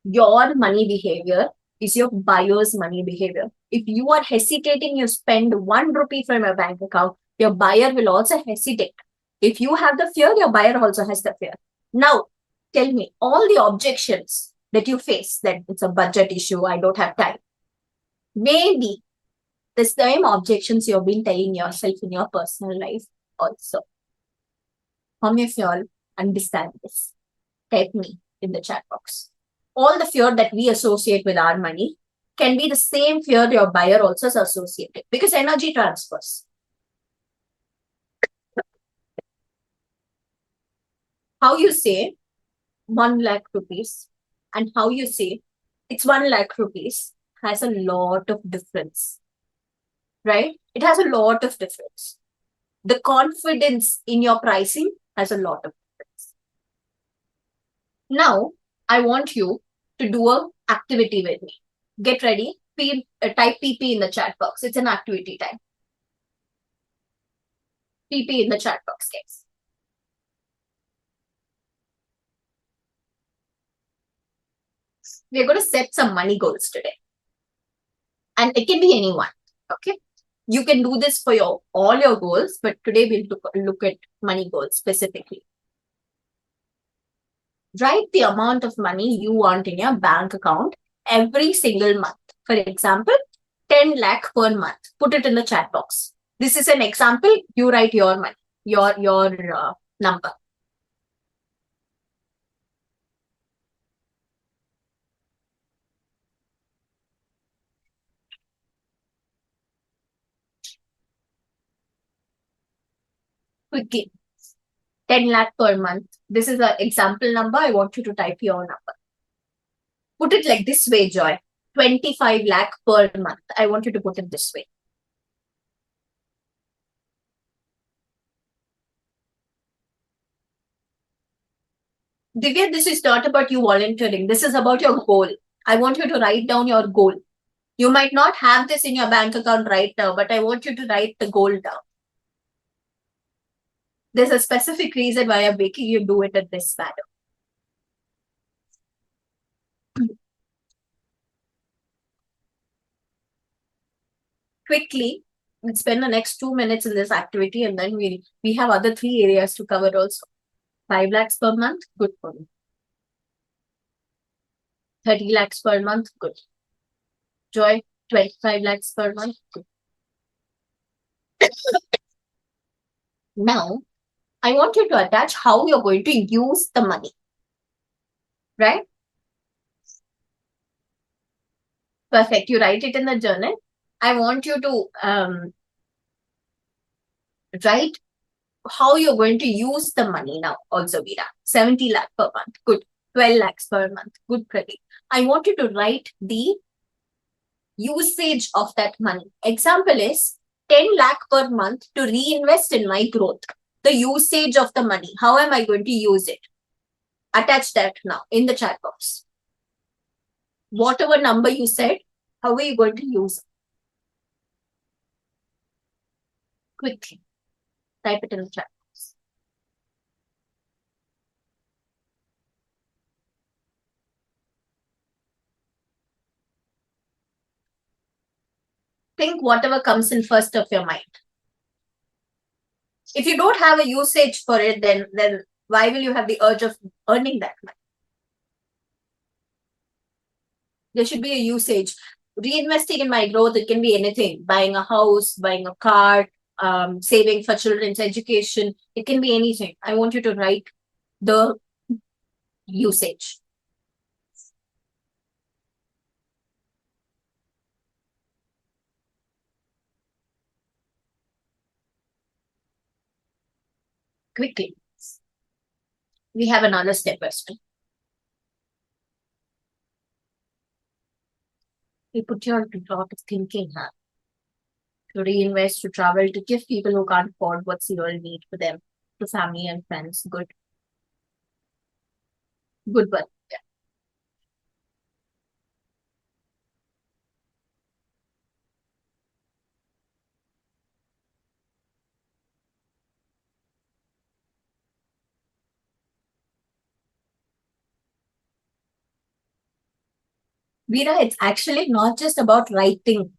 Your money behavior is your buyer's money behavior. If you are hesitating, you spend 1 rupee from your bank account, your buyer will also hesitate. If you have the fear, your buyer also has the fear. Now, tell me, all the objections that you face, that it's a budget issue, I don't have time. Maybe the same objections you've been telling yourself in your personal life also. How many of you all understand this? Type me in the chat box. All the fear that we associate with our money can be the same fear your buyer also is associated, because energy transfers. How you say 1 lakh rupees and how you say it's 1 lakh rupees has a lot of difference, right? It has a lot of difference. The confidence in your pricing has a lot of difference. Now, I want you to do a activity with me. Get ready. Type PP in the chat box. It's an activity time. PP in the chat box, guys. We're going to set some money goals today. And it can be anyone, okay? You can do this for all your goals, but today we'll look at money goals specifically. Write the amount of money you want in your bank account every single month. For example, 10 lakh per month. Put it in the chat box. This is an example. You write your money, your number. Quickly. 10 lakh per month. This is an example number. I want you to type your number. Put it like this way, Joy. 25 lakh per month. I want you to put it this way. Divya, this is not about you volunteering. This is about your goal. I want you to write down your goal. You might not have this in your bank account right now, but I want you to write the goal down. There's a specific reason why I'm making you do it in this manner. Quickly, let's spend the next 2 minutes in this activity, and then we have other 3 areas to cover also. 5 lakhs per month, good for me. 30 lakhs per month, good. Joy, 25 lakhs per month, good. Now, I want you to attach how you're going to use the money, right? Perfect. You write it in the journal. I want you to write how you're going to use the money now also, Veera. 70 lakh per month, good. 12 lakhs per month, good, Pradeep. I want you to write the usage of that money. Example is 10 lakh per month to reinvest in my growth. The usage of the money. How am I going to use it? Attach that now in the chat box. Whatever number you said, how are you going to use it? Quickly. Type it in the chat box. Think whatever comes in first of your mind. If you don't have a usage for it, then why will you have the urge of earning that money? There should be a usage. Reinvesting in my growth, it can be anything. Buying a house, buying a car, saving for children's education. It can be anything. I want you to write the usage. Quickly. We have another step question. You put your lot of thinking now. To reinvest, to travel, to give people who can't afford what's the real need for them, to family and friends. Good. Good one. Yeah. Veera, it's actually not just about writing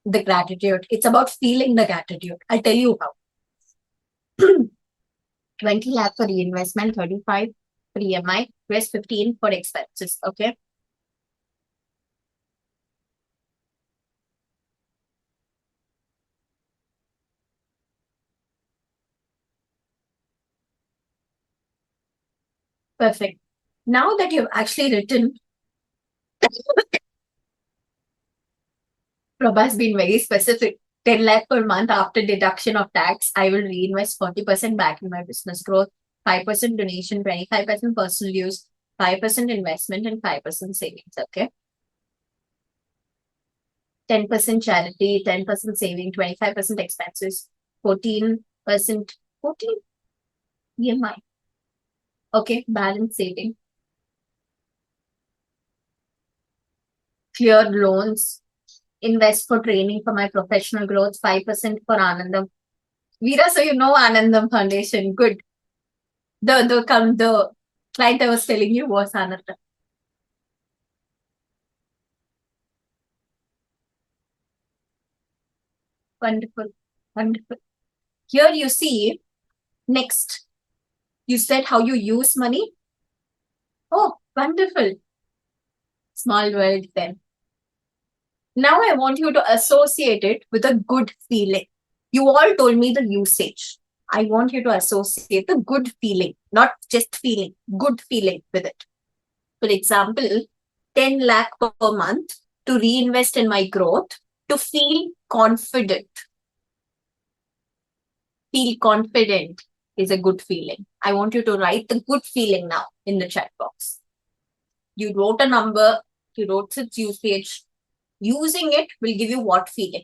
the gratitude. It's about feeling the gratitude. I'll tell you how. 20 lakh for reinvestment, 35 for EMI, rest 15 for expenses. Okay. Perfect. Now that you've actually written, Prabha has been very specific. 10 lakh per month after deduction of tax, I will reinvest 40% back in my business growth, 5% donation, 25% personal use, 5% investment, and 5% savings. Okay. 10% charity, 10% saving, 25% expenses, 14%, 14 EMI. Okay, balance saving. Clear loans, invest for training for my professional growth, 5% for Anandam. Veera, so you know Anandam Foundation, good. The client I was telling you was Anandam. Wonderful, wonderful. Here you see, next, you said how you use money. Oh, wonderful. Small world then. Now I want you to associate it with a good feeling. You all told me the usage. I want you to associate the good feeling, not just feeling, good feeling with it. For example, 10 lakh per month to reinvest in my growth to feel confident. Feel confident is a good feeling. I want you to write the good feeling now in the chat box. You wrote a number, you wrote its usage. Using it will give you what feeling?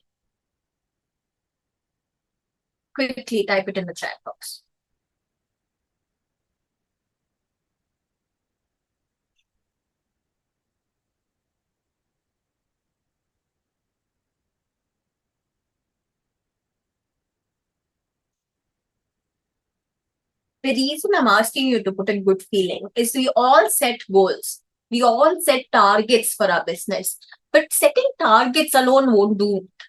Quickly type it in the chat box. The reason I'm asking you to put a good feeling is we all set goals. We all set targets for our business. But setting targets alone won't do it.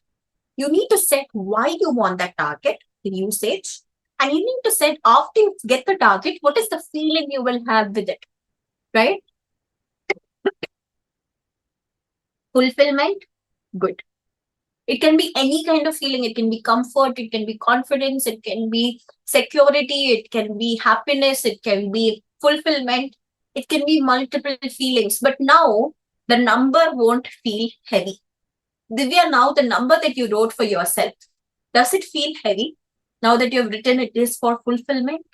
You need to set why you want that target, the usage, and you need to set after you get the target, what is the feeling you will have with it, right? Fulfillment, good. It can be any kind of feeling. It can be comfort, it can be confidence, it can be security, it can be happiness, it can be fulfillment, it can be multiple feelings. But now the number won't feel heavy. Divya, now the number that you wrote for yourself, does it feel heavy? Now that you've written it is for fulfillment?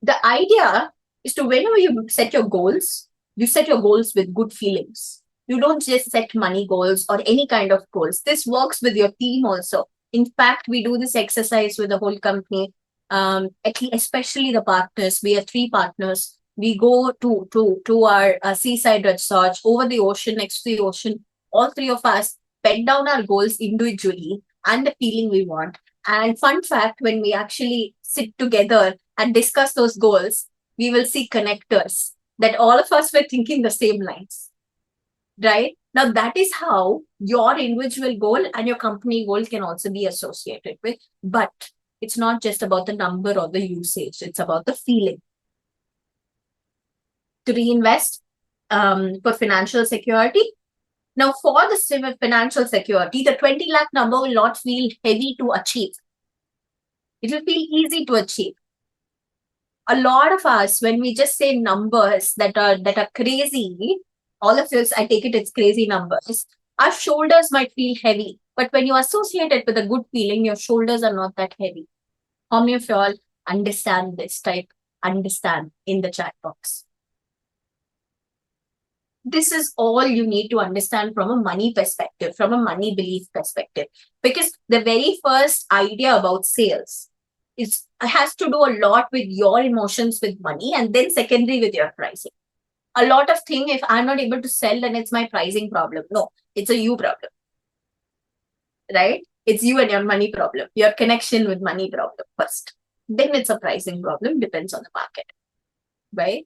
The idea is to, whenever you set your goals, you set your goals with good feelings. You don't just set money goals or any kind of goals. This works with your team also. In fact, we do this exercise with the whole company, especially the partners. We are 3 partners. We go to our seaside resort over the ocean, next to the ocean. All 3 of us pen down our goals individually and the feeling we want. And fun fact, when we actually sit together and discuss those goals, we will see connectors that all of us were thinking the same lines, right? Now that is how your individual goal and your company goal can also be associated with. But it's not just about the number or the usage. It's about the feeling. To reinvest for financial security. Now for the financial security, the 20 lakh number will not feel heavy to achieve. It will feel easy to achieve. A lot of us, when we just say numbers that are crazy, all of this, I take it, it's crazy numbers, our shoulders might feel heavy. But when you associate it with a good feeling, your shoulders are not that heavy. How many of you all understand this? Type understand in the chat box. This is all you need to understand from a money perspective, from a money belief perspective. Because the very first idea about sales has to do a lot with your emotions with money, and then secondary with your pricing. A lot of thing, if I'm not able to sell, then it's my pricing problem. No, it's a you problem, right? It's you and your money problem, your connection with money problem first. Then it's a pricing problem, depends on the market, right?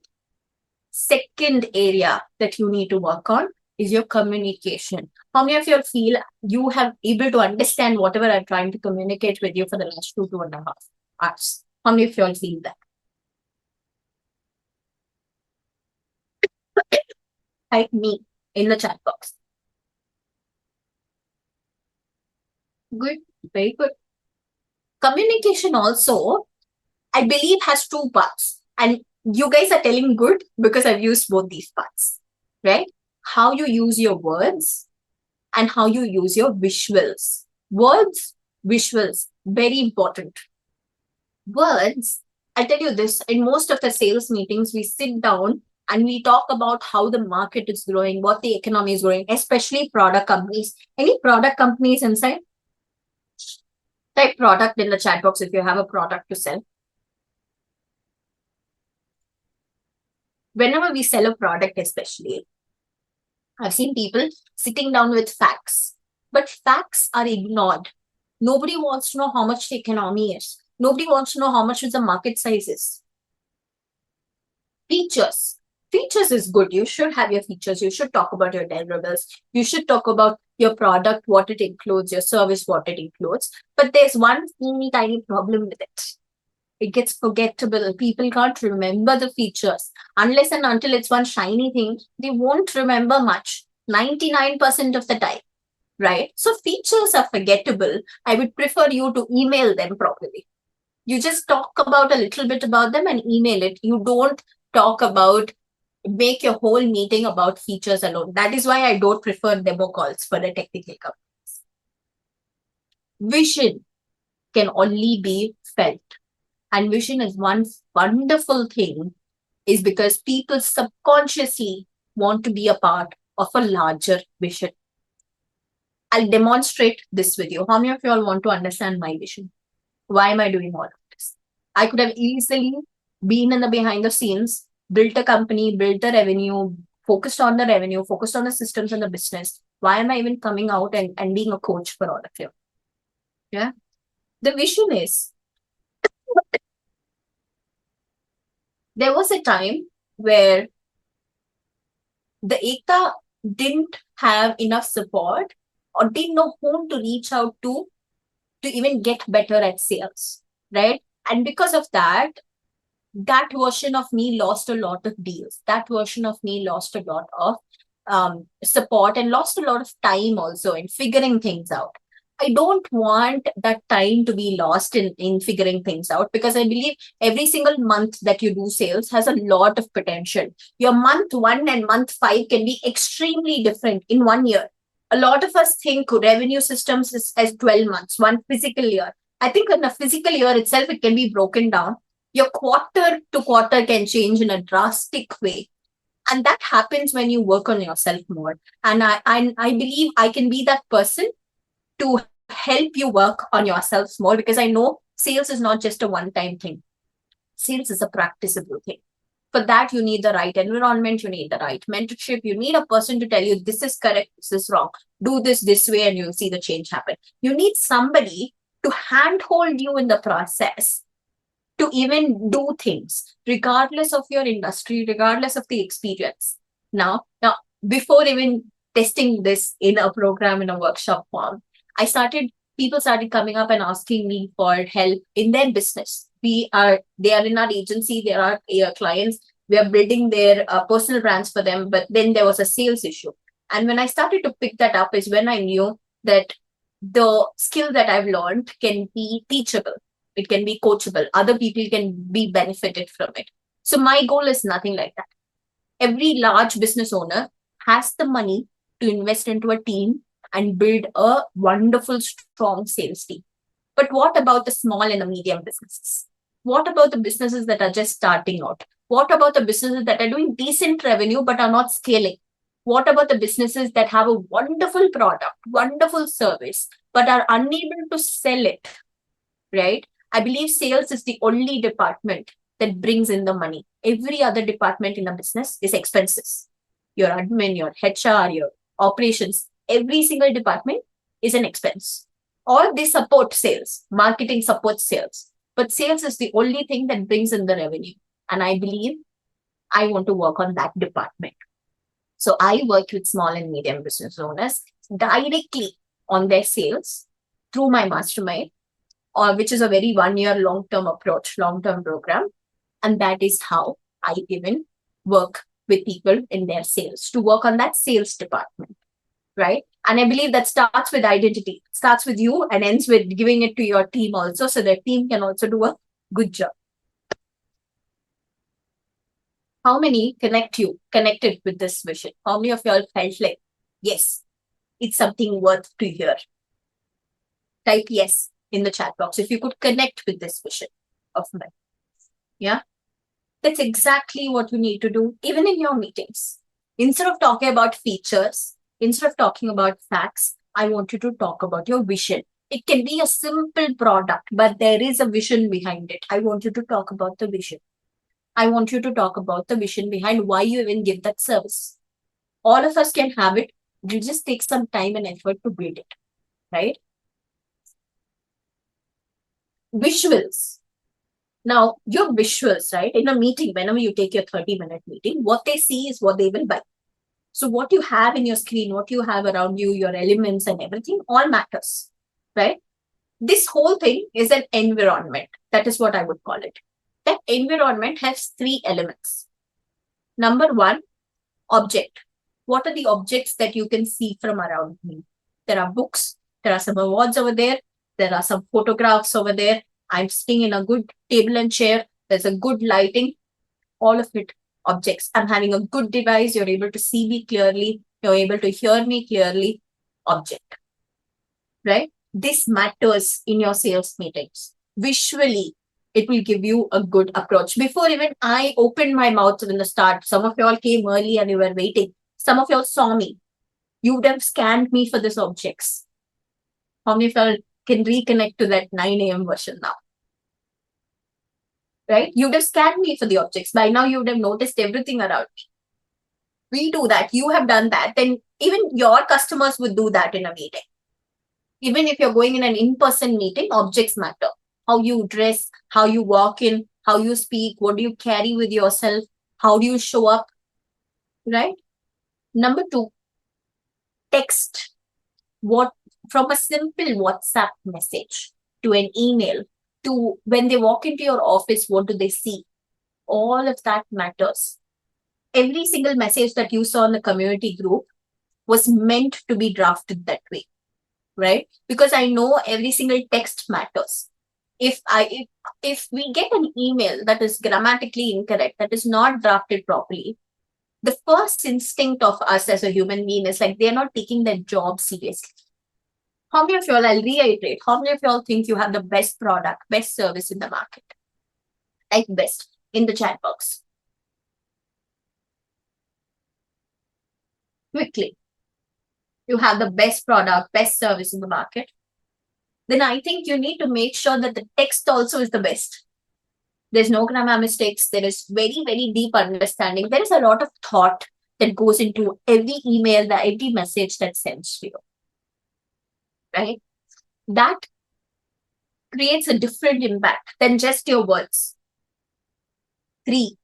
Second area that you need to work on is your communication. How many of you feel you have able to understand whatever I'm trying to communicate with you for the last 2.5 hours? How many of you all feel that? Type me in the chat box. Good, very good. Communication also, I believe, has 2 parts. And you guys are telling good because I've used both these parts, right? How you use your words and how you use your visuals. Words, visuals, very important. Words, I tell you this, in most of the sales meetings, we sit down and we talk about how the market is growing, what the economy is growing, especially product companies. Any product companies inside? Type product in the chat box if you have a product to sell. Whenever we sell a product, especially, I've seen people sitting down with facts, but facts are ignored. Nobody wants to know how much the economy is. Nobody wants to know how much is the market size is. Features. Features is good. You should have your features. You should talk about your deliverables. You should talk about your product, what it includes, your service, what it includes. But there's one teeny tiny problem with it. It gets forgettable. People can't remember the features. Unless and until it's one shiny thing, they won't remember much. 99% of the time, right? So features are forgettable. I would prefer you to email them properly. You just talk about a little bit about them and email it. You don't talk about, make your whole meeting about features alone. That is why I don't prefer demo calls for the technical companies. Vision can only be felt. And vision is one wonderful thing, is because people subconsciously want to be a part of a larger vision. I'll demonstrate this with you. How many of you all want to understand my vision? Why am I doing all of this? I could have easily been in the behind the scenes, built a company, built the revenue, focused on the revenue, focused on the systems and the business. Why am I even coming out and being a coach for all of you? Yeah. The vision is, there was a time where the Ekta didn't have enough support or didn't know whom to reach out to even get better at sales, right? And because of that, that version of me lost a lot of deals. That version of me lost a lot of support and lost a lot of time also in figuring things out. I don't want that time to be lost in figuring things out, because I believe every single month that you do sales has a lot of potential. Your month 1 and month 5 can be extremely different in 1 year. A lot of us think revenue systems is as 12 months, one physical year. I think in a physical year itself, it can be broken down. Your quarter to quarter can change in a drastic way. And that happens when you work on yourself more. And I believe I can be that person to help you work on yourselves more, because I know sales is not just a one-time thing. Sales is a practicable thing. For that, you need the right environment, you need the right mentorship, you need a person to tell you this is correct, this is wrong, do this way, and you'll see the change happen. You need somebody to handhold you in the process to even do things, regardless of your industry, regardless of the experience. Now, before even testing this in a program, in a workshop form, people started coming up and asking me for help in their business. They are in our agency, they are our clients, we are building their personal brands for them, but then there was a sales issue. And when I started to pick that up is when I knew that the skill that I've learned can be teachable. It can be coachable. Other people can be benefited from it. So my goal is nothing like that. Every large business owner has the money to invest into a team and build a wonderful, strong sales team. But what about the small and the medium businesses? What about the businesses that are just starting out? What about the businesses that are doing decent revenue but are not scaling? What about the businesses that have a wonderful product, wonderful service, but are unable to sell it, right? I believe sales is the only department that brings in the money. Every other department in a business is expenses. Your admin, your HR, your operations, every single department is an expense. Or they support sales, marketing supports sales. But sales is the only thing that brings in the revenue. And I believe I want to work on that department. So I work with small and medium business owners directly on their sales through my mastermind, which is a very 1 year long-term approach, long-term program. And that is how I even work with people in their sales, to work on that sales department, right? And I believe that starts with identity, starts with you and ends with giving it to your team also, so their team can also do a good job. How many connected with this vision? How many of y'all felt like, yes, it's something worth to hear? Type yes in the chat box if you could connect with this vision of mine. Yeah. That's exactly what you need to do, even in your meetings. Instead of talking about features, instead of talking about facts, I want you to talk about your vision. It can be a simple product, but there is a vision behind it. I want you to talk about the vision. I want you to talk about the vision behind why you even give that service. All of us can have it. You just take some time and effort to build it, right? Visuals. Now, your visuals, right? In a meeting, whenever you take your 30-minute meeting, what they see is what they will buy. So what you have in your screen, what you have around you, your elements and everything, all matters, right? This whole thing is an environment. That is what I would call it. That environment has 3 elements. Number 1, object. What are the objects that you can see from around me? There are books, there are some awards over there are some photographs over there. I'm sitting in a good table and chair. There's a good lighting, all of it objects. I'm having a good device. You're able to see me clearly. You're able to hear me clearly. Object, right? This matters in your sales meetings. Visually, it will give you a good approach. Before even I opened my mouth in the start, some of y'all came early and you were waiting. Some of y'all saw me. You would have scanned me for these objects. How many of y'all can reconnect to that 9 a.m. version now? Right? You would have scanned me for the objects. By now, you would have noticed everything around me. We do that. You have done that. Then even your customers would do that in a meeting. Even if you're going in an in-person meeting, objects matter. How you dress, how you walk in, how you speak, what do you carry with yourself, how do you show up, right? Number 2, text. What from a simple WhatsApp message to an email to when they walk into your office, what do they see? All of that matters. Every single message that you saw in the community group was meant to be drafted that way, right? Because I know every single text matters. If we get an email that is grammatically incorrect, that is not drafted properly, the first instinct of us as a human being is like they're not taking their job seriously. How many of y'all, I'll reiterate, how many of y'all think you have the best product, best service in the market? Like best in the chat box. Quickly. You have the best product, best service in the market. Then I think you need to make sure that the text also is the best. There's no grammar mistakes. There is very, very deep understanding. There is a lot of thought that goes into every email, every message that sends to you. Right? That creates a different impact than just your words. 3,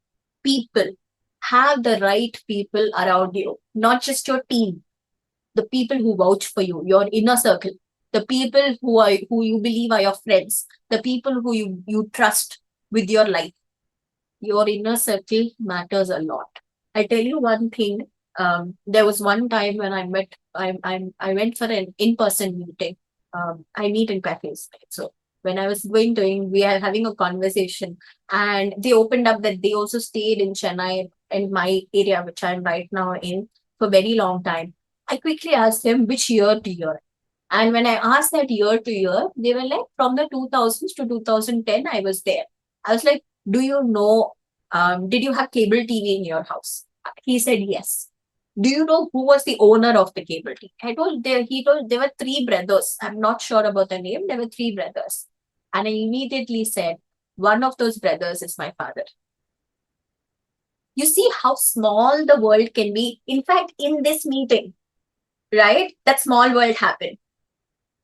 people. Have the right people around you, not just your team. The people who vouch for you, your inner circle. The people who you believe are your friends. The people who you trust with your life. Your inner circle matters a lot. I tell you one thing. There was one time when I went for an in-person meeting. I meet in cafes. Right? So when I was we are having a conversation, and they opened up that they also stayed in Chennai, in my area, which I'm right now in, for a very long time. I quickly asked them which year to year. And when I asked that year to year, they were like, from the 2000s to 2010, I was there. I was like, do you know, did you have cable TV in your house? He said, yes. Do you know who was the owner of the cable TV? He told there were 3 brothers. I'm not sure about the name. There were 3 brothers. And I immediately said, one of those brothers is my father. You see how small the world can be. In fact, in this meeting, right, that small world happened.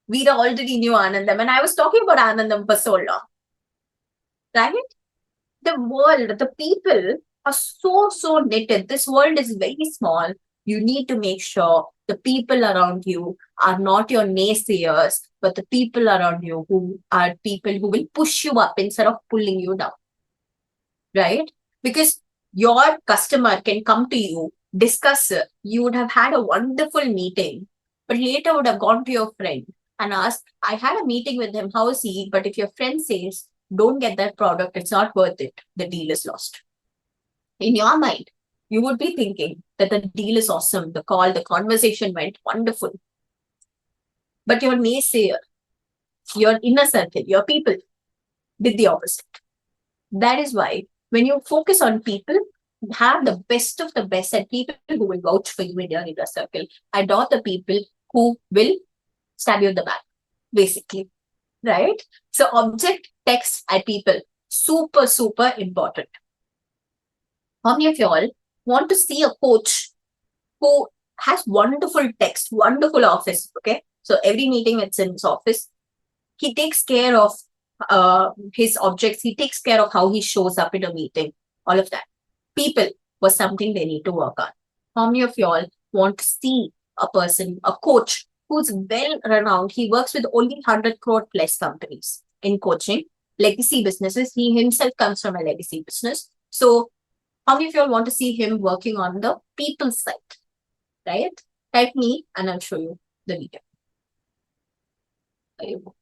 We already knew Anandam, and I was talking about Anandam for so long, right? The world, the people are so knitted. This world is very small. You need to make sure the people around you are not your naysayers, but the people around you who are people who will push you up instead of pulling you down, right? Because your customer can come to you, discuss it. You would have had a wonderful meeting, but later would have gone to your friend and asked, I had a meeting with him, how is he? But if your friend says, don't get that product, it's not worth it, the deal is lost. In your mind, you would be thinking that the deal is awesome, the conversation went wonderful. But your naysayer, your inner circle, your people did the opposite. That is why When you focus on people, have the best of the best and people who will vouch for you in your inner circle. Adore the people who will stab you in the back, basically. Right? So object, text, and people, super, super important. How many of y'all want to see a coach who has wonderful text, wonderful office? Okay. So every meeting it's in his office. He takes care of his objects. He takes care of how he shows up in a meeting. All of that. People was something they need to work on. How many of y'all want to see a person, a coach who's well renowned? He works with only 100 crore plus companies in coaching, legacy businesses. He himself comes from a legacy business. So how many of y'all want to see him working on the people side? Right? Type me and I'll show you the video. There you go.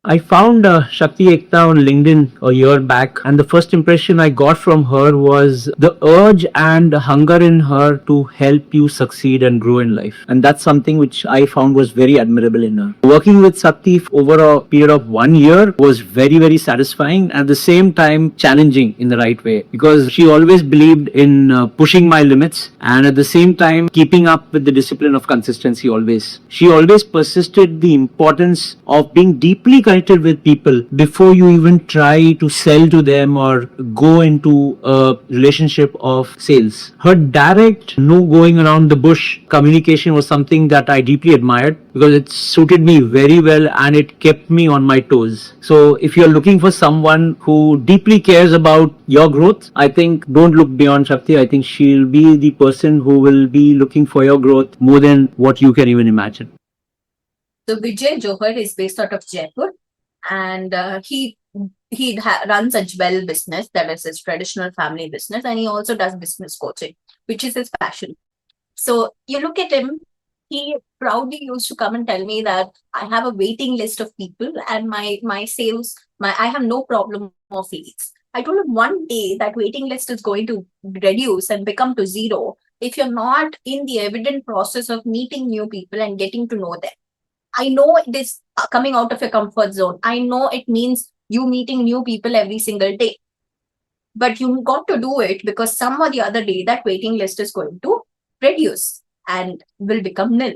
I found Shakti Ekta on LinkedIn a year back, and the first impression I got from her was the urge and hunger in her to help you succeed and grow in life. And that's something which I found was very admirable in her. Working with Shakti over a period of 1 year was very, very satisfying, at the same time challenging in the right way, because she always believed in pushing my limits and at the same time keeping up with the discipline of consistency always. She always persisted the importance of being deeply connected with people before you even try to sell to them or go into a relationship of sales. Her direct, no going around the bush communication was something that I deeply admired because it suited me very well and it kept me on my toes. So if you're looking for someone who deeply cares about your growth, I think don't look beyond Shakti. I think she'll be the person who will be looking for your growth more than what you can even imagine. So Vijay Johar is based out of Jaipur, and he runs a jewel business, that is his traditional family business, and he also does business coaching, which is his passion. So you look at him, he proudly used to come and tell me that I have a waiting list of people and my sales, I have no problem of leads. I told him one day that waiting list is going to reduce and become to zero if you're not in the evident process of meeting new people and getting to know them. I know it is coming out of your comfort zone. I know it means you meeting new people every single day. But you got to do it because some or the other day that waiting list is going to reduce and will become nil.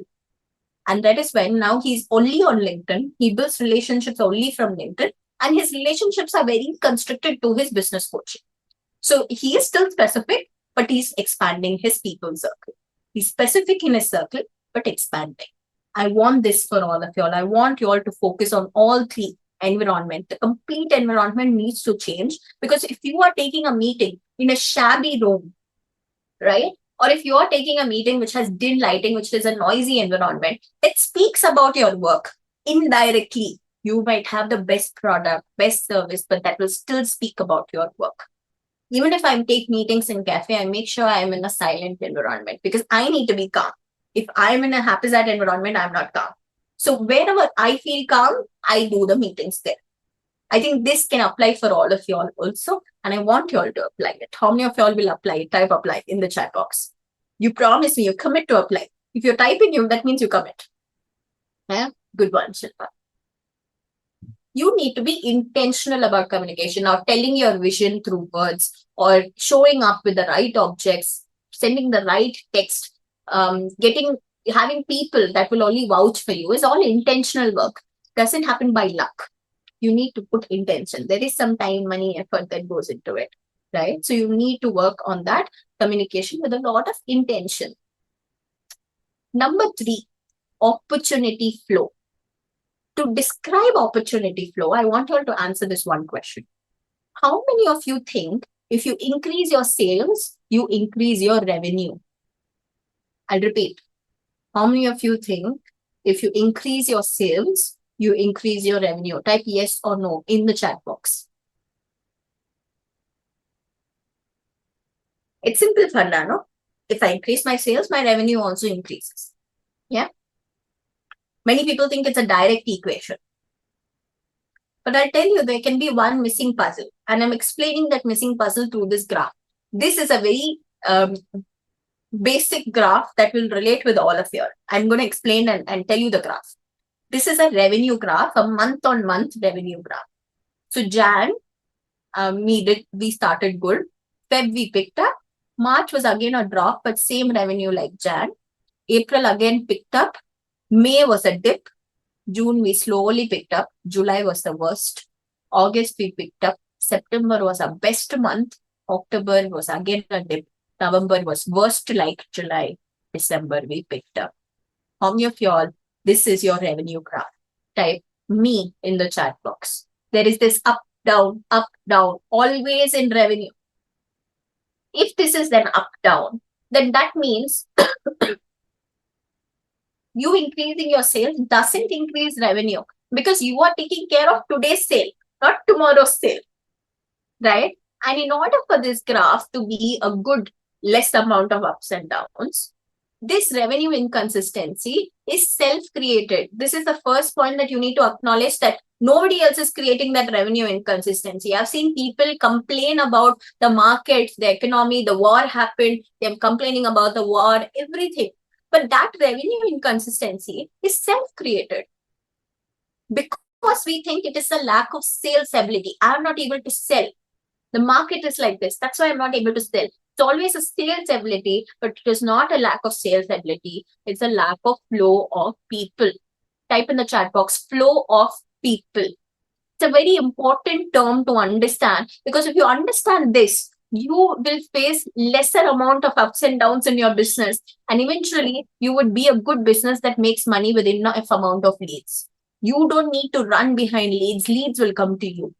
And that is when now he's only on LinkedIn. He builds relationships only from LinkedIn. And his relationships are very constricted to his business coaching. So he is still specific, but he's expanding his people circle. He's specific in his circle, but expanding. I want this for all of y'all. I want you all to focus on all three. Environment. The complete environment needs to change, because if you are taking a meeting in a shabby room, right? Or if you are taking a meeting which has dim lighting, which is a noisy environment, it speaks about your work indirectly. You might have the best product, best service, but that will still speak about your work. Even if I take meetings in cafe, I make sure I am in a silent environment because I need to be calm. If I am in a haphazard environment, I'm not calm. So wherever I feel calm, I do the meetings there. I think this can apply for all of y'all also. And I want y'all to apply it. How many of y'all will apply it? Type apply in the chat box. You promise me, you commit to apply. If you're typing you, that means you commit. Yeah? Good one, Shilpa. You need to be intentional about communication, or telling your vision through words, or showing up with the right objects, sending the right text, having people that will only vouch for you is all intentional work. Doesn't happen by luck. You need to put intention. There is some time, money, effort that goes into it, right? So you need to work on that communication with a lot of intention. Number 3, opportunity flow. To describe opportunity flow, I want you all to answer this one question. How many of you think if you increase your sales, you increase your revenue? I'll repeat. How many of you think if you increase your sales, you increase your revenue? Type yes or no in the chat box. It's simple, Funda, no? If I increase my sales, my revenue also increases. Yeah? Many people think it's a direct equation. But I'll tell you, there can be one missing puzzle. And I'm explaining that missing puzzle through this graph. This is a very basic graph that will relate with all of you. I'm going to explain and tell you the graph. This is a revenue graph, a month-on-month revenue graph. So Jan We started good. Feb we picked up. March was again a drop, but same revenue like Jan. April again picked up. May was a dip. June we slowly picked up. July was the worst. August we picked up. September was our best month. October was again a dip. November was worst like July. December we picked up. How many of y'all, this is your revenue graph? Type me in the chat box. There is this up, down, always in revenue. If this is then up, down, then that means you increasing your sales doesn't increase revenue because you are taking care of today's sale, not tomorrow's sale, right? And in order for this graph to be a good, less amount of ups and downs, this revenue inconsistency is self-created. This is the first point that you need to acknowledge, that nobody else is creating that revenue inconsistency. I've seen people complain about the markets, the economy, the war happened, they're complaining about the war, everything. But that revenue inconsistency is self-created because we think it is a lack of sales ability. I'm not able to sell. The market is like this. That's why I'm not able to sell. It's always a sales ability, but it is not a lack of sales ability. It's a lack of flow of people. Type in the chat box, flow of people. It's a very important term to understand, because if you understand this, you will face lesser amount of ups and downs in your business. And eventually you would be a good business that makes money with enough amount of leads. You don't need to run behind leads. Leads will come to you.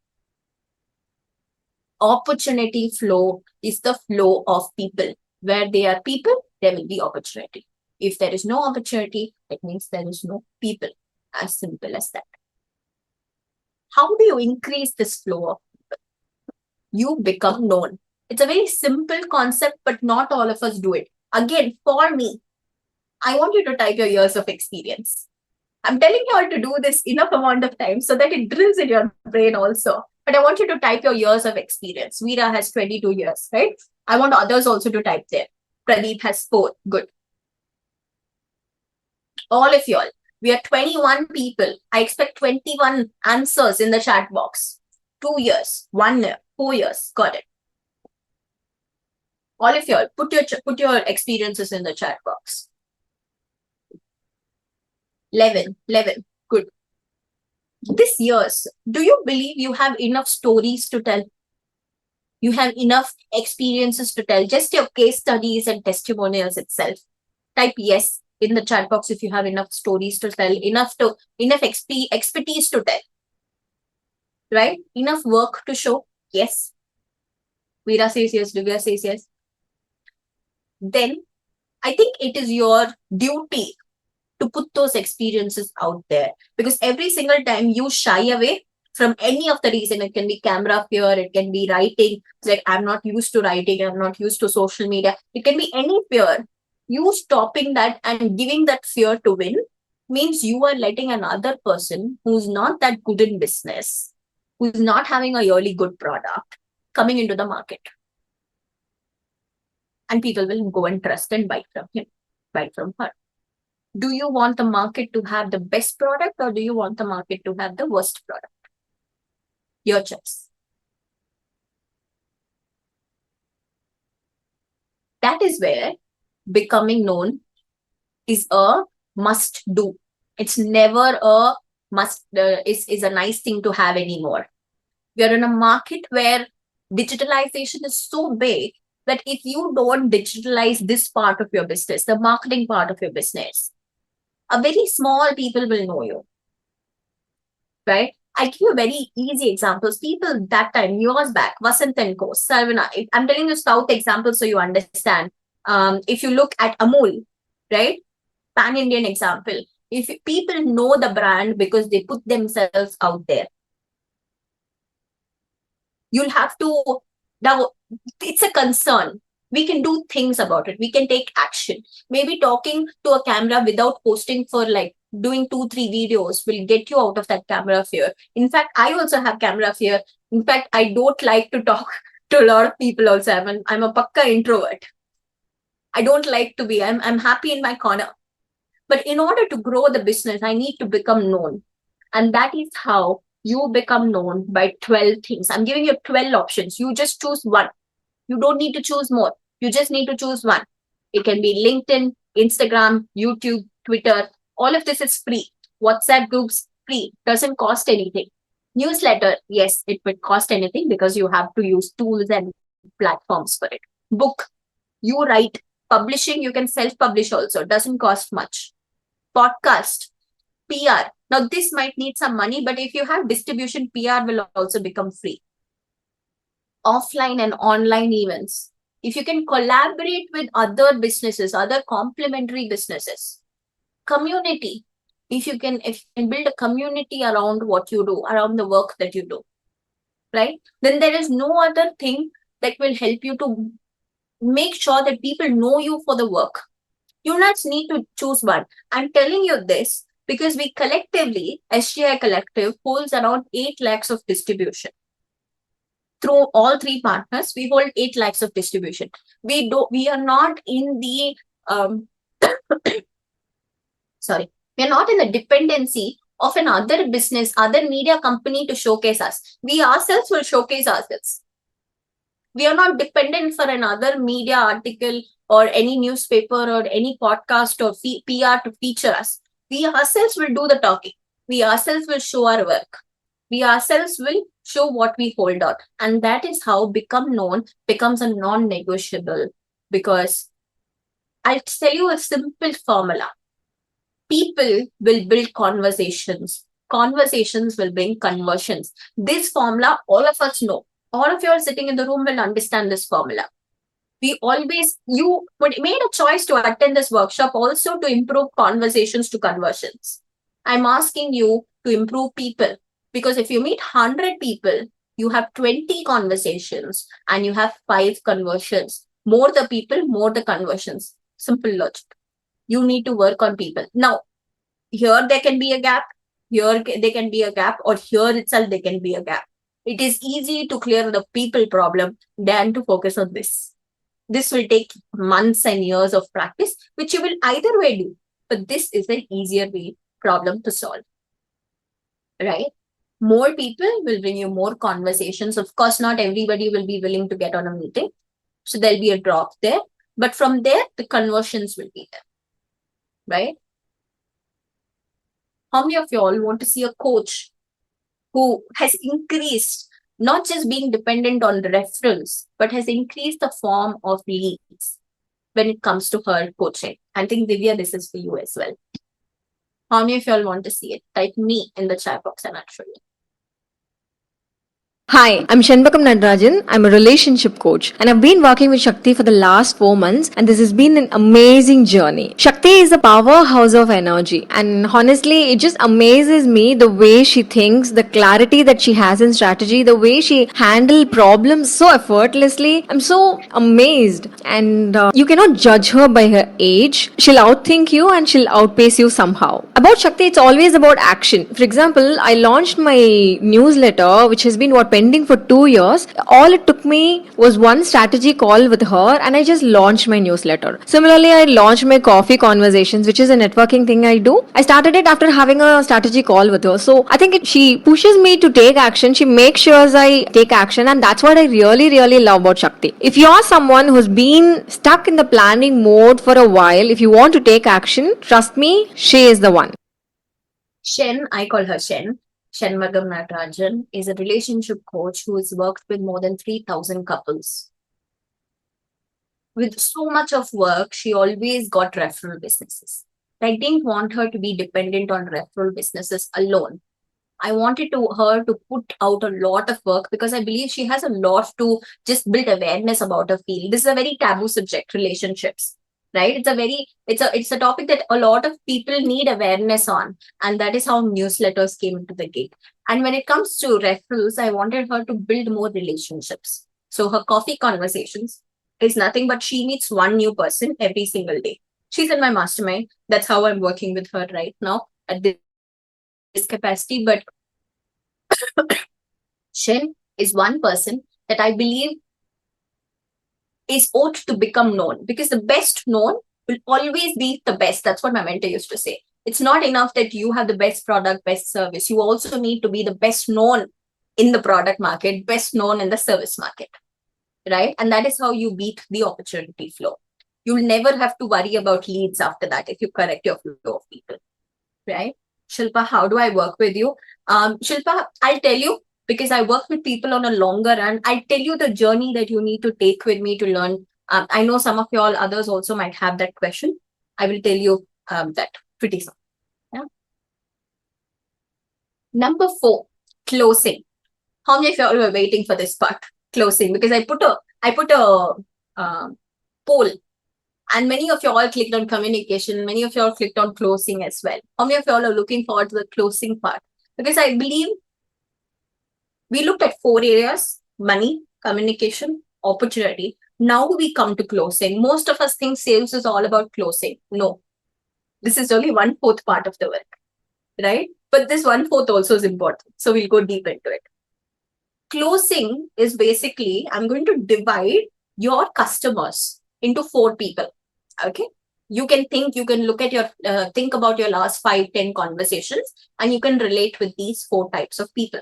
Opportunity flow is the flow of people. Where there are people, there will be opportunity. If there is no opportunity, it means there is no people. As simple as that. How do you increase this flow of people? You become known. It's a very simple concept, but not all of us do it. Again, for me, I want you to type your years of experience. I'm telling you all to do this enough amount of time so that it drills in your brain also. But I want you to type your years of experience. Veera has 22 years, right? I want others also to type there. Pradeep has 4. Good. All of y'all, we are 21 people. I expect 21 answers in the chat box. 2 years, 1 year, 4 years. Got it. All of y'all, put your experiences in the chat box. 11. Good. This years, do you believe you have enough stories to tell? You have enough experiences to tell, just your case studies and testimonials itself. Type yes in the chat box if you have enough stories to tell, enough expertise to tell, right? Enough work to show. Yes. Veera says yes, Divya says yes. Then I think it is your duty to put those experiences out there, because every single time you shy away from any of the reason, it can be camera fear, it can be writing, it's like I'm not used to writing, I'm not used to social media, it can be any fear. You stopping that and giving that fear to win means you are letting another person who's not that good in business, who's not having a really good product, coming into the market. And people will go and trust and buy from him, buy from her. Do you want the market to have the best product, or do you want the market to have the worst product? Your choice. That is where becoming known is a must do. It's never a must, is a nice thing to have anymore. We are in a market where digitalization is so big that if you don't digitalize this part of your business, the marketing part of your business, a very small people will know you, right? I give you very easy examples. People that time, years back, Vasant & Co, Sarvana. I'm telling you South examples so you understand. If you look at Amul, right? Pan-Indian example. If people know the brand because they put themselves out there, you'll have to, now it's a concern. We can do things about it. We can take action. Maybe talking to a camera without posting for like doing 2-3 videos will get you out of that camera fear. In fact, I also have camera fear. In fact, I don't like to talk to a lot of people also. I'm a pakka introvert. I don't like to be, I'm happy in my corner. But in order to grow the business, I need to become known. And that is how you become known by 12 things. I'm giving you 12 options. You just choose one. You don't need to choose more. You just need to choose one. It can be LinkedIn, Instagram, YouTube, Twitter. All of this is free. WhatsApp groups, free. Doesn't cost anything. Newsletter, yes, it would cost anything because you have to use tools and platforms for it. Book, you write. Publishing, you can self-publish also. Doesn't cost much. Podcast, PR. Now, this might need some money, but if you have distribution, PR will also become free. Offline and online events. If you can collaborate with other businesses, other complementary businesses. Community. If you can build a community around what you do, around the work that you do, right? Then there is no other thing that will help you to make sure that people know you for the work. You not need to choose one. I'm telling you this because we collectively, SGI Collective, holds around 8 lakhs of distribution. Through all 3 partners, we hold 8 lakhs of distribution. We are not in the we are not in the dependency of another business, other media company to showcase us. We ourselves will showcase ourselves. We are not dependent for another media article or any newspaper or any podcast or PR to feature us. We ourselves will do the talking. We ourselves will show our work. We ourselves will show what we hold on. And that is how become known becomes a non-negotiable. Because I'll tell you a simple formula. People will build conversations. Conversations will bring conversions. This formula, all of us know. All of you are sitting in the room will understand this formula. You made a choice to attend this workshop also to improve conversations to conversions. I'm asking you to improve people because if you meet 100 people, you have 20 conversations and you have 5 conversions. More the people, more the conversions. Simple logic. You need to work on people. Now, here there can be a gap. Here there can be a gap, or here itself there can be a gap. It is easy to clear the people problem than to focus on this. This will take months and years of practice, which you will either way do. But this is an easier way problem to solve. Right? More people will bring you more conversations. Of course, not everybody will be willing to get on a meeting. So there'll be a drop there. But from there, the conversions will be there. Right? How many of you all want to see a coach who has increased, not just being dependent on referrals, but has increased the form of leads when it comes to her coaching? I think, Divya, this is for you as well. How many of you all want to see it? Type me in the chat box and I'll show you. Hi, I'm Shenbakam Nadarajan. I'm a relationship coach and I've been working with Shakti for the last 4 months and this has been an amazing journey. Shakti is a powerhouse of energy and honestly, it just amazes me the way she thinks, the clarity that she has in strategy, the way she handles problems so effortlessly. I'm so amazed and you cannot judge her by her age. She'll outthink you and she'll outpace you somehow. About Shakti, it's always about action. For example, I launched my newsletter, which has been pending for 2 years. All it took me was one strategy call with her and I just launched my newsletter. Similarly, I launched my coffee conversations, which is a networking thing I do. I started it after having a strategy call with her. So I think she pushes me to take action. She makes sure I take action and that's what I really, really love about Shakti. If you're someone who's been stuck in the planning mode for a while, if you want to take action, trust me, she is the one. Shen, I call her Shen. Shenbakam Nadarajan is a relationship coach who has worked with more than 3,000 couples. With so much of work, she always got referral businesses. I didn't want her to be dependent on referral businesses alone. I wanted her to put out a lot of work because I believe she has a lot to just build awareness about her field. This is a very taboo subject, relationships. Right? It's a topic that a lot of people need awareness on. And that is how newsletters came into the gate. And when it comes to referrals, I wanted her to build more relationships. So her coffee conversations is nothing but she meets one new person every single day. She's in my mastermind. That's how I'm working with her right now at this capacity. But Shen is one person that I believe is ought to become known because the best known will always be the best. That's what my mentor used to say. It's not enough that you have the best product, best service. You also need to be the best known in the product market, best known in the service market, right? And that is how you beat the opportunity flow. You'll never have to worry about leads after that if you correct your flow of people, right? Shilpa, how do I work with you? Shilpa, I'll tell you, because I work with people on a longer run. I'll tell you the journey that you need to take with me to learn. I know some of you all others also might have that question. I will tell you that pretty soon. Yeah. Number 4, closing. How many of you all were waiting for this part? Closing, because I put a poll, and many of you all clicked on communication. Many of you all clicked on closing as well. How many of you all are looking forward to the closing part? Because I believe we looked at 4 areas: money, communication, opportunity. Now we come to closing. Most of us think sales is all about closing. No, this is only 1/4 part of the work, right? But this 1/4 also is important. So we'll go deep into it. Closing is basically, I'm going to divide your customers into 4 people. Okay. You can look at your, think about your last 5-10 conversations, and you can relate with these 4 types of people.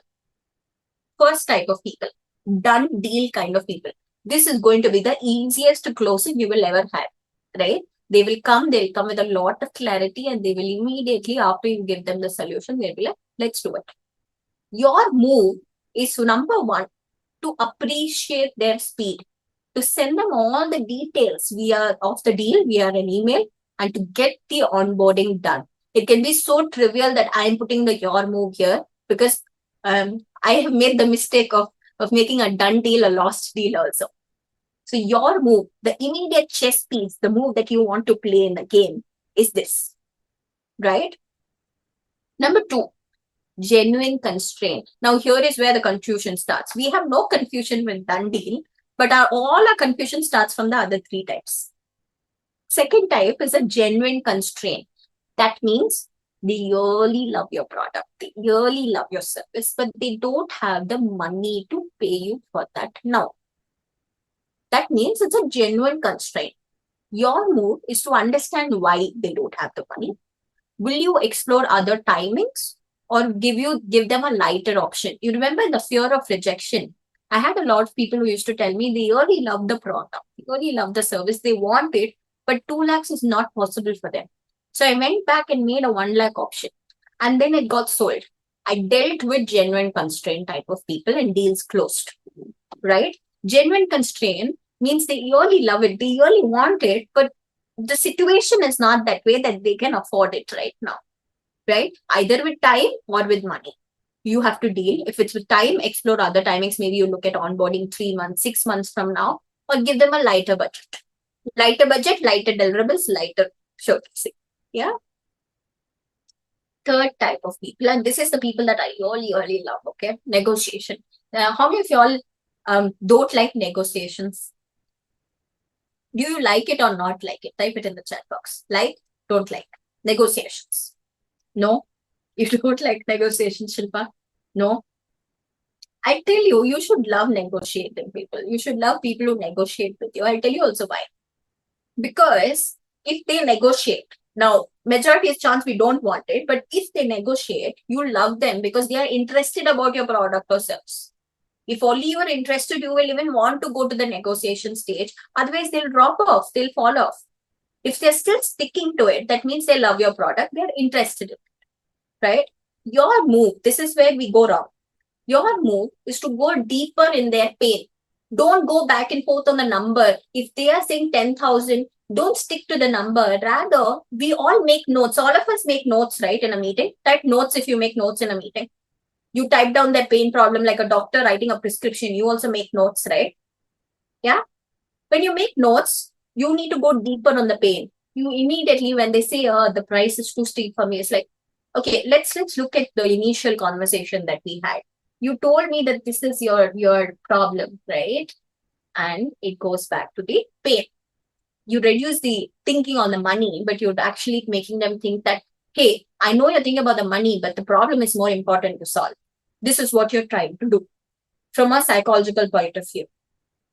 First type of people, done deal kind of people. This is going to be the easiest closing you will ever have, right? They'll come with a lot of clarity, and they will immediately, after you give them the solution, they'll be like, let's do it. Your move is, number 1, to appreciate their speed, to send them all the details of the deal via an email, and to get the onboarding done. It can be so trivial that I'm putting your move here because I have made the mistake of making a done deal a lost deal also. So your move, the immediate chess piece, the move that you want to play in the game is this, right? Number 2, genuine constraint. Now here is where the confusion starts. We have no confusion with done deal, but all our confusion starts from the other 3 types. Second type is a genuine constraint. That means they really love your product, they really love your service, but they don't have the money to pay you for that now. That means it's a genuine constraint. Your move is to understand why they don't have the money. Will you explore other timings, or give them a lighter option? You remember the fear of rejection. I had a lot of people who used to tell me they really love the product, they really love the service, they want it, but 2 lakhs is not possible for them. So I went back and made a 1 lakh option, and then it got sold. I dealt with genuine constraint type of people, and deals closed, right? Genuine constraint means they really love it, they really want it, but the situation is not that way that they can afford it right now, right? Either with time or with money. You have to deal. If it's with time, explore other timings. Maybe you look at onboarding 3 months, 6 months from now, or give them a lighter budget. Lighter budget, lighter deliverables, lighter showcasing. Yeah. Third type of people, and this is the people that I really love, okay? Negotiation. How many of you all don't like negotiations? Do you like it or not like it? Type it in the chat box. Like, don't like. Negotiations. No? You don't like negotiations, Shilpa? No? I tell you, you should love negotiating people. You should love people who negotiate with you. I'll tell you also why. Because if they negotiate, now, majority is chance we don't want it, but if they negotiate, you love them because they are interested about your product or service. If only you are interested, you will even want to go to the negotiation stage. Otherwise, they'll drop off, they'll fall off. If they're still sticking to it, that means they love your product, they're interested in it, right? Your move, this is where we go wrong. Your move is to go deeper in their pain. Don't go back and forth on the number. If they are saying 10,000, don't stick to the number. Rather, we all make notes. All of us make notes, right, in a meeting. Type notes if you make notes in a meeting. You type down that pain problem like a doctor writing a prescription. You also make notes, right? Yeah. When you make notes, you need to go deeper on the pain. You immediately, when they say, the price is too steep for me, it's like, okay, let's look at the initial conversation that we had. You told me that this is your problem, right? And it goes back to the pain. You reduce the thinking on the money, but you're actually making them think that, hey, I know you're thinking about the money, but the problem is more important to solve. This is what you're trying to do from a psychological point of view.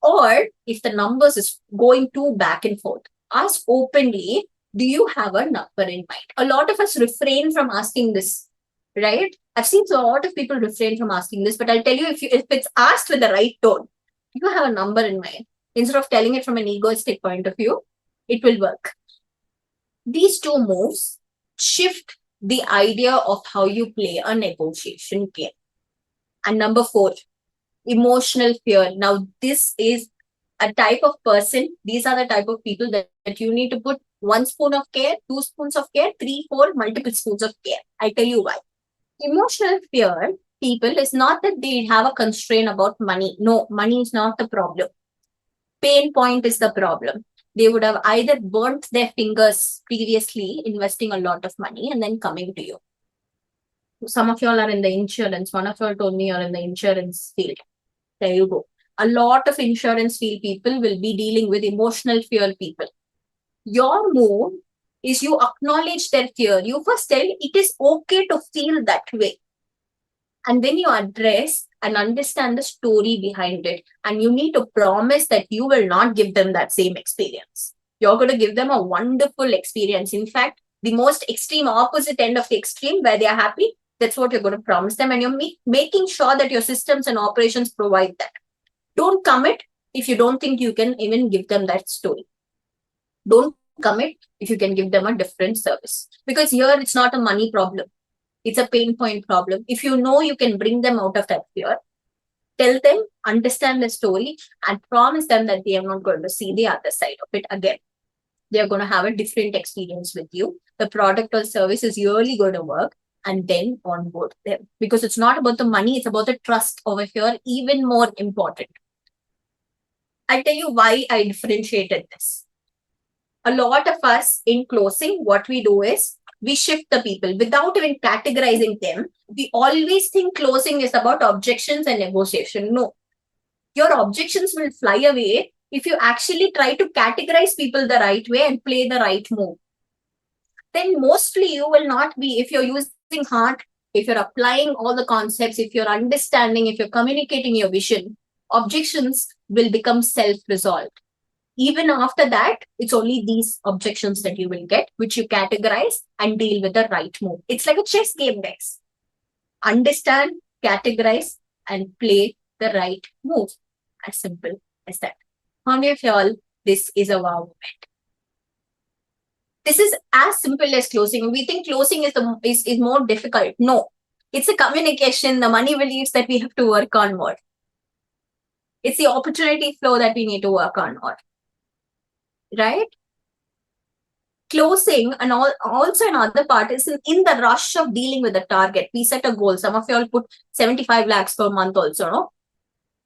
Or if the numbers is going too back and forth, ask openly, Do you have a number in mind? A lot of us refrain from asking this, right? I've seen a lot of people refrain from asking this, but I'll tell you, if it's asked with the right tone, you have a number in mind. Instead of telling it from an egoistic point of view, it will work. These two moves shift the idea of how you play a negotiation game. And number 4, emotional fear. Now, this is a type of person. These are the type of people that you need to put 1 spoon of care, 2 spoons of care, 3, 4, multiple spoons of care. I tell you why. Emotional fear people is not that they have a constraint about money. No, money is not the problem. Pain point is the problem. They would have either burnt their fingers previously investing a lot of money and then coming to you. Some of y'all are in the insurance. One of y'all told me you're in the insurance field. There you go. A lot of insurance field people will be dealing with emotional fear people. Your move is you acknowledge their fear. You first tell it is okay to feel that way. And then you address and understand the story behind it. And you need to promise that you will not give them that same experience. You're going to give them a wonderful experience. In fact, the most extreme opposite end of the extreme where they are happy, that's what you're going to promise them. And you're making sure that your systems and operations provide that. Don't commit if you don't think you can even give them that story. Don't commit if you can give them a different service. Because here it's not a money problem. It's a pain point problem. If you know you can bring them out of that fear, tell them, understand the story, and promise them that they are not going to see the other side of it again. They are going to have a different experience with you. The product or service is really going to work, and then onboard them. Because it's not about the money, it's about the trust over here, even more important. I'll tell you why I differentiated this. A lot of us in closing, what we do is we shift the people without even categorizing them. We always think closing is about objections and negotiation. No, your objections will fly away if you actually try to categorize people the right way and play the right move. Then mostly you will not be, if you're using heart, if you're applying all the concepts, if you're understanding, if you're communicating your vision, objections will become self-resolved. Even after that, it's only these objections that you will get, which you categorize and deal with the right move. It's like a chess game, guys. Understand, categorize, and play the right move. As simple as that. How many of y'all, this is a wow moment? This is as simple as closing. We think closing is more difficult. No, it's a communication, the money beliefs that we have to work on more. It's the opportunity flow that we need to work on more. Right? Closing and also another part is in the rush of dealing with the target. We set a goal. Some of you all put 75 lakhs per month also, no?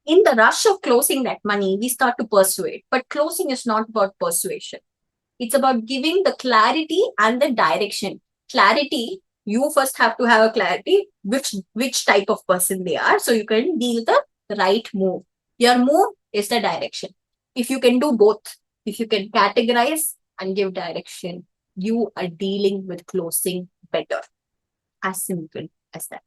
In the rush of closing that money, we start to persuade. But closing is not about persuasion. It's about giving the clarity and the direction. Clarity, you first have to have a clarity which type of person they are, so you can deal the right move. Your move is the direction. If you can do both, if you can categorize and give direction, you are dealing with closing better. As simple as that.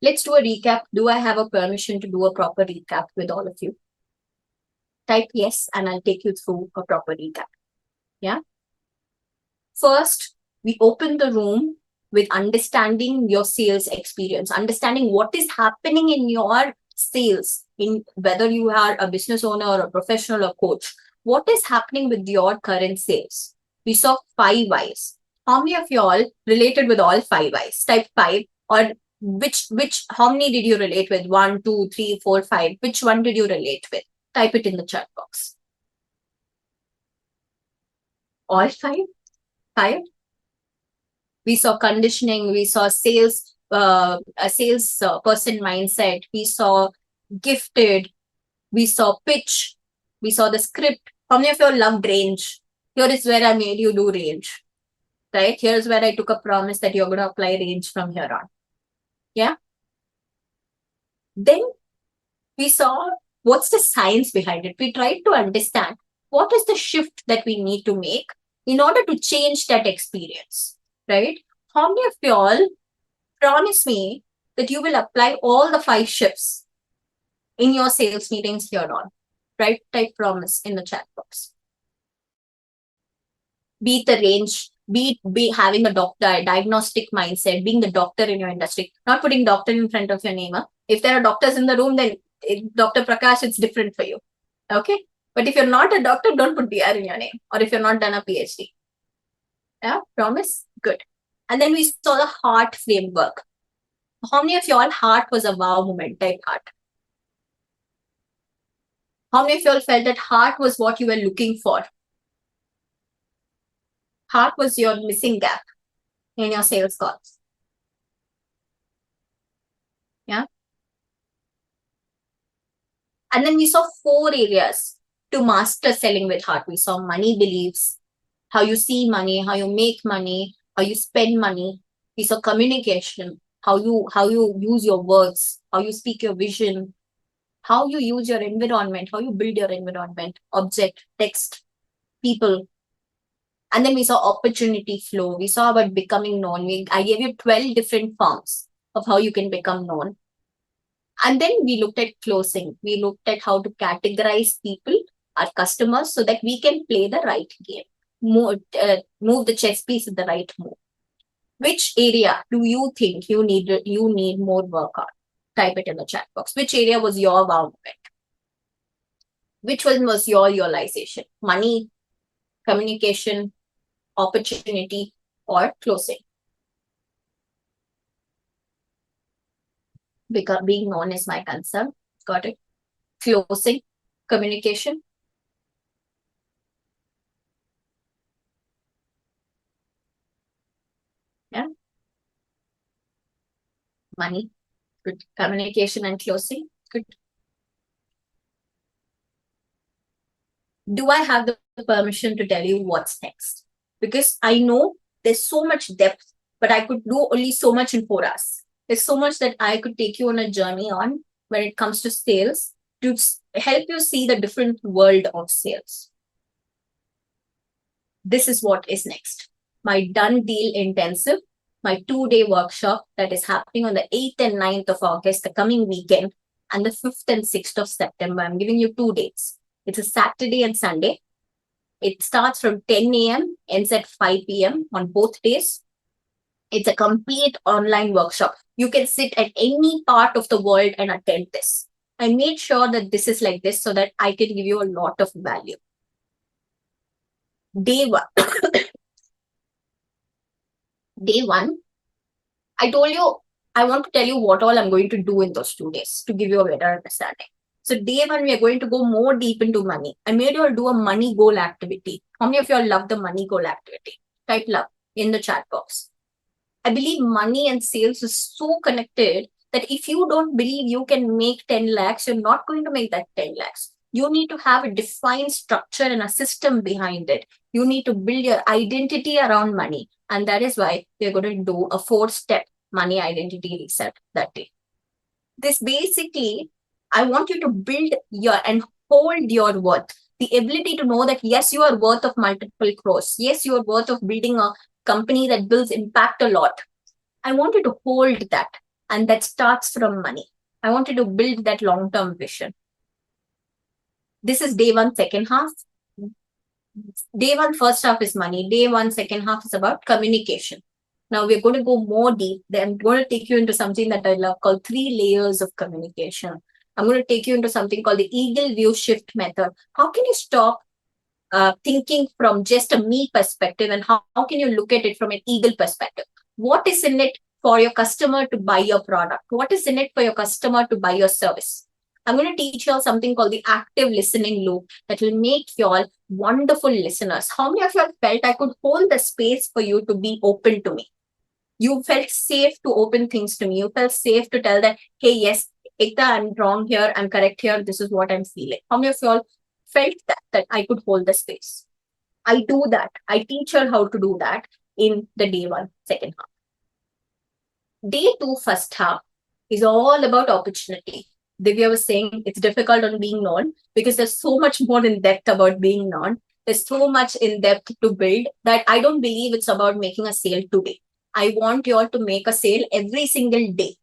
Let's do a recap. Do I have a permission to do a proper recap with all of you? Type yes, and I'll take you through a proper recap. Yeah. First, we open the room with understanding your sales experience, understanding what is happening in your sales, in whether you are a business owner or a professional or coach. What is happening with your current sales? We saw 5 whys. How many of y'all related with all 5 whys? Type 5, or how many did you relate with? 1, 2, 3, 4, 5. Which one did you relate with? Type it in the chat box. All 5? 5? We saw conditioning, we saw sales, a sales person mindset, we saw gifted, we saw pitch, we saw the script. How many of you loved range? Here is where I made you do range, right? Here's where I took a promise that you're going to apply range from here on. Yeah. Then we saw what's the science behind it. We tried to understand what is the shift that we need to make in order to change that experience, right? How many of y'all promise me that you will apply all the 5 shifts in your sales meetings here on, right? Type promise in the chat box. be it the range, be having a diagnostic mindset, being the doctor in your industry, not putting doctor in front of your name. If there are doctors in the room, then Dr. Prakash, it's different for you. Okay. But if you're not a doctor, don't put DR in your name. Or if you're not done a PhD. Yeah, promise? Good. And then we saw the heart framework. How many of y'all heart was a wow moment type heart? How many of y'all felt that heart was what you were looking for? Heart was your missing gap in your sales calls. Yeah. And then we saw 4 areas to master selling with heart. We saw money beliefs, how you see money, how you make money, how you spend money. We saw communication, how you use your words, how you speak your vision, how you use your environment, how you build your environment, object, text, people. And then we saw opportunity flow. We saw about becoming known. I gave you 12 different forms of how you can become known. And then we looked at closing. We looked at how to categorize people, our customers, so that we can play the right game, move the chess piece in the right move. Which area do you think you need more work on? Type it in the chat box. Which area was your wow moment? Which one was your realization? Money, communication, opportunity, or closing? Because being known is my concern. Got it? Closing, communication. Yeah. Money, good. Communication and closing, good. Do I have the permission to tell you what's next? Because I know there's so much depth, but I could do only so much in 4 hours. There's so much that I could take you on a journey on when it comes to sales to help you see the different world of sales. This is what is next. My done deal intensive, my 2-day workshop that is happening on the 8th and 9th of August, the coming weekend, and the 5th and 6th of September. I'm giving you 2 dates. It's a Saturday and Sunday. It starts from 10 a.m., ends at 5 p.m. on both days. It's a complete online workshop. You can sit at any part of the world and attend this. I made sure that this is like this so that I can give you a lot of value. Day 1. Day 1, I told you, I want to tell you what all I'm going to do in those 2 days to give you a better understanding. So day 1, we are going to go more deep into money. I made you all do a money goal activity. How many of you all love the money goal activity? Type love in the chat box. I believe money and sales is so connected that if you don't believe you can make 10 lakhs, you're not going to make that 10 lakhs. You need to have a defined structure and a system behind it. You need to build your identity around money. And that is why we're going to do a 4-step money identity reset that day. This basically, I want you to build your and hold your worth. The ability to know that, yes, you are worth of multiple crores. Yes, you are worth of building a company that builds impact a lot. I want you to hold that. And that starts from money. I want you to build that long-term vision. This is day 1, second half. Day 1, first half is money. Day 1, second half is about communication. Now we're going to go more deep. Then I'm going to take you into something that I love called 3 layers of communication. I'm going to take you into something called the eagle view shift method. How can you stop thinking from just a me perspective, and how can you look at it from an eagle perspective? What is in it for your customer to buy your product? What is in it for your customer to buy your service? I'm going to teach you all something called the active listening loop that will make you all wonderful listeners. How many of you all felt I could hold the space for you to be open to me? You felt safe to open things to me. You felt safe to tell that, hey, yes, Ekta, I'm wrong here, I'm correct here, this is what I'm feeling. How many of you all felt that I could hold the space? I do that. I teach you how to do that in the day 1, second half. Day 2, first half is all about opportunity. Divya was saying it's difficult on being known because there's so much more in depth about being known. There's so much in depth to build that I don't believe it's about making a sale today. I want you all to make a sale every single day.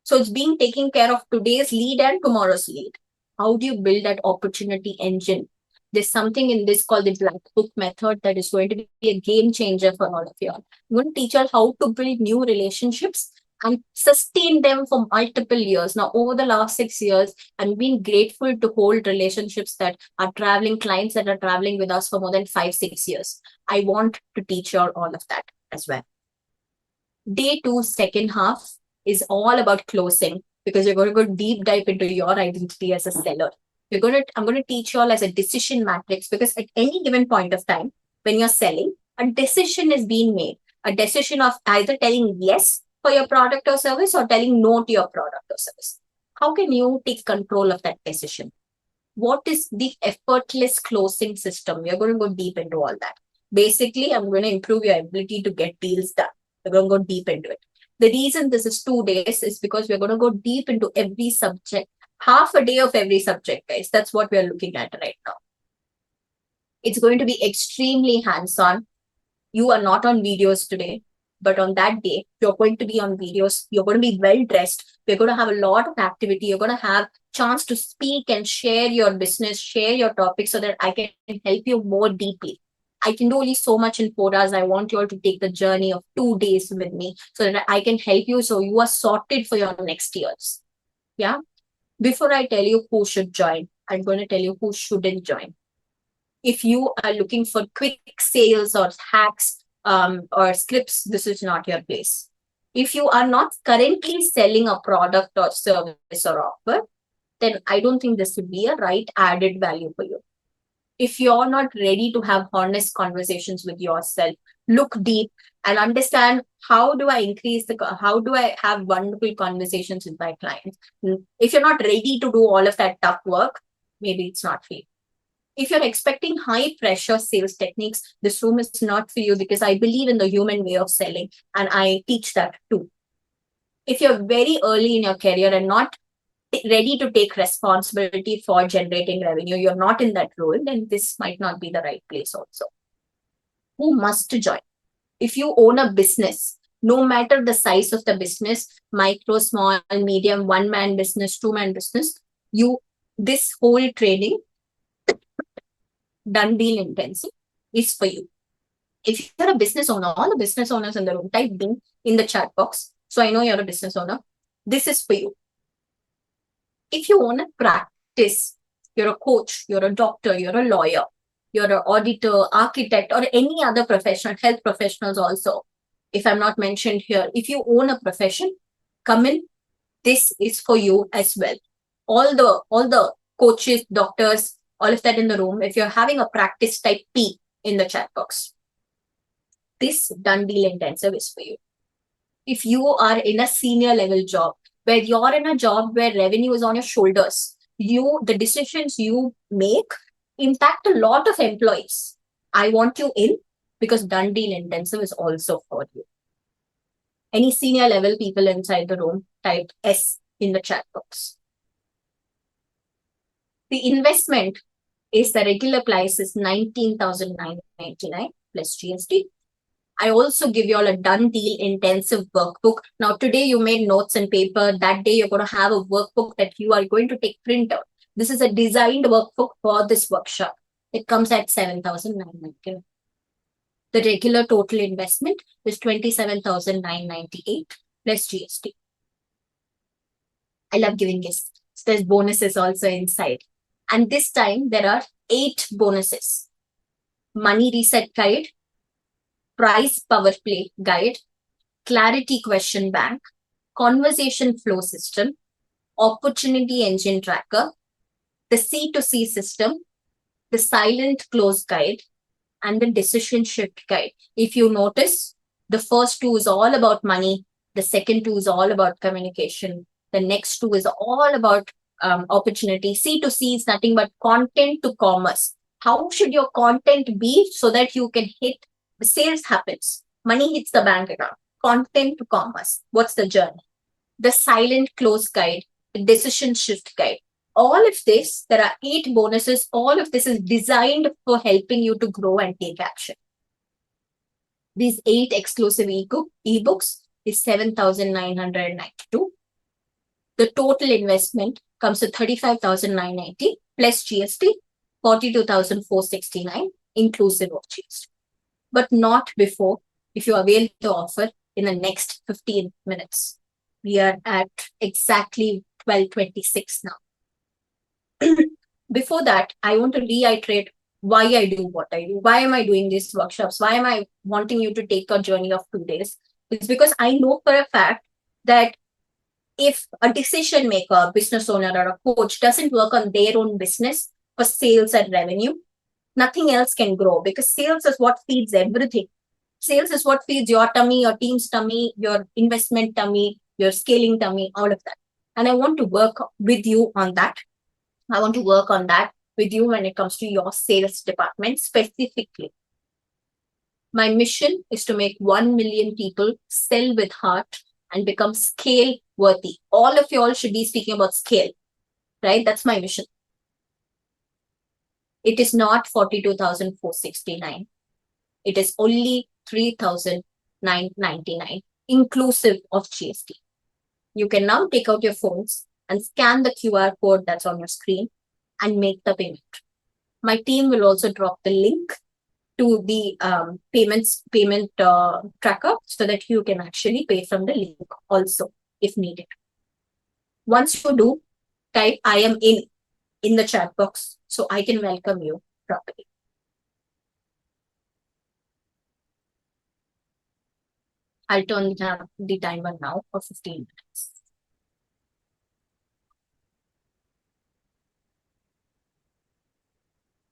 So it's being taken care of today's lead and tomorrow's lead. How do you build that opportunity engine? There's something in this called the black book method that is going to be a game changer for all of you all. I'm going to teach you all how to build new relationships and sustain them for multiple years. Now, over the last 6 years, I'm being grateful to hold relationships that are traveling, clients that are traveling with us for more than 5-6 years. I want to teach you all of that as well. Day 2, second half is all about closing, because you're going to go deep dive into your identity as a seller. I'm going to teach you all as a decision matrix, because at any given point of time, when you're selling, a decision is being made, a decision of either telling yes for your product or service or telling no to your product or service. How can you take control of that decision? What is the effortless closing system? We're going to go deep into all that. Basically, I'm going to improve your ability to get deals done. We're going to go deep into it. The reason this is 2 days is because we're going to go deep into every subject, half a day of every subject, guys. That's what we're looking at right now. It's going to be extremely hands-on. You are not on videos today, but on that day, you're going to be on videos. You're going to be well-dressed. We're going to have a lot of activity. You're going to have chance to speak and share your business, share your topic, so that I can help you more deeply. I can do only so much in 4 hours. I want you all to take the journey of 2 days with me so that I can help you, so you are sorted for your next years. Yeah. Before I tell you who should join, I'm going to tell you who shouldn't join. If you are looking for quick sales or hacks or scripts, this is not your place. If you are not currently selling a product or service or offer, then I don't think this would be a right added value for you. If you're not ready to have honest conversations with yourself, look deep and understand, how do I how do I have wonderful conversations with my clients? If you're not ready to do all of that tough work, maybe it's not for you. If you're expecting high pressure sales techniques, this room is not for you, because I believe in the human way of selling and I teach that too. If you're very early in your career and not ready to take responsibility for generating revenue, you're not in that role, then this might not be the right place also. Who must join? If you own a business, no matter the size of the business, micro, small, medium, 1-man business, 2-man business, this whole training, done deal intensive, is for you. If you're a business owner, all the business owners in the room, type B in the chat box, so I know you're a business owner. This is for you. If you own a practice, you're a coach, you're a doctor, you're a lawyer, you're an auditor, architect, or any other professional, health professionals also, if I'm not mentioned here, if you own a profession, come in. This is for you as well. All the coaches, doctors, all of that in the room, if you're having a practice, type P in the chat box. This done deal intensive is for you. If you are in a senior level job, where you're in a job where revenue is on your shoulders, the decisions you make impact a lot of employees. I want you in, because done deal intensive is also for you. Any senior level people inside the room, type S in the chat box. The investment is, the regular price is 19,999 plus GST. I also give you all a done deal intensive workbook. Now, today you made notes and paper. That day you're going to have a workbook that you are going to take print out. This is a designed workbook for this workshop. It comes at 7,999. The regular total investment is 27,998 plus GST. I love giving gifts. So there's bonuses also inside. And this time there are 8 bonuses. Money reset guide, price power play guide, clarity question bank, conversation flow system, opportunity engine tracker, the C2C system, the silent close guide, and the decision shift guide. If you notice, the first 2 is all about money. The second 2 is all about communication. The next 2 is all about opportunity. C2C is nothing but content to commerce. How should your content be so that you can hit the sales happens, money hits the bank account? Content to commerce. What's the journey? The silent close guide, the decision shift guide. All of this, there are 8 bonuses. All of this is designed for helping you to grow and take action. These 8 exclusive ebooks is 7,992. The total investment comes to 35,990 plus GST 42,469 inclusive of GST. But not before if you avail the offer in the next 15 minutes. We are at exactly 12:26 now. Before that, I want to reiterate why I do what I do. Why am I doing these workshops? Why am I wanting you to take a journey of 2 days? It's because I know for a fact that if a decision maker, business owner, or a coach doesn't work on their own business for sales and revenue, nothing else can grow, because sales is what feeds everything. Sales is what feeds your tummy, your team's tummy, your investment tummy, your scaling tummy, all of that. And I want to work with you on that. I want to work on that with you when it comes to your sales department specifically. My mission is to make 1 million people sell with heart and become scale worthy. All of you all should be speaking about scale, right? That's my mission. It is not 42,469. It is only 3,999, inclusive of GST. You can now take out your phones and scan the QR code that's on your screen and make the payment. My team will also drop the link to the payment tracker so that you can actually pay from the link also if needed. Once you do, type I am in the chat box so I can welcome you properly. I'll turn the timer now for 15 minutes.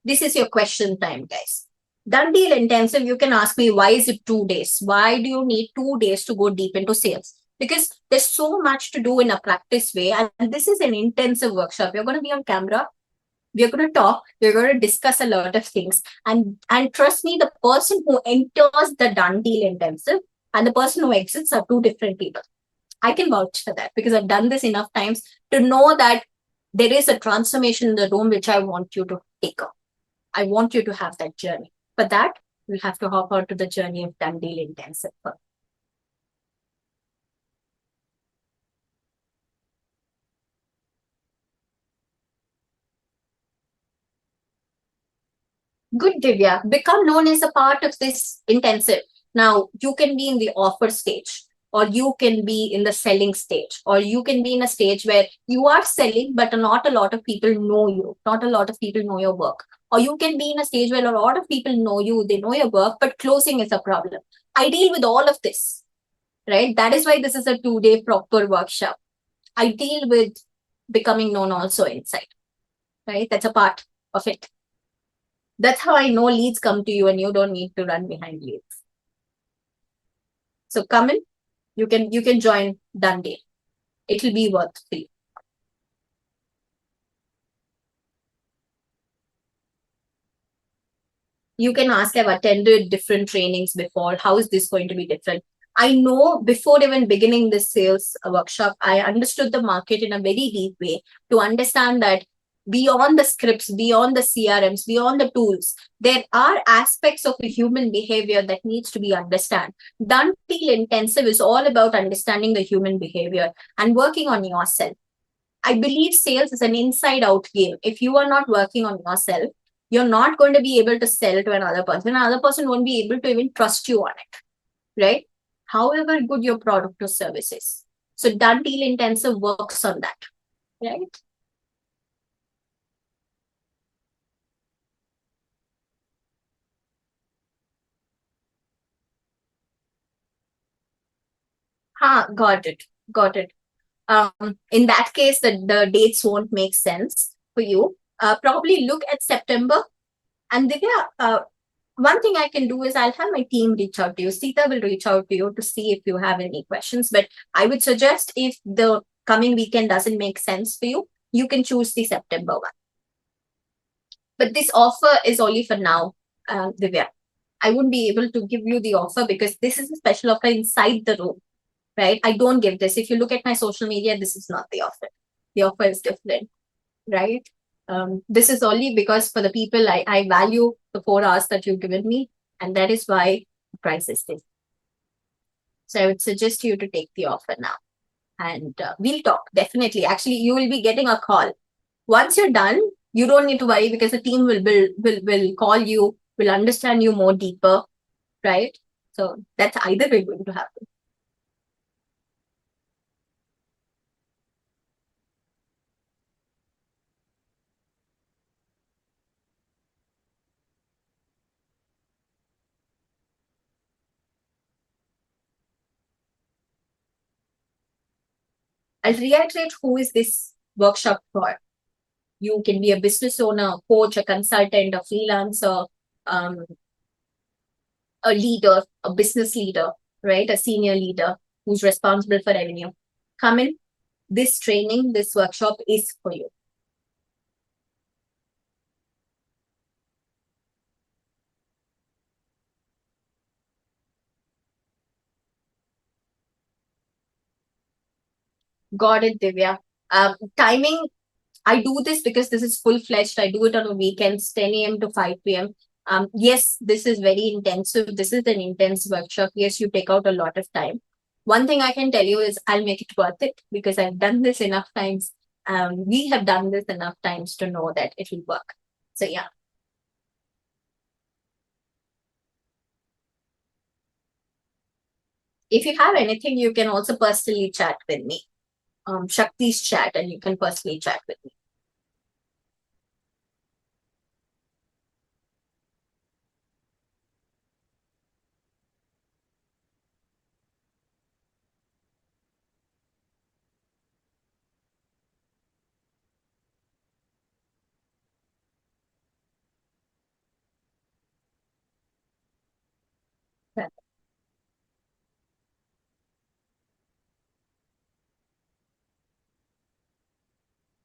This is your question time, guys. Done deal intensive, you can ask me, why is it 2 days? Why do you need 2 days to go deep into sales? Because there's so much to do in a practice way. And this is an intensive workshop. You're going to be on camera. We're going to talk. We're going to discuss a lot of things. And trust me, the person who enters the done deal intensive and the person who exits are two different people. I can vouch for that because I've done this enough times to know that there is a transformation in the room which I want you to take up. I want you to have that journey. For that, we'll have to hop on to the journey of done deal intensive first. Good, Divya. Become known as a part of this intensive. Now, you can be in the offer stage, or you can be in the selling stage, or you can be in a stage where you are selling, but not a lot of people know you. Not a lot of people know your work. Or you can be in a stage where a lot of people know you, they know your work, but closing is a problem. I deal with all of this, right? That is why this is a 2-day proper workshop. I deal with becoming known also inside, right? That's a part of it. That's how I know leads come to you and you don't need to run behind leads. So come in, you can join Done Deal. It will be worth for you. You can ask, I've attended different trainings before. How is this going to be different? I know before even beginning this sales workshop, I understood the market in a very deep way to understand that beyond the scripts, beyond the CRMs, beyond the tools, there are aspects of the human behavior that needs to be understood. Done Deal Intensive is all about understanding the human behavior and working on yourself. I believe sales is an inside-out game. If you are not working on yourself, you're not going to be able to sell to another person. Another person won't be able to even trust you on it, right? However good your product or service is. So Done Deal Intensive works on that, right? Got it. Got it. In that case, the dates won't make sense for you. Probably look at September. And Divya, one thing I can do is I'll have my team reach out to you. Sita will reach out to you to see if you have any questions. But I would suggest if the coming weekend doesn't make sense for you, you can choose the September one. But this offer is only for now, Divya. I wouldn't be able to give you the offer because this is a special offer inside the room, right? I don't give this. If you look at my social media, this is not the offer. The offer is different, right? This is only because for the people I value the 4 hours that you've given me, and that is why the price is this. So I would suggest you to take the offer now, and we'll talk definitely. Actually, you will be getting a call. Once you're done, You don't need to worry because the team will call you, will understand you more deeper, right? So that's either way going to happen. I'll reiterate who is this workshop for. You can be a business owner, a coach, a consultant, a freelancer, a leader, a business leader, right? A senior leader who's responsible for revenue. Come in. This training, this workshop is for you. Got it, Divya. Timing, I do this because this is full-fledged. I do it on a weekends, 10 a.m. to 5 p.m. Yes, this is very intensive. This is an intense workshop. Yes, you take out a lot of time. One thing I can tell you is I'll make it worth it because I've done this enough times. We have done this enough times to know that it will work. So yeah. If you have anything, you can also personally chat with me. Shakti's chat, and you can personally chat with me.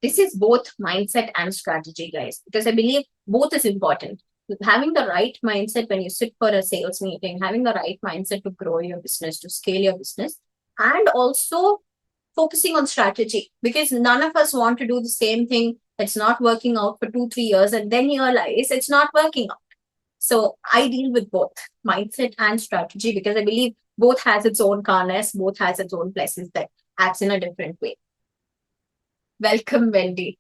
This is both mindset and strategy, guys, because I believe both is important. Having the right mindset when you sit for a sales meeting, having the right mindset to grow your business, to scale your business, and also focusing on strategy, because none of us want to do the same thing that's not working out for 2-3 years and then you realize it's not working out. So I deal with both mindset and strategy because I believe both has its own calmness, both has its own places that acts in a different way. Welcome, Wendy.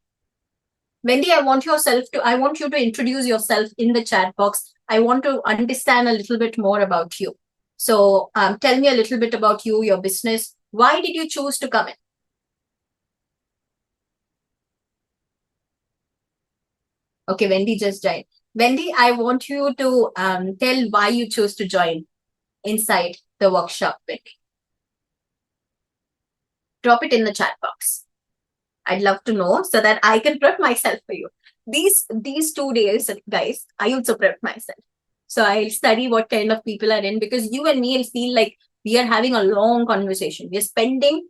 Wendy, I want you to introduce yourself in the chat box. I want to understand a little bit more about you. So tell me a little bit about you, your business. Why did you choose to come in? Okay, Wendy just joined. Wendy, I want you to tell why you chose to join inside the workshop, Wendy. Drop it in the chat box. I'd love to know so that I can prep myself for you. These 2 days, guys, I also prep myself. So I'll study what kind of people are in, because you and me will feel like we are having a long conversation. We're spending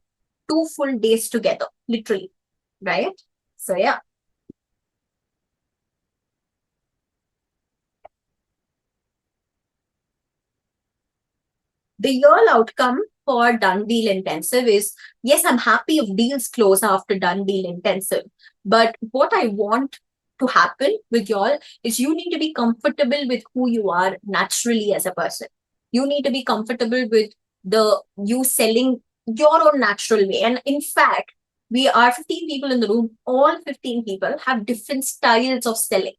2 full days together, literally, right? So yeah. The real outcome for Done Deal Intensive is, yes, I'm happy if deals close after Done Deal Intensive. But what I want to happen with y'all is you need to be comfortable with who you are naturally as a person. You need to be comfortable with you selling your own natural way. And in fact, we are 15 people in the room. All 15 people have different styles of selling.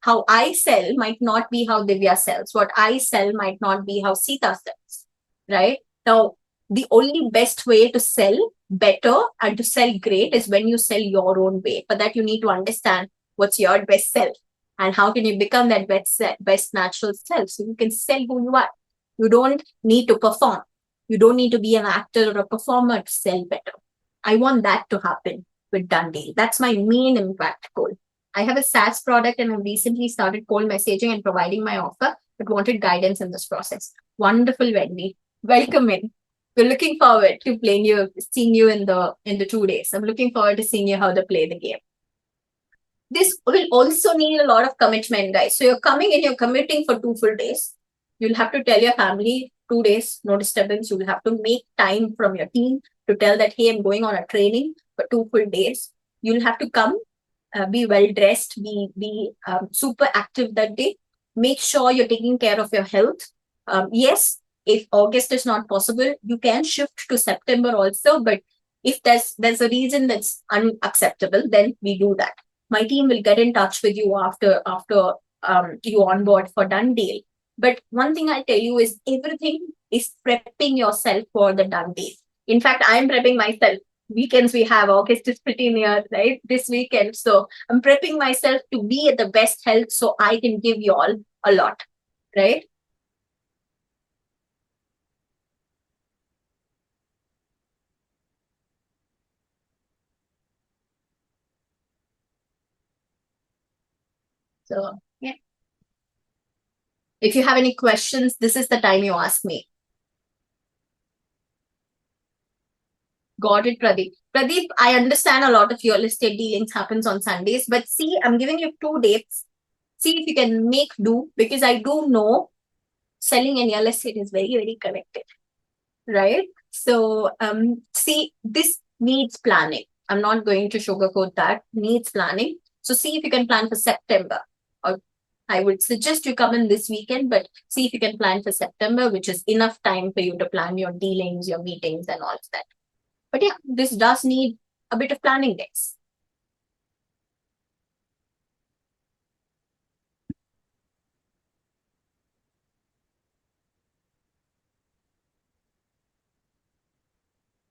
How I sell might not be how Divya sells. What I sell might not be how Sita sells. Right? Now, the only best way to sell better and to sell great is when you sell your own way. For that, you need to understand what's your best self and how can you become that best natural self so you can sell who you are. You don't need to perform. You don't need to be an actor or a performer to sell better. I want that to happen with Done Deal. That's my main impact goal. I have a SaaS product and I recently started cold messaging and providing my offer, but wanted guidance in this process. Wonderful, Wendy. Welcome in. We're looking forward to seeing you in the 2 days. I'm looking forward to seeing you how to play the game. This will also need a lot of commitment, guys. So you're coming in, you're committing for 2 full days. You'll have to tell your family 2 days, no disturbance. You will have to make time from your team to tell that, hey, I'm going on a training for 2 full days. You'll have to come, be well dressed, be super active that day. Make sure you're taking care of your health. Yes, if August is not possible, you can shift to September also. But if there's a reason that's unacceptable, then we do that. my team will get in touch with you after you onboard for done deal. But one thing I tell you is everything is prepping yourself for the done deal. In fact, I'm prepping myself. Weekends we have, August is pretty near, right? This weekend. So I'm prepping myself to be at the best health so I can give you all a lot, right? So yeah. If you have any questions, this is the time you ask me. Got it, Pradeep. Pradeep, I understand a lot of real estate dealings happens on Sundays, but see, I'm giving you 2 dates. See if you can make do, because I do know selling in real estate is very, very connected, right? So, see, this needs planning. I'm not going to sugarcoat that. Needs planning. So see if you can plan for September. Or I would suggest you come in this weekend, but see if you can plan for September, which is enough time for you to plan your dealings, your meetings, and all of that. But yeah, this does need a bit of planning days.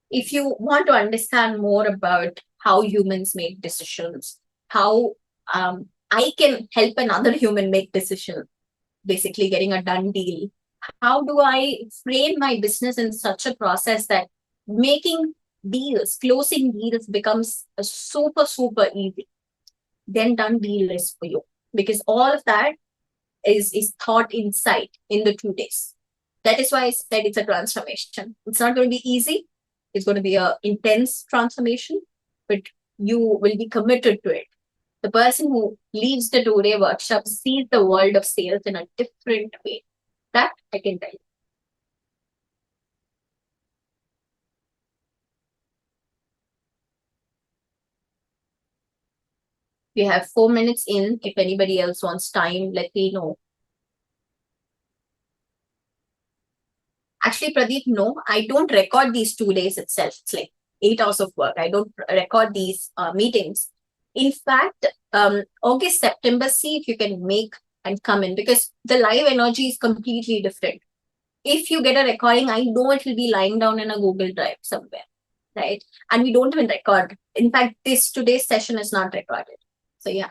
If you want to understand more about how humans make decisions, how I can help another human make decisions, basically getting a done deal, how do I frame my business in such a process that making deals, closing deals becomes a super, super easy, then done deal is for you. Because all of that is thought inside in the 2 days. That is why I said it's a transformation. It's not going to be easy. It's going to be an intense transformation, but you will be committed to it. The person who leaves the 2-day workshop sees the world of sales in a different way. That I can tell you. We have 4 minutes in. If anybody else wants time, let me know. Actually, Pradeep, no, I don't record these 2 days itself. It's like 8 hours of work. I don't record these meetings. In fact, August, September, see if you can make and come in, because the live energy is completely different. If you get a recording, I know it will be lying down in a Google Drive somewhere, right? And we don't even record. In fact, today's session is not recorded. So yeah.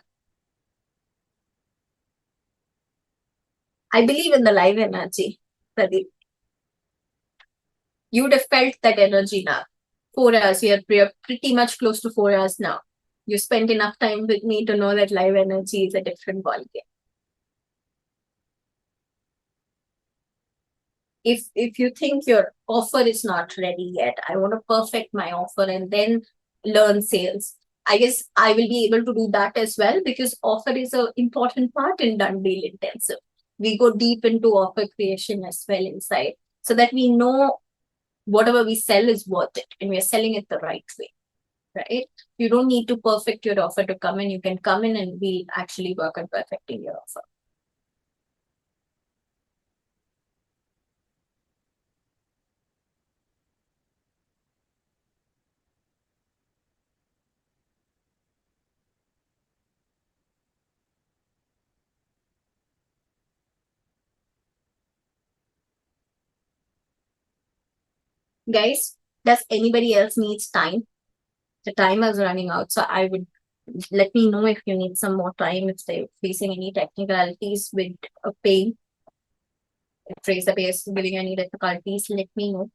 I believe in the live energy, Pradeep. You would have felt that energy now. 4 hours, we are pretty much close to 4 hours now. You spent enough time with me to know that live energy is a different ballgame. If you think your offer is not ready yet, I want to perfect my offer and then learn sales. I guess I will be able to do that as well, because offer is an important part in done deal intensive. We go deep into offer creation as well inside, so that we know whatever we sell is worth it and we are selling it the right way, right? You don't need to perfect your offer to come in. You can come in and we'll actually work on perfecting your offer. Guys, does anybody else needs time? The timer is running out, so I would let me know if you need some more time, if they're facing any technicalities with a pay. If Razorpay is giving any difficulties, let me know.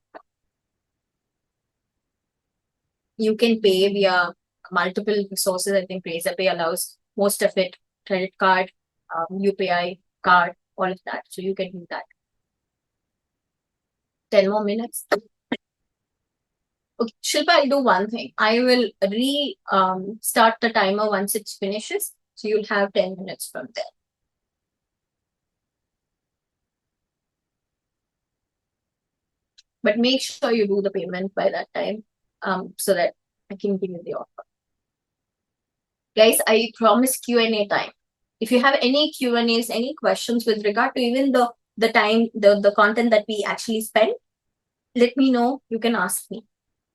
You can pay via multiple sources. I think Razorpay allows most of it, credit card, UPI card, all of that. So you can do that. 10 more minutes. Okay, Shilpa, I'll do one thing. I will start the timer once it finishes. So you'll have 10 minutes from there. But make sure you do the payment by that time, so that I can give you the offer. Guys, I promise Q&A time. If you have any Q&As, any questions with regard to even the time, the content that we actually spent, let me know. You can ask me,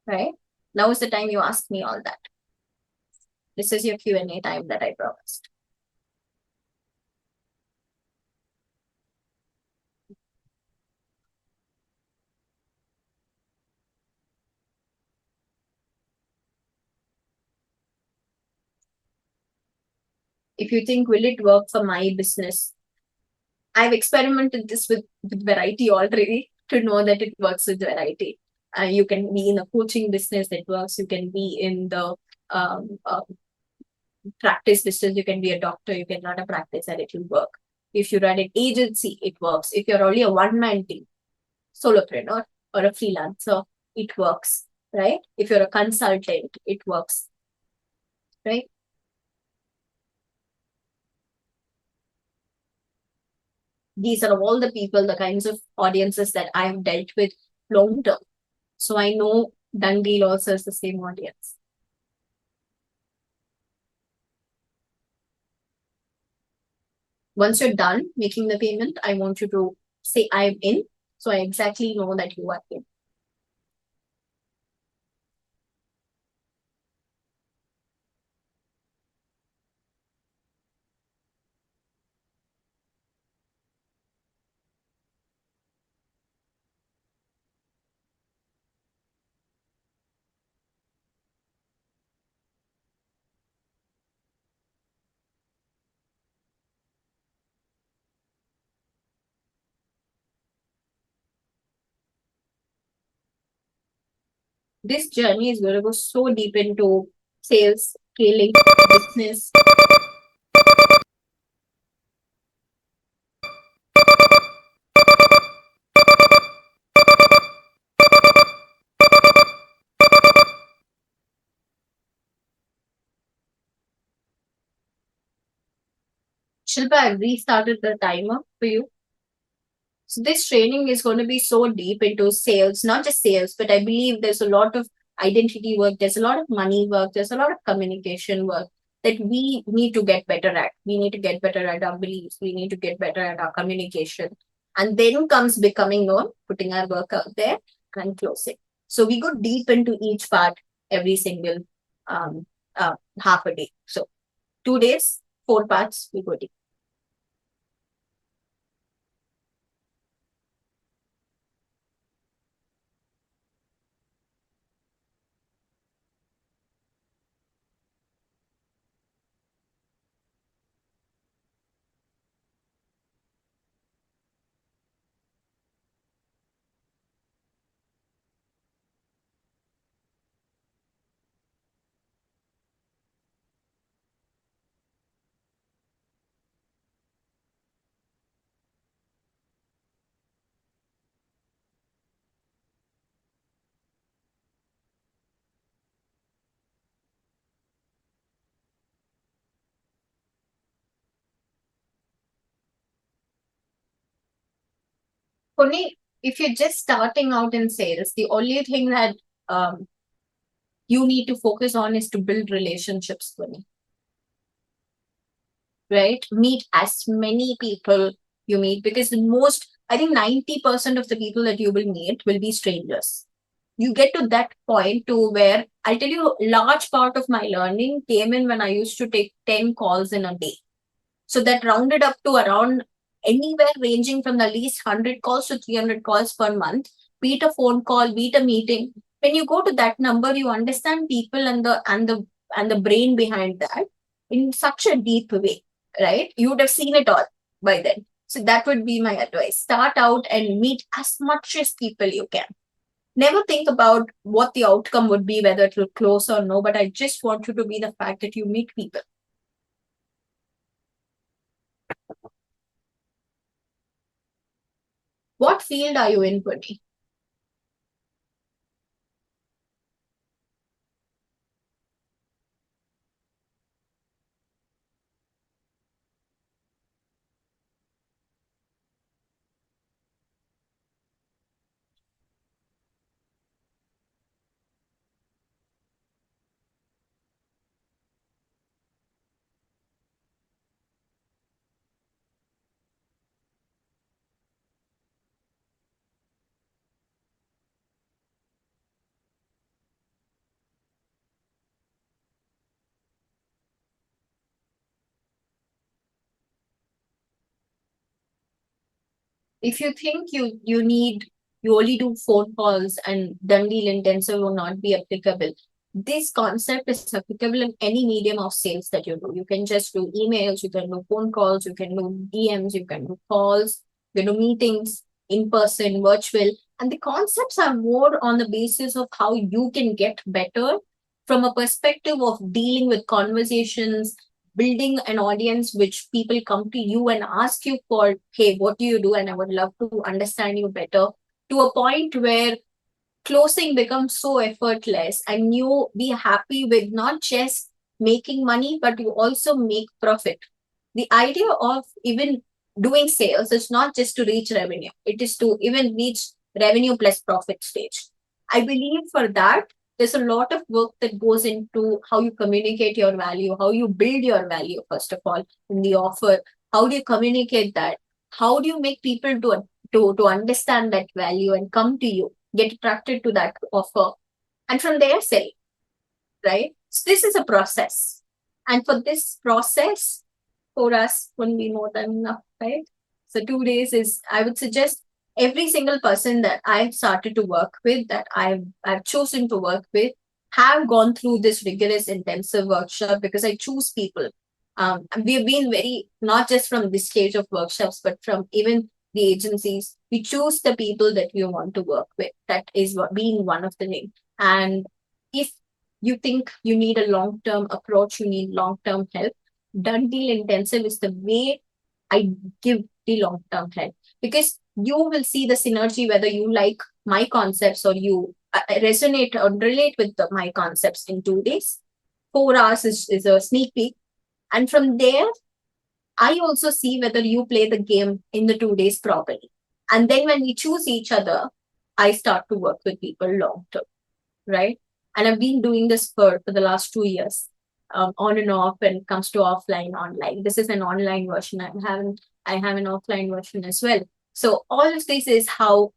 right? Now is the time you ask me all that. This is your Q&A time that I promised. If you think, will it work for my business? I've experimented this with variety already to know that it works with variety. You can be in a coaching business that works. You can be in the um, uh, practice business. You can be a doctor. You can run a practice and it will work. If you run an agency, it works. If you're only a one-man team, solopreneur or a freelancer, it works, right? If you're a consultant, it works, right? These are all the people, the kinds of audiences that I have dealt with long term. So I know Dundee also is the same audience. Once you're done making the payment, I want you to say I'm in. So I exactly know that you are in. This journey is going to go so deep into sales, scaling, business. Shilpa, I've restarted the timer for you. So this training is going to be so deep into sales, not just sales, but I believe there's a lot of identity work, there's a lot of money work, there's a lot of communication work that we need to get better at. We need to get better at our beliefs, we need to get better at our communication. And then comes becoming known, putting our work out there and closing. So we go deep into each part every single half a day. So 2 days, 4 parts, we go deep. Puni, if you're just starting out in sales, the only thing that you need to focus on is to build relationships, Puni. Right? Meet as many people you meet because I think 90% of the people that you will meet will be strangers. You get to that point to where I'll tell you, large part of my learning came in when I used to take 10 calls in a day. So that rounded up to around anywhere ranging from the least 100 calls to 300 calls per month, be it a phone call, be it a meeting. When you go to that number, you understand people and the brain behind that in such a deep way, right? You would have seen it all by then. So that would be my advice. Start out and meet as much as people you can. Never think about what the outcome would be, whether it will close or no, but I just want you to be the fact that you meet people. What field are you in, Puni? If you think you only do phone calls and done deal intensive will not be applicable, this concept is applicable in any medium of sales that you do. You can just do emails, you can do phone calls, you can do DMs, you can do calls, you can do meetings, in person, virtual. And the concepts are more on the basis of how you can get better from a perspective of dealing with conversations, building an audience which people come to you and ask you for, hey, what do you do? And I would love to understand you better, to a point where closing becomes so effortless and you be happy with not just making money, but you also make profit. The idea of even doing sales is not just to reach revenue, it is to even reach revenue plus profit stage. I believe for that, there's a lot of work that goes into how you communicate your value, how you build your value, first of all, in the offer. How do you communicate that? How do you make people to understand that value and come to you, get attracted to that offer, and from there sell, right? So this is a process. And for this process, for us, wouldn't be more than enough, right? So 2 days is, I would suggest every single person that I've started to work with, that I've chosen to work with, have gone through this rigorous intensive workshop, because I choose people. We've been very, not just from this stage of workshops, but from even the agencies, we choose the people that we want to work with. That is what being one of the name. And if you think you need a long-term approach, you need long-term help, done deal intensive is the way I give the long-term help, because you will see the synergy whether you like my concepts or you resonate or relate with my concepts in 2 days. 4 hours is a sneak peek. And from there, I also see whether you play the game in the 2 days properly. And then when we choose each other, I start to work with people long term, right? And I've been doing this for the last 2 years, on and off when it comes to offline, online. This is an online version. I have an offline version as well. So all of this is how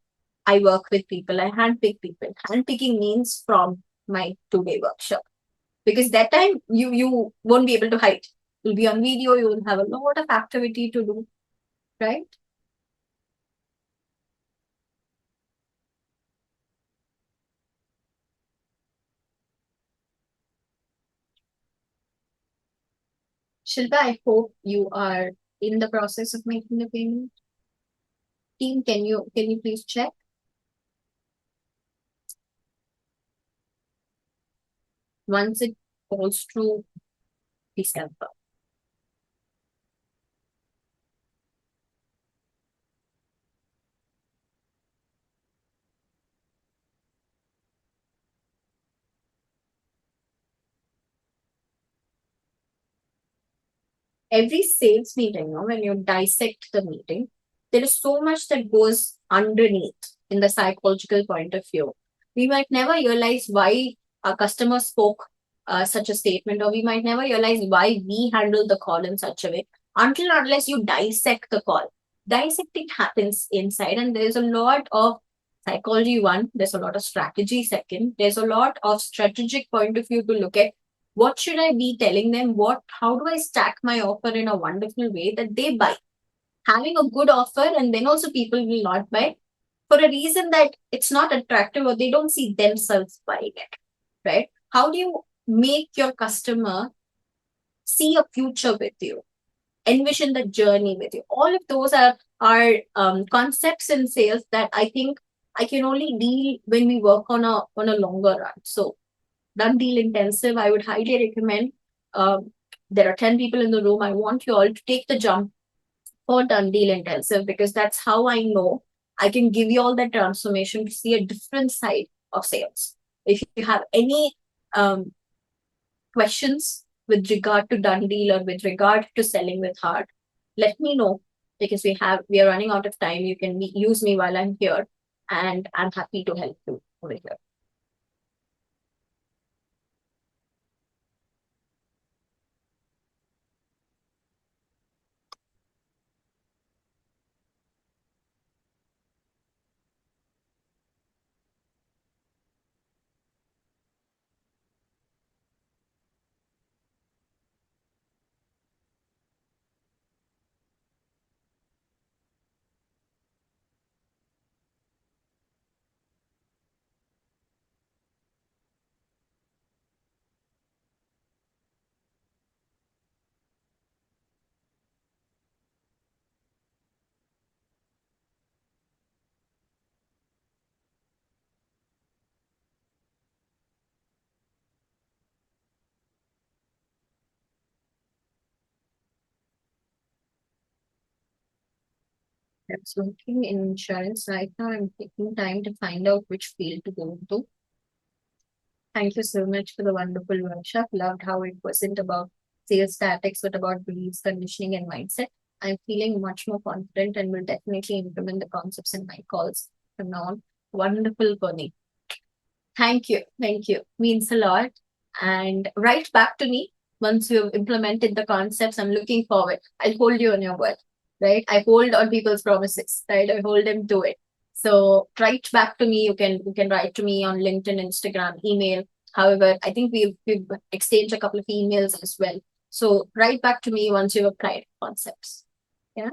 I work with people. I handpick people. Handpicking means from my 2 day workshop, because that time you won't be able to hide. You'll be on video. You will have a lot of activity to do, right? Shilpa, I hope you are in the process of making the payment. Team, can you please check? Once it goes through, please confirm. Every sales meeting, when you dissect the meeting, there is so much that goes underneath in the psychological point of view. We might never realize why a customer spoke such a statement, or we might never realize why we handled the call in such a way until unless you dissect the call. Dissecting happens inside, and there's a lot of psychology, one, there's a lot of strategy, second, there's a lot of strategic point of view to look at what should I be telling them? How do I stack my offer in a wonderful way that they buy? Having a good offer, and then also people will not buy for a reason that it's not attractive or they don't see themselves buying it, right? How do you make your customer see a future with you, envision the journey with you? All of those are concepts in sales that I think I can only deal when we work on a longer run. So done deal intensive, I would highly recommend. There are 10 people in the room. I want you all to take the jump for done deal intensive, because that's how I know I can give you all that transformation to see a different side of sales. If you have any questions with regard to done deal or with regard to selling with heart, let me know, because we are running out of time. You can use me while I'm here, and I'm happy to help you over here. I was working in insurance. Right now, I'm taking time to find out which field to go into. Thank you so much for the wonderful workshop. Loved how it wasn't about sales tactics, but about beliefs, conditioning, and mindset. I'm feeling much more confident and will definitely implement the concepts in my calls from now on. Wonderful, Connie. Thank you. Thank you. Means a lot. And write back to me once you've implemented the concepts. I'm looking forward. I'll hold you on your word, right? I hold on people's promises, right? I hold them to it. So write back to me. You can write to me on LinkedIn, Instagram, email. However, I think we've exchanged a couple of emails as well. So write back to me once you've applied concepts. Yeah.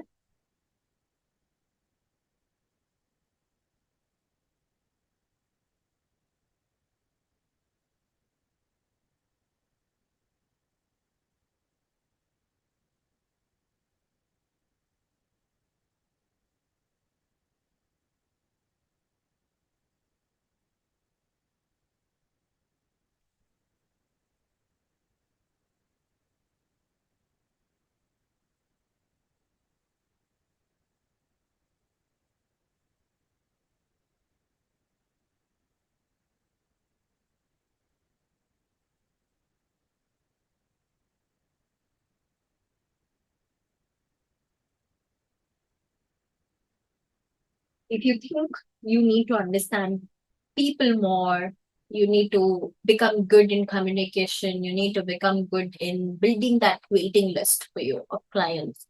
If you think you need to understand people more, you need to become good in communication, you need to become good in building that waiting list for you of clients.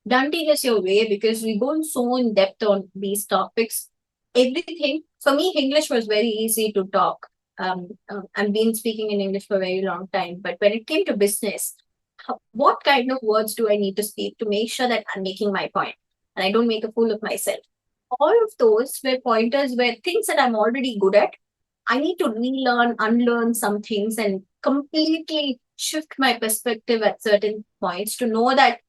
Dundee is your way because we go so in depth on these topics. Everything for me, English was very easy to talk. I've been speaking in English for a very long time, but when it came to business, what kind of words do I need to speak to make sure that I'm making my point and I don't make a fool of myself? All of those were pointers where things that I'm already good at, I need to relearn, unlearn some things and completely shift my perspective at certain points to know that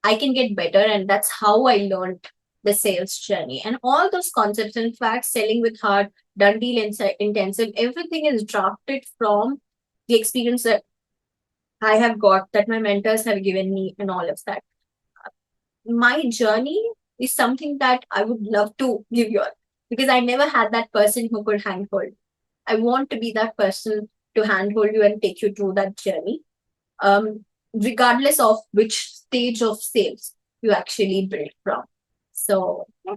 I can get better. And that's how I learned the sales journey. And all those concepts, in fact, selling with heart, done deal intensive, everything is drafted from the experience that I have got, that my mentors have given me, and all of that. My journey is something that I would love to give you all because I never had that person who could handhold. I want to be that person to handhold you and take you through that journey, regardless of which stage of sales you actually build from. So yeah,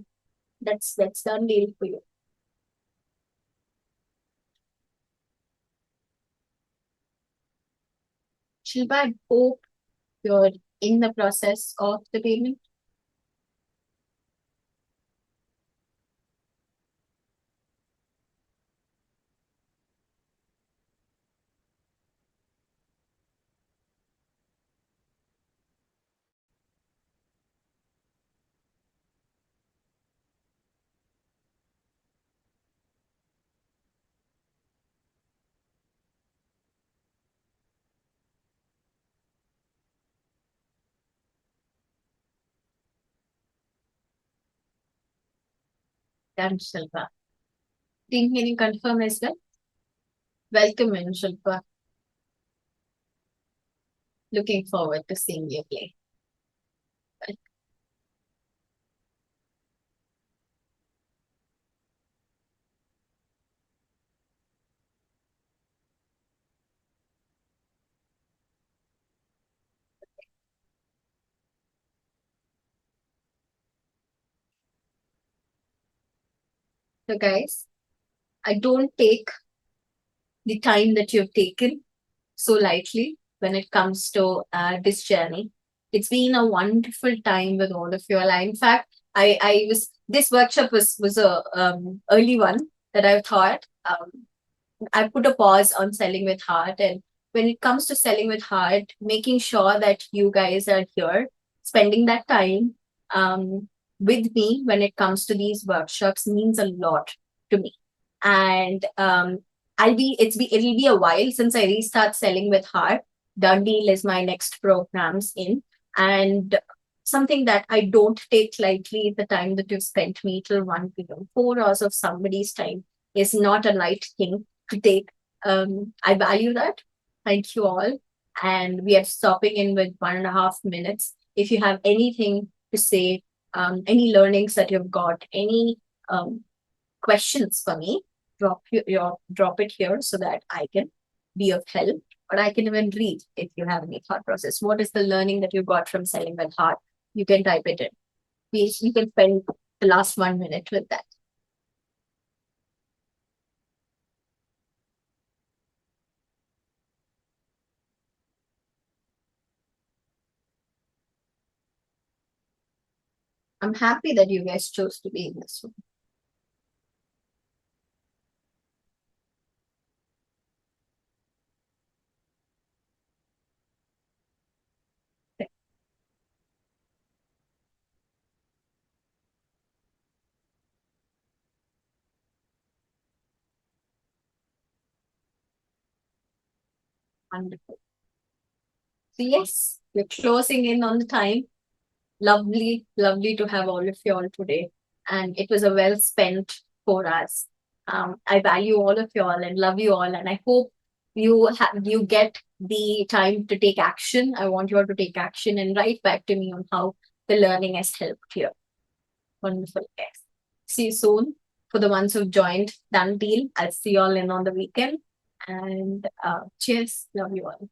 that's done deal for you. Shilpa, I hope you're in the process of the payment. Done, Shilpa. Team, can you confirm as well? Welcome in, Shilpa. Looking forward to seeing you play. So, guys, I don't take the time that you've taken so lightly when it comes to this journey. It's been a wonderful time with all of you all. In fact, I was this workshop was a early one that I thought. I put a pause on selling with heart, and when it comes to selling with heart, making sure that you guys are here, spending that time with me when it comes to these workshops means a lot to me. And it'll be a while since I restart selling with heart. Done deal is my next programs in, and something that I don't take lightly. The time that you've spent me till 1 p.m. 4 hours of somebody's time is not a light thing to take. I value that. Thank you all. And we are stopping in with 1.5 minutes. If you have anything to say, any learnings that you've got, any questions for me, drop it here so that I can be of help. Or I can even read if you have any thought process. What is the learning that you got from selling with heart? You can type it in. You can spend the last 1 minute with that. I'm happy that you guys chose to be in this one. Wonderful. So yes, we're closing in on the time. Lovely, lovely to have all of you all today. And it was a well spent 4 hours. I value all of you all and love you all. And I hope you get the time to take action. I want you all to take action and write back to me on how the learning has helped here. Wonderful. Yes. See you soon. For the ones who've joined, done deal. I'll see you all in on the weekend. And cheers. Love you all.